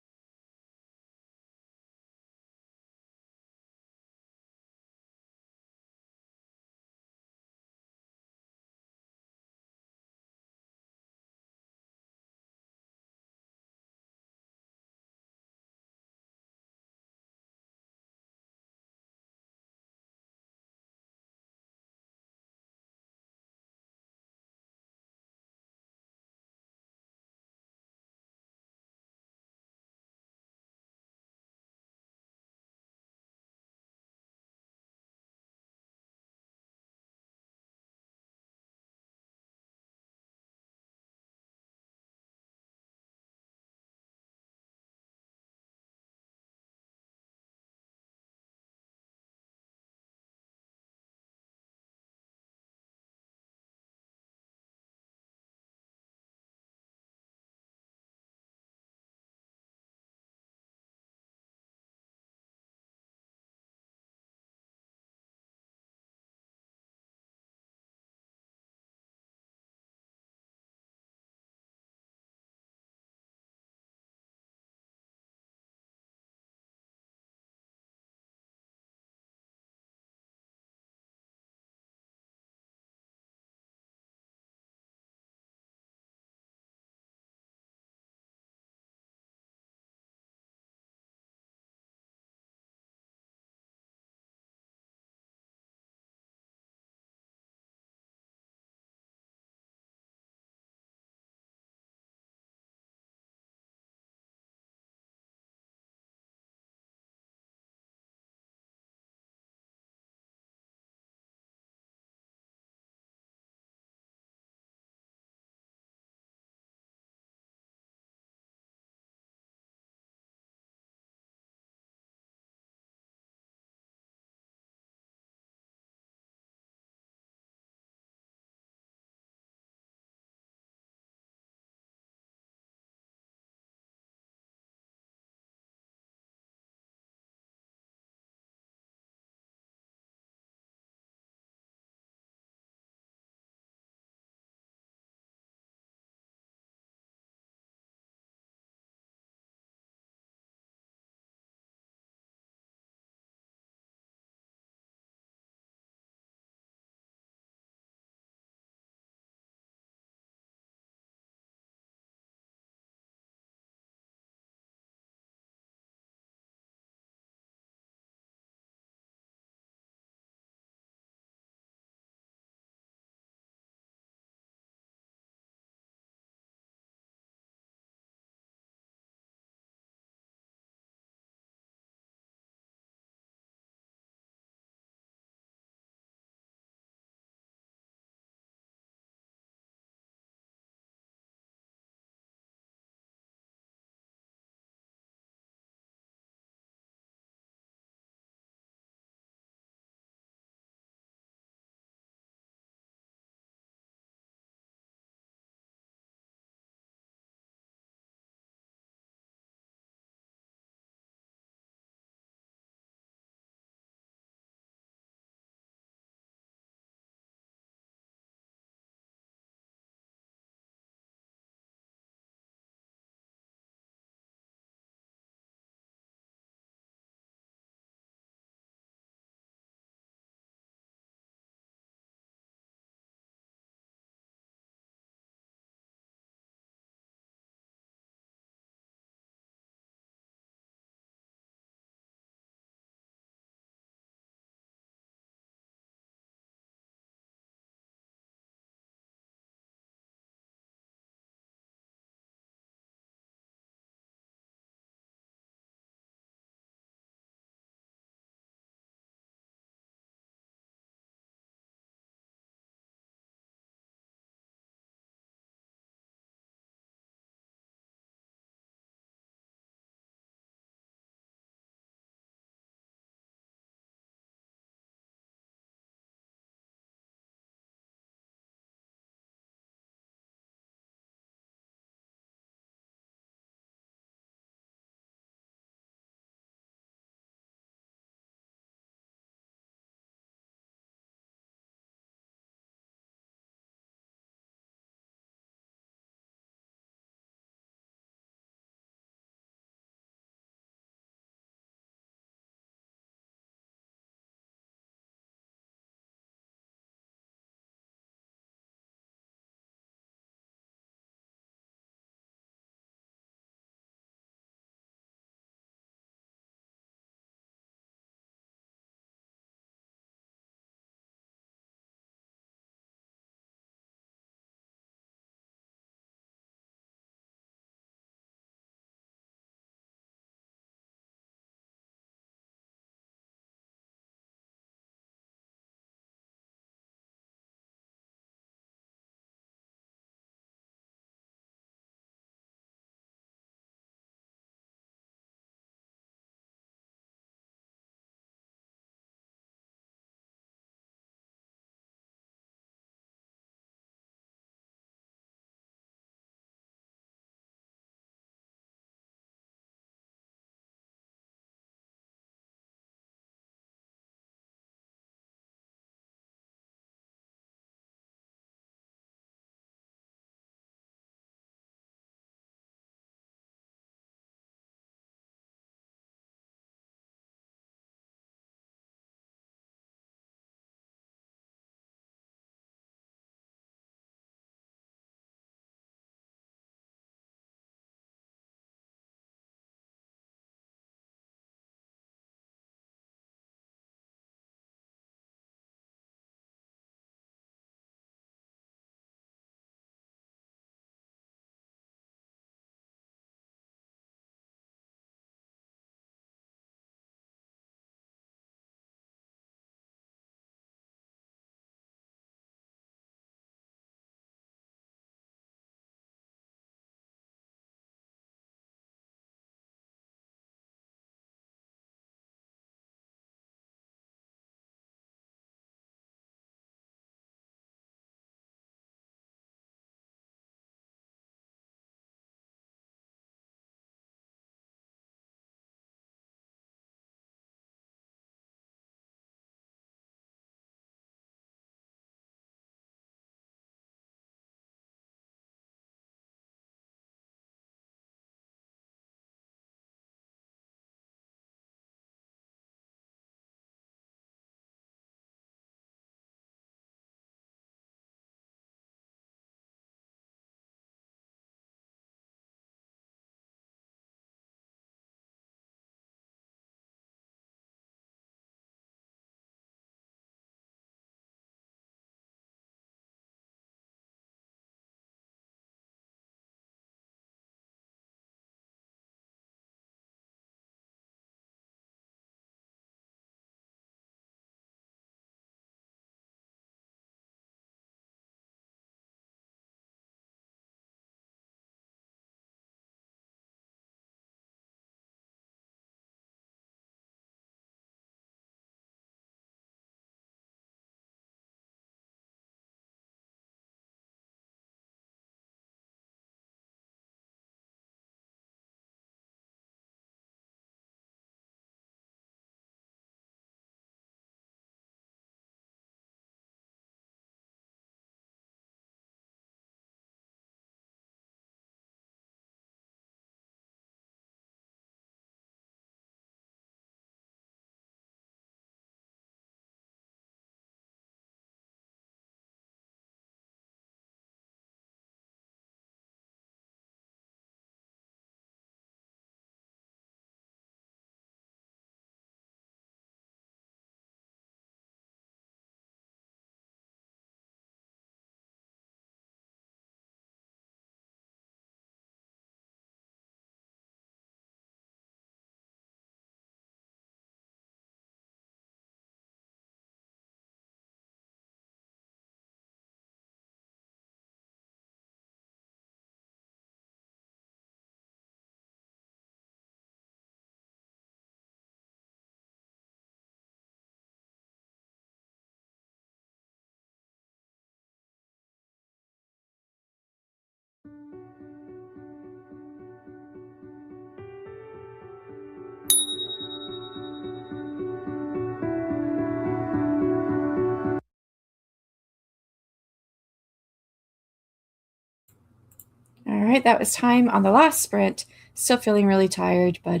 All right, that was time on the last sprint. Still feeling really tired, but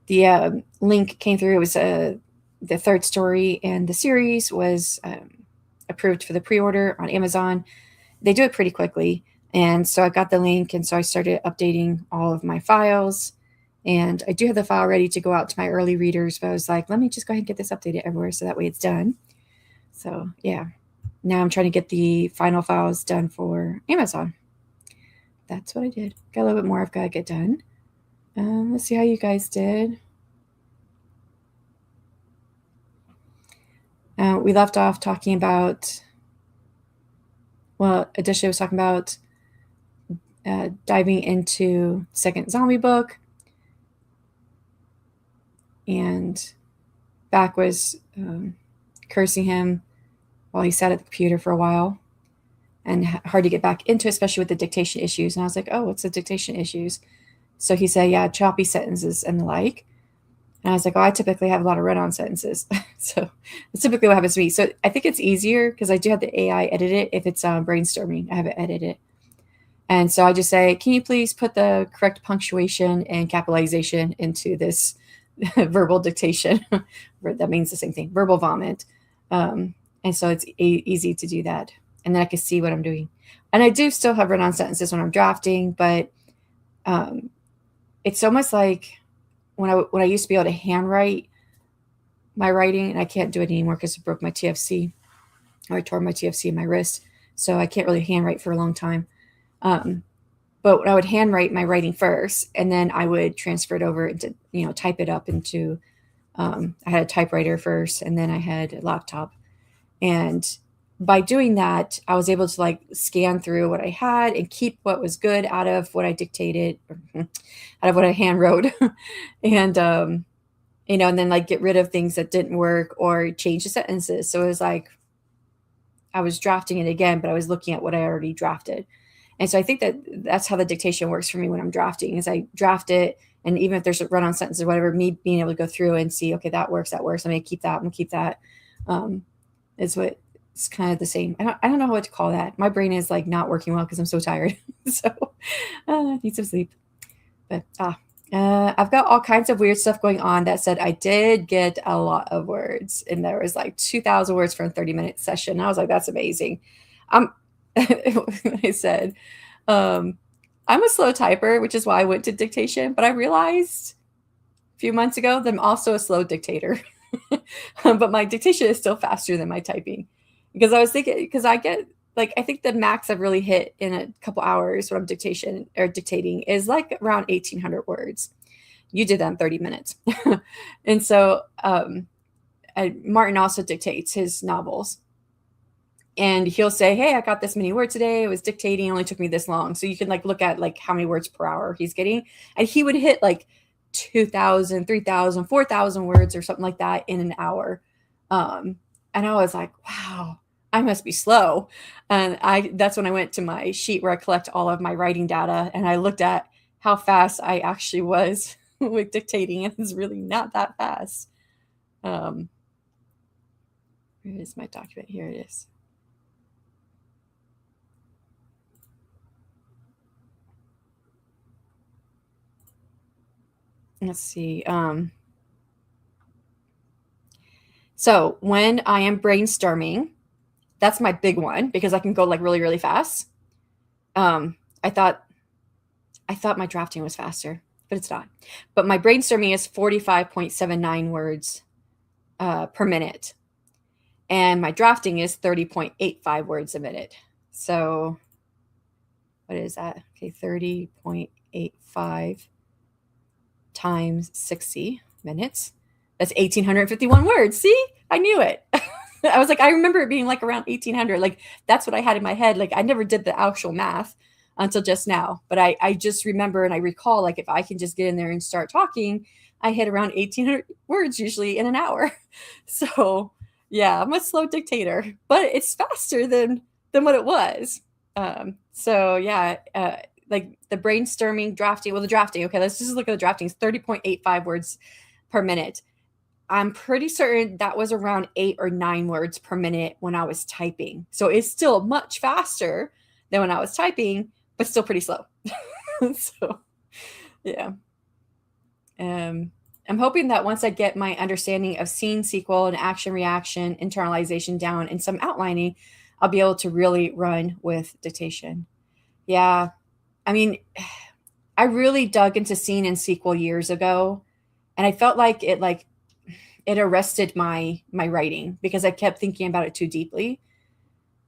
the link came through. It was the third story in the series was approved for the pre-order on Amazon. They do it pretty quickly. And so I got the link, and so I started updating all of my files. And I do have the file ready to go out to my early readers, but I was like, let me just go ahead and get this updated everywhere so that way it's done. So yeah, now I'm trying to get the final files done for Amazon. That's what I did. Got a little bit more I've got to get done. Let's see how you guys did. We left off talking about, well, Adisha was talking about diving into second zombie book. And Back was cursing him while he sat at the computer for a while, and hard to get back into, especially with the dictation issues. And I was like, oh, what's the dictation issues? So he said, yeah, choppy sentences and the like. And I was like, oh, I typically have a lot of run-on sentences. So that's typically what happens to me. So I think it's easier because I do have the AI edit it if it's brainstorming. I have it edited. And so I just say, can you please put the correct punctuation and capitalization into this verbal dictation? That means the same thing, verbal vomit. And so it's easy to do that. And then I can see what I'm doing. And I do still have run-on sentences when I'm drafting, but it's almost like when I used to be able to handwrite my writing, and I can't do it anymore because I broke my TFC, or I tore my TFC in my wrist. So I can't really handwrite for a long time. But I would handwrite my writing first, and then I would transfer it over into, type it up into, I had a typewriter first, and then I had a laptop. And by doing that, I was able to scan through what I had and keep what was good out of what I dictated, out of what I hand wrote. And, and then get rid of things that didn't work or change the sentences. So it was like I was drafting it again, but I was looking at what I already drafted. And so I think that's how the dictation works for me when I'm drafting, is I draft it. And even if there's a run-on sentence or whatever, me being able to go through and see, okay, that works. I'm going to keep that. I'm going to keep that. Is what it's kind of the same. I don't know what to call that. My brain is not working well because I'm so tired. So I need some sleep. But I've got all kinds of weird stuff going on. That said, I did get a lot of words, and there was 2,000 words for a 30-minute session. I was like, that's amazing. I said, I'm a slow typer, which is why I went to dictation. But I realized a few months ago that I'm also a slow dictator. But my dictation is still faster than my typing, because I was thinking, because I get I think the max I've really hit in a couple hours when I'm dictating is around 1,800 words. You did that in 30 minutes. And so Martin also dictates his novels. And he'll say, hey, I got this many words today. It was dictating. It only took me this long. So you can look at how many words per hour he's getting. And he would hit 2,000, 3,000, 4,000 words or something like that in an hour. And I was like, wow, I must be slow. And that's when I went to my sheet where I collect all of my writing data. And I looked at how fast I actually was with dictating. And it's really not that fast. Where is my document? Here it is. Let's see. So when I am brainstorming, that's my big one, because I can go really, really fast. I thought my drafting was faster, but it's not. But my brainstorming is 45.79 words per minute. And my drafting is 30.85 words a minute. So what is that? Okay, 30.85 times 60 minutes. That's 1,851 words. See, I knew it. I was I remember it being around 1,800. That's what I had in my head. I never did the actual math until just now, but I just remember and I recall, if I can just get in there and start talking, I hit around 1,800 words usually in an hour. So yeah, I'm a slow dictator, but it's faster than what it was. So yeah, the brainstorming, drafting. Well, the drafting. Okay, let's just look at the drafting. It's 30.85 words per minute. I'm pretty certain that was around 8 or 9 words per minute when I was typing. So it's still much faster than when I was typing, but still pretty slow. So, yeah. I'm hoping that once I get my understanding of scene sequel and action reaction internalization down and some outlining, I'll be able to really run with dictation. Yeah. I mean, I really dug into scene and sequel years ago, and I felt like it arrested my writing because I kept thinking about it too deeply.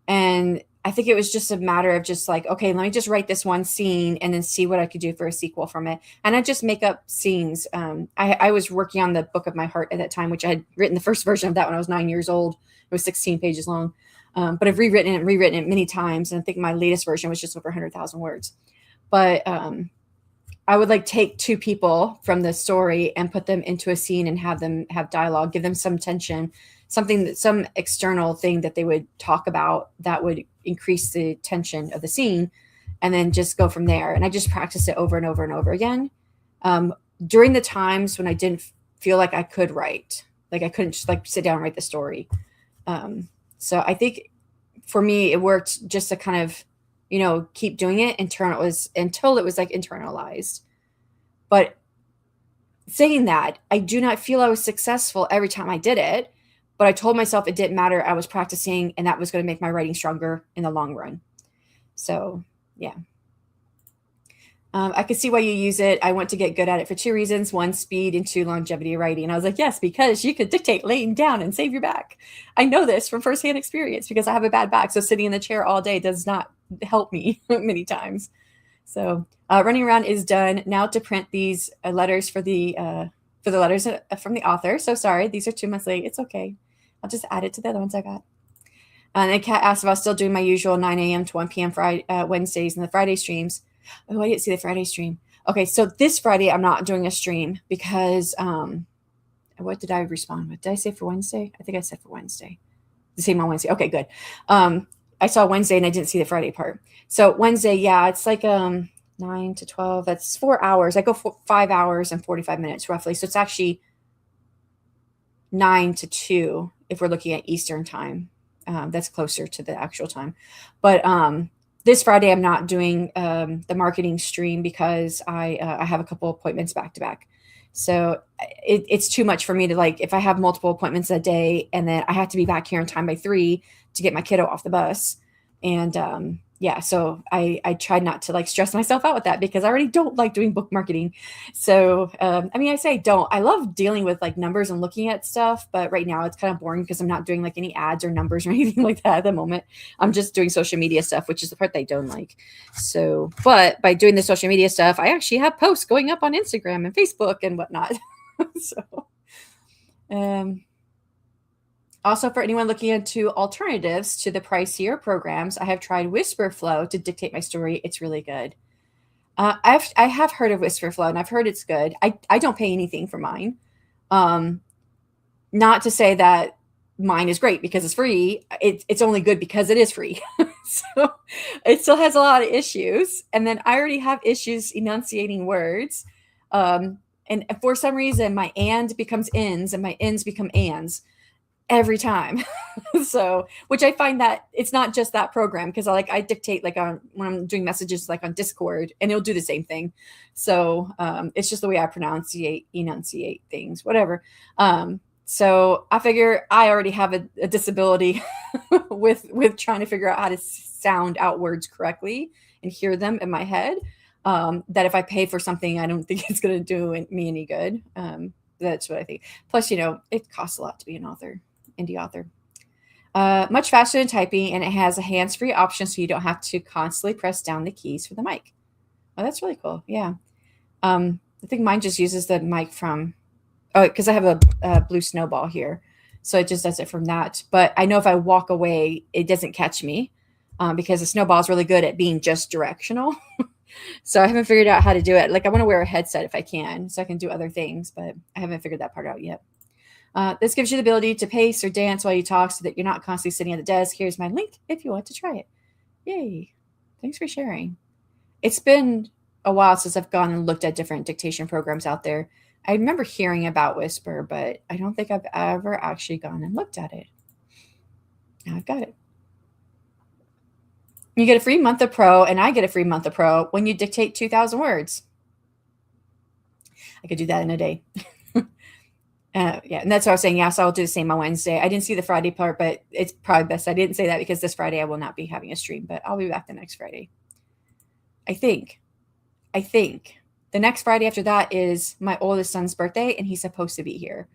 And I think it was just a matter of just like, okay, let me just write this one scene and then see what I could do for a sequel from it. And I just make up scenes. I was working on the book of my heart at that time, which I had written the first version of that when I was 9 years old. It was 16 pages long. But I've rewritten it many times. And I think my latest version was just over 100,000 words. But I would like take two people from the story and put them into a scene and have them have dialogue, give them some tension, some external thing that they would talk about that would increase the tension of the scene, and then just go from there. And I just practiced it over and over and over again. During the times when I didn't feel like I could write, like I couldn't just like sit down and write the story. So I think for me, it worked just to kind of, keep doing it until it was like internalized. But saying that, I do not feel I was successful every time I did it, but I told myself it didn't matter. I was practicing, and that was going to make my writing stronger in the long run. So, yeah. I could see why you use it. I want to get good at it for two reasons. One, speed, and two, longevity writing. And I was like, yes, because you could dictate laying down and save your back. I know this from firsthand experience because I have a bad back. So sitting in the chair all day does not help me many times. So running around is done. Now to print these letters for the letters from the author. So sorry, these are 2 months late. It's okay. I'll just add it to the other ones I got. And Kat asked if I was still doing my usual 9 a.m. to 1 p.m. Wednesdays and the Friday streams. Oh, I didn't see the Friday stream. Okay, so this Friday I'm not doing a stream because what did I respond with? Did I say for Wednesday? I think I said for Wednesday. The same on Wednesday. Okay, good. I saw Wednesday and I didn't see the Friday part. So Wednesday, yeah, it's like 9 to 12. That's 4 hours. I go for 5 hours and 45 minutes roughly. So it's actually 9 to 2 if we're looking at Eastern time. That's closer to the actual time. But this Friday, I'm not doing the marketing stream because I have a couple appointments back to back. So it's too much for me to like, if I have multiple appointments a day and then I have to be back here in time by 3 to get my kiddo off the bus. And yeah, so I tried not to like stress myself out with that because I already don't like doing book marketing. So, I mean, I say don't. I love dealing with like numbers and looking at stuff, but right now it's kind of boring because I'm not doing like any ads or numbers or anything like that at the moment. I'm just doing social media stuff, which is the part that I don't like. So, but by doing the social media stuff, I actually have posts going up on Instagram and Facebook and whatnot. So, also, for anyone looking into alternatives to the pricier programs, I have tried Whisperflow to dictate my story. It's really good. I have heard of Whisperflow, and I've heard it's good. I don't pay anything for mine. Not to say that mine is great because it's free. It's only good because it is free. So it still has a lot of issues. And then I already have issues enunciating words. And for some reason, my and becomes ins and my ins become ands every time. So, which I find that it's not just that program because I dictate like when I'm doing messages like on Discord and it'll do the same thing. So it's just the way I enunciate things, whatever. So I figure I already have a disability with trying to figure out how to sound out words correctly and hear them in my head. That if I pay for something, I don't think it's going to do me any good. That's what I think. Plus, it costs a lot to be an author. Indie author. Much faster than typing, and it has a hands-free option so you don't have to constantly press down the keys for the mic. Oh, that's really cool. Yeah. I think mine just uses the mic because I have a blue snowball here. So it just does it from that. But I know if I walk away, it doesn't catch me because the snowball is really good at being just directional. So I haven't figured out how to do it. Like I want to wear a headset if I can, so I can do other things, but I haven't figured that part out yet. This gives you the ability to pace or dance while you talk so that you're not constantly sitting at the desk. Here's my link if you want to try it. Yay. Thanks for sharing. It's been a while since I've gone and looked at different dictation programs out there. I remember hearing about Whisper, but I don't think I've ever actually gone and looked at it. Now I've got it. You get a free month of Pro, and I get a free month of Pro when you dictate 2,000 words. I could do that in a day. Yeah, and that's what I was saying. Yeah, so I'll do the same on Wednesday. I didn't see the Friday part, but it's probably best I didn't say that because this Friday I will not be having a stream, but I'll be back the next Friday. I think the next Friday after that is my oldest son's birthday, and he's supposed to be here.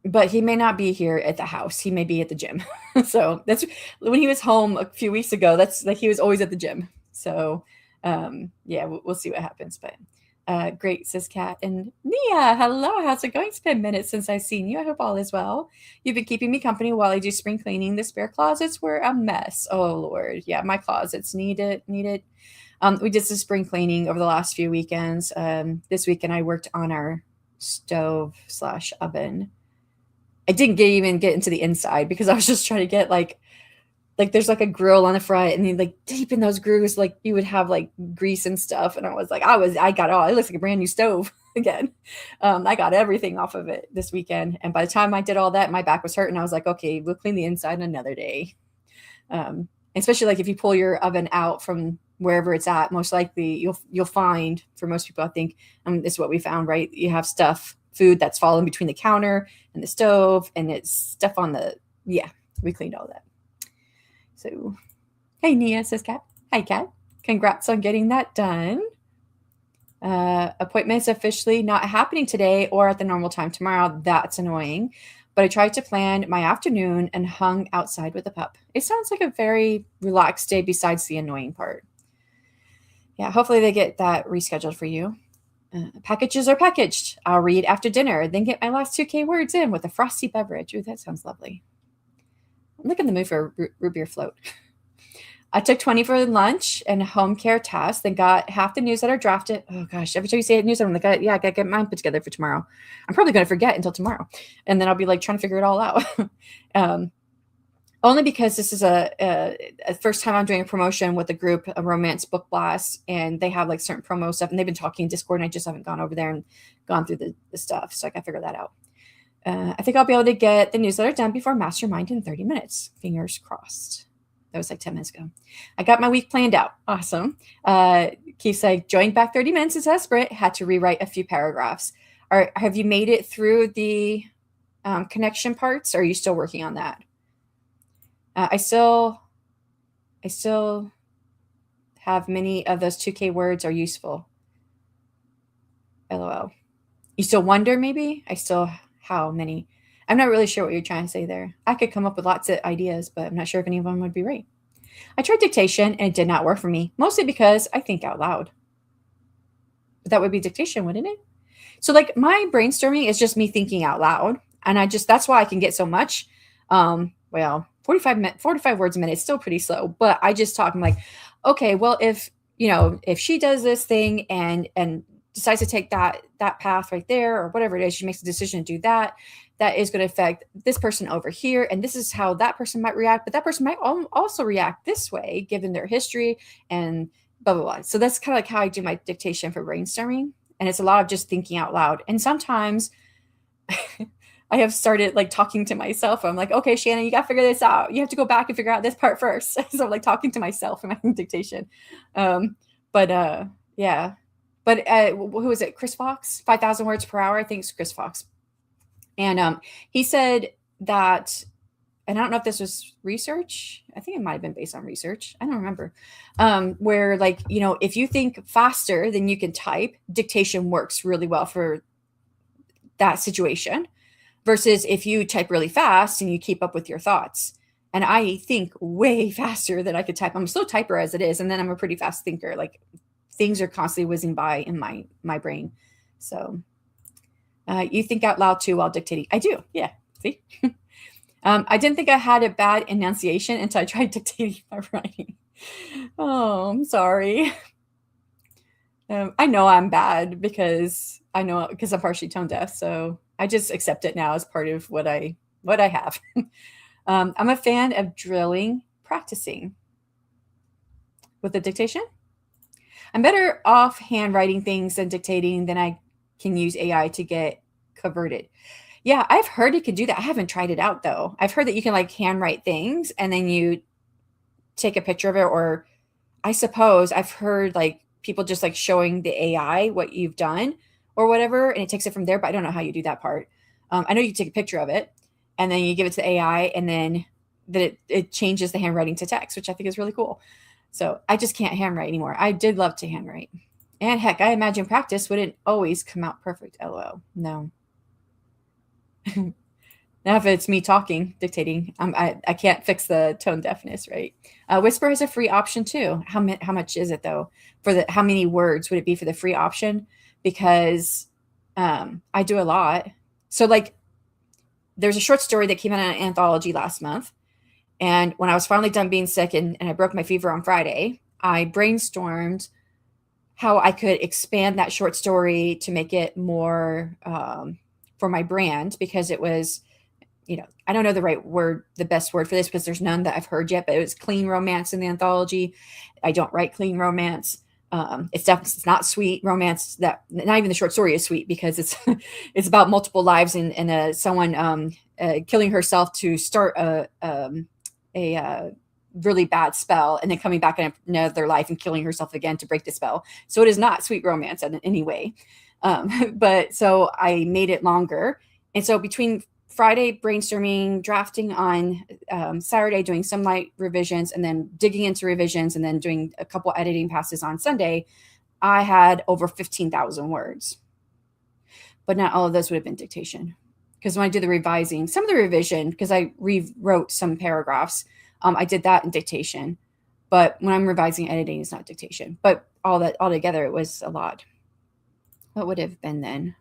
But he may not be here at the house. He may be at the gym. So that's when he was home a few weeks ago. That's like he was always at the gym. So yeah, we'll see what happens. But great, says Kat. And Nia, hello. How's it going? It's been minutes since I've seen you. I hope all is well. You've been keeping me company while I do spring cleaning. The spare closets were a mess. Oh, Lord. Yeah, my closets need it. We did some spring cleaning over the last few weekends. This weekend I worked on our stove/oven. I didn't even get into the inside because I was just trying to get like there's like a grill on the front, and then like deep in those grooves, like you would have like grease and stuff. And I was like, I got it looks like a brand new stove again. I got everything off of it this weekend. And by the time I did all that, my back was hurting. I was like, okay, we'll clean the inside another day. Especially like if you pull your oven out from wherever it's at, most likely you'll find, for most people, I think, this is what we found, right? You have food that's fallen between the counter and the stove, and it's stuff on we cleaned all that. So, hey, Nia, says Kat. Hi, Kat. Congrats on getting that done. Appointments officially not happening today or at the normal time tomorrow. That's annoying. But I tried to plan my afternoon and hung outside with the pup. It sounds like a very relaxed day besides the annoying part. Yeah, hopefully they get that rescheduled for you. Packages are packaged. I'll read after dinner, then get my last 2K words in with a frosty beverage. Ooh, that sounds lovely. I'm looking in the mood for a root beer float. I took 20 for lunch and home care tasks, then got half the newsletter drafted. Oh gosh, every time you say newsletter, I'm like, I gotta get mine put together for tomorrow. I'm probably gonna forget until tomorrow. And then I'll be like trying to figure it all out. Only because this is a first time I'm doing a promotion with a group, a romance book blast, and they have like certain promo stuff, and they've been talking in Discord, and I just haven't gone over there and gone through the stuff. So I gotta figure that out. I think I'll be able to get the newsletter done before Mastermind in 30 minutes. Fingers crossed. That was like 10 minutes ago. I got my week planned out. Awesome. Keith's like, joined back 30 minutes is desperate. Had to rewrite a few paragraphs. Have you made it through the connection parts? Or are you still working on that? I still have many of those 2K words are useful. LOL. You still wonder maybe? How many? I'm not really sure what you're trying to say there. I could come up with lots of ideas, but I'm not sure if any of them would be right. I tried dictation and it did not work for me, mostly because I think out loud. But that would be dictation, wouldn't it? So like my brainstorming is just me thinking out loud. And that's why I can get so much. 45 words a minute is still pretty slow, but I just talk. I'm like, okay, well, if she does this thing and decides to take that path right there or whatever it is, she makes a decision to do that is going to affect this person over here. And this is how that person might react, but that person might also react this way given their history and blah, blah, blah. So that's kind of like how I do my dictation for brainstorming. And it's a lot of just thinking out loud. And sometimes I have started like talking to myself. I'm like, okay, Shannon, you got to figure this out. You have to go back and figure out this part first. So I'm like talking to myself in my dictation. Yeah. But who is it? Chris Fox, 5,000 words per hour. I think it's Chris Fox. And he said that, and I don't know if this was research. I think it might have been based on research. I don't remember. Where like, if you think faster than you can type, dictation works really well for that situation versus if you type really fast and you keep up with your thoughts. And I think way faster than I could type. I'm a slow typer as it is. And then I'm a pretty fast thinker. Like things are constantly whizzing by in my brain. So you think out loud too while dictating. I do. Yeah. See? I didn't think I had a bad enunciation until I tried dictating my writing. Oh, I'm sorry. I know I'm bad because I'm partially tone deaf. So I just accept it now as part of what I have. I'm a fan of drilling, practicing with the dictation. I'm better off handwriting things than dictating than I can use AI to get converted. Yeah, I've heard it can do that. I haven't tried it out though. I've heard that you can like handwrite things and then you take a picture of it, or I suppose I've heard like people just like showing the AI what you've done or whatever, and it takes it from there. But I don't know how you do that part. I know you take a picture of it and then you give it to the AI, and then it changes the handwriting to text, which I think is really cool. So I just can't handwrite anymore. I did love to handwrite. And heck, I imagine practice wouldn't always come out perfect. LOL. No. Now, if it's me talking, dictating, I can't fix the tone deafness, right? Whisper has a free option too. How much is it though? How many words would it be for the free option? Because I do a lot. So like, there's a short story that came out in an anthology last month. And when I was finally done being sick and I broke my fever on Friday, I brainstormed how I could expand that short story to make it more for my brand, because it was, I don't know the best word for this, because there's none that I've heard yet, but it was clean romance in the anthology. I don't write clean romance. It's not sweet romance. That not even the short story is sweet, because it's about multiple lives and someone killing herself to start a really bad spell, and then coming back in another life and killing herself again to break the spell. So it is not sweet romance in any way. But so I made it longer. And so between Friday brainstorming, drafting on Saturday, doing some light revisions, and then digging into revisions, and then doing a couple editing passes on Sunday, I had over 15,000 words. But not all of those would have been dictation. Because when I did the revising, some of the revision, because I rewrote some paragraphs, I did that in dictation. But when I'm revising, editing is not dictation. But all together, it was a lot. What would it have been then?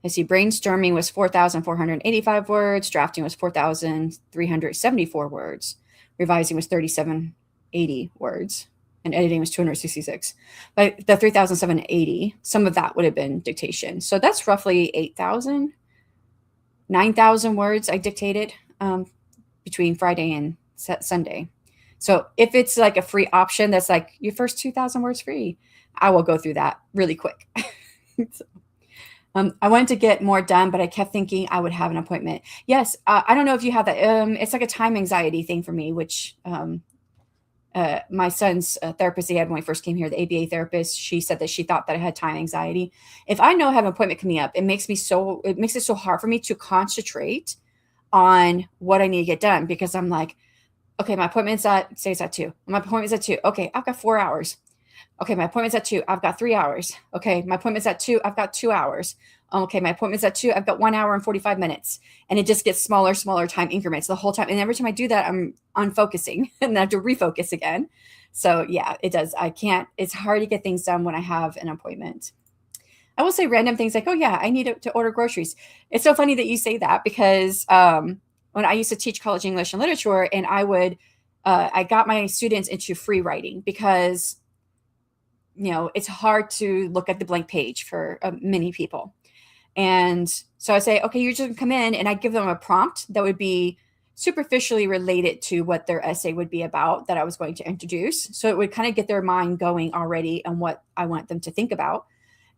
I see brainstorming was 4,485 words. Drafting was 4,374 words. Revising was 3,780 words. And editing was 266. But the 3,780, some of that would have been dictation. So that's roughly 8,000, 9,000 words I dictated between Friday and Sunday. So if it's like a free option that's like your first 2,000 words free, I will go through that really quick. So, I wanted to get more done, but I kept thinking I would have an appointment. Yes, I don't know if you have that. It's like a time anxiety thing for me, which my son's therapist he had when we first came here, the ABA therapist, she said that she thought that I had time anxiety. If I know I have an appointment coming up, it makes it so hard for me to concentrate on what I need to get done, because I'm like, okay, my appointment's at 2. My appointment's at 2. Okay, I've got 4 hours. Okay, my appointment's at 2. I've got 3 hours. Okay, my appointment's at 2. I've got 2 hours. Okay, my appointment's at 2. I've got 1 hour and 45 minutes. And it just gets smaller time increments the whole time. And every time I do that, I'm unfocusing and I have to refocus again. So yeah, it does. It's hard to get things done when I have an appointment. I will say random things like, oh yeah, I need to order groceries. It's so funny that you say that, because when I used to teach college English and literature, and I got my students into free writing, because it's hard to look at the blank page for many people. And so I say, okay, you're just gonna come in, and I give them a prompt that would be superficially related to what their essay would be about that I was going to introduce. So it would kind of get their mind going already on what I want them to think about.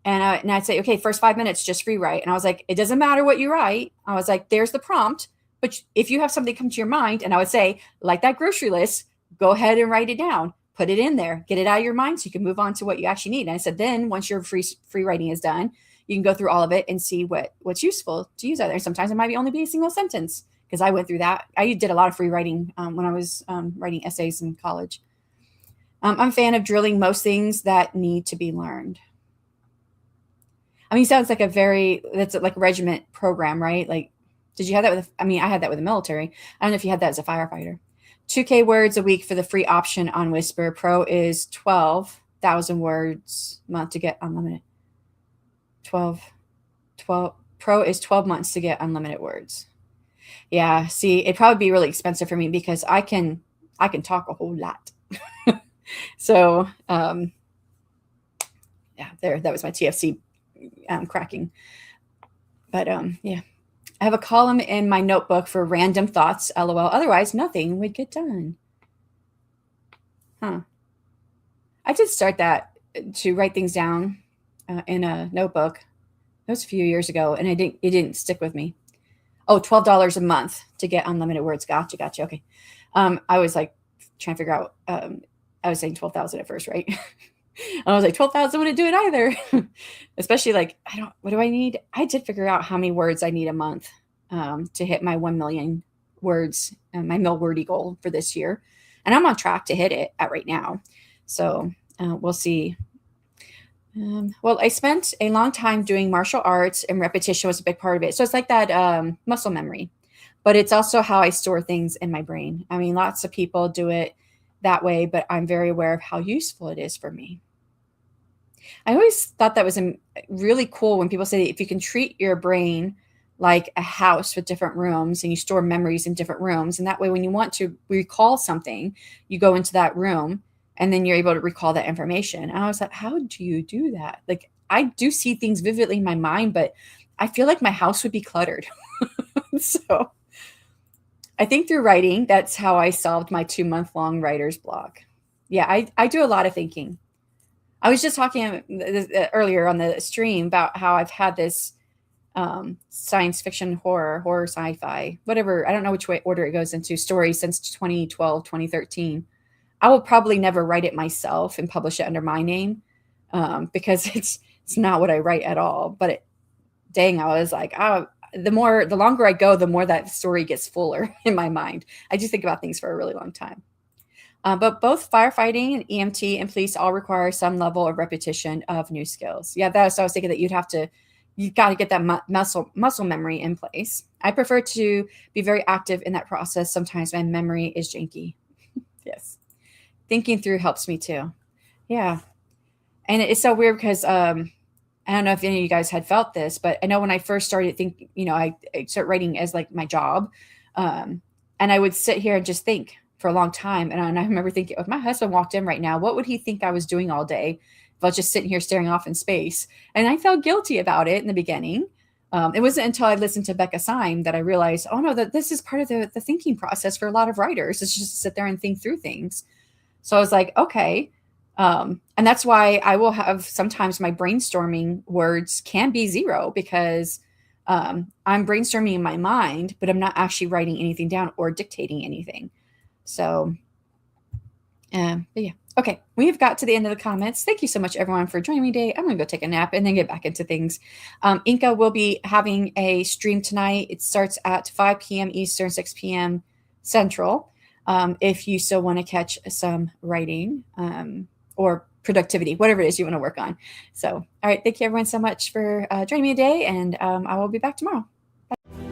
And I'd say, okay, first 5 minutes, just free write. And I was like, it doesn't matter what you write. I was like, there's the prompt. But if you have something come to your mind, and I would say, like that grocery list, go ahead and write it down. Put it in there, get it out of your mind so you can move on to what you actually need. And I said, then once your free writing is done, you can go through all of it and see what's useful to use out there. Sometimes it might only be a single sentence, because I went through that. I did a lot of free writing when I was writing essays in college. I'm a fan of drilling most things that need to be learned. I mean, it sounds like that's like a regiment program, right? Like, did you have that I had that with the military. I don't know if you had that as a firefighter. 2K words a week for the free option on Whisper. Pro is 12,000 words a month to get unlimited. 12. Pro is 12 months to get unlimited words. Yeah, see, it'd probably be really expensive for me, because I can talk a whole lot. So, yeah, that was my TFC cracking. But yeah. I have a column in my notebook for random thoughts, LOL. Otherwise, nothing would get done. Huh. I did start that to write things down in a notebook. That was a few years ago, and it didn't stick with me. Oh, $12 a month to get unlimited words. Gotcha. Okay. I was like, trying to figure out, I was saying 12,000 at first, right? And I was like, 12,000 wouldn't do it either. Especially like, what do I need? I did figure out how many words I need a month to hit my 1 million words, my mill wordy goal for this year. And I'm on track to hit it at right now. So we'll see. Well, I spent a long time doing martial arts, and repetition was a big part of it. So it's like that muscle memory, but it's also how I store things in my brain. I mean, lots of people do it that way, but I'm very aware of how useful it is for me. I always thought that was really cool when people say if you can treat your brain like a house with different rooms and you store memories in different rooms, and that way when you want to recall something, you go into that room and then you're able to recall that information. And I was like, how do you do that? Like, I do see things vividly in my mind, but I feel like my house would be cluttered. So I think through writing, that's how I solved my 2-month-long writer's block. Yeah, I do a lot of thinking. I was just talking earlier on the stream about how I've had this science fiction, horror, sci-fi, whatever. I don't know which way order it goes into stories since 2012, 2013. I will probably never write it myself and publish it under my name because it's not what I write at all. But I was like, the longer I go, the more that story gets fuller in my mind. I just think about things for a really long time. But both firefighting and EMT and police all require some level of repetition of new skills. Yeah, that's what I was thinking, that you've got to get that muscle memory in place. I prefer to be very active in that process. Sometimes my memory is janky. Yes. Thinking through helps me too. Yeah. And it's so weird because I don't know if any of you guys had felt this, but I know when I first started thinking, I started writing as like my job. And I would sit here and just think for a long time. And I remember thinking, if my husband walked in right now, what would he think I was doing all day if I was just sitting here staring off in space? And I felt guilty about it in the beginning. It wasn't until I listened to Becca Syme that I realized, oh no, that this is part of the thinking process for a lot of writers. It's just to sit there and think through things. So I was like, okay. And that's why I will have sometimes my brainstorming words can be 0 because I'm brainstorming in my mind, but I'm not actually writing anything down or dictating anything. So, but yeah. Okay. We've got to the end of the comments. Thank you so much, everyone, for joining me today. I'm going to go take a nap and then get back into things. Inca will be having a stream tonight. It starts at 5 p.m. Eastern, 6 p.m. Central. If you still want to catch some writing or productivity, whatever it is you want to work on. So, all right. Thank you, everyone, so much for joining me today. And I will be back tomorrow. Bye.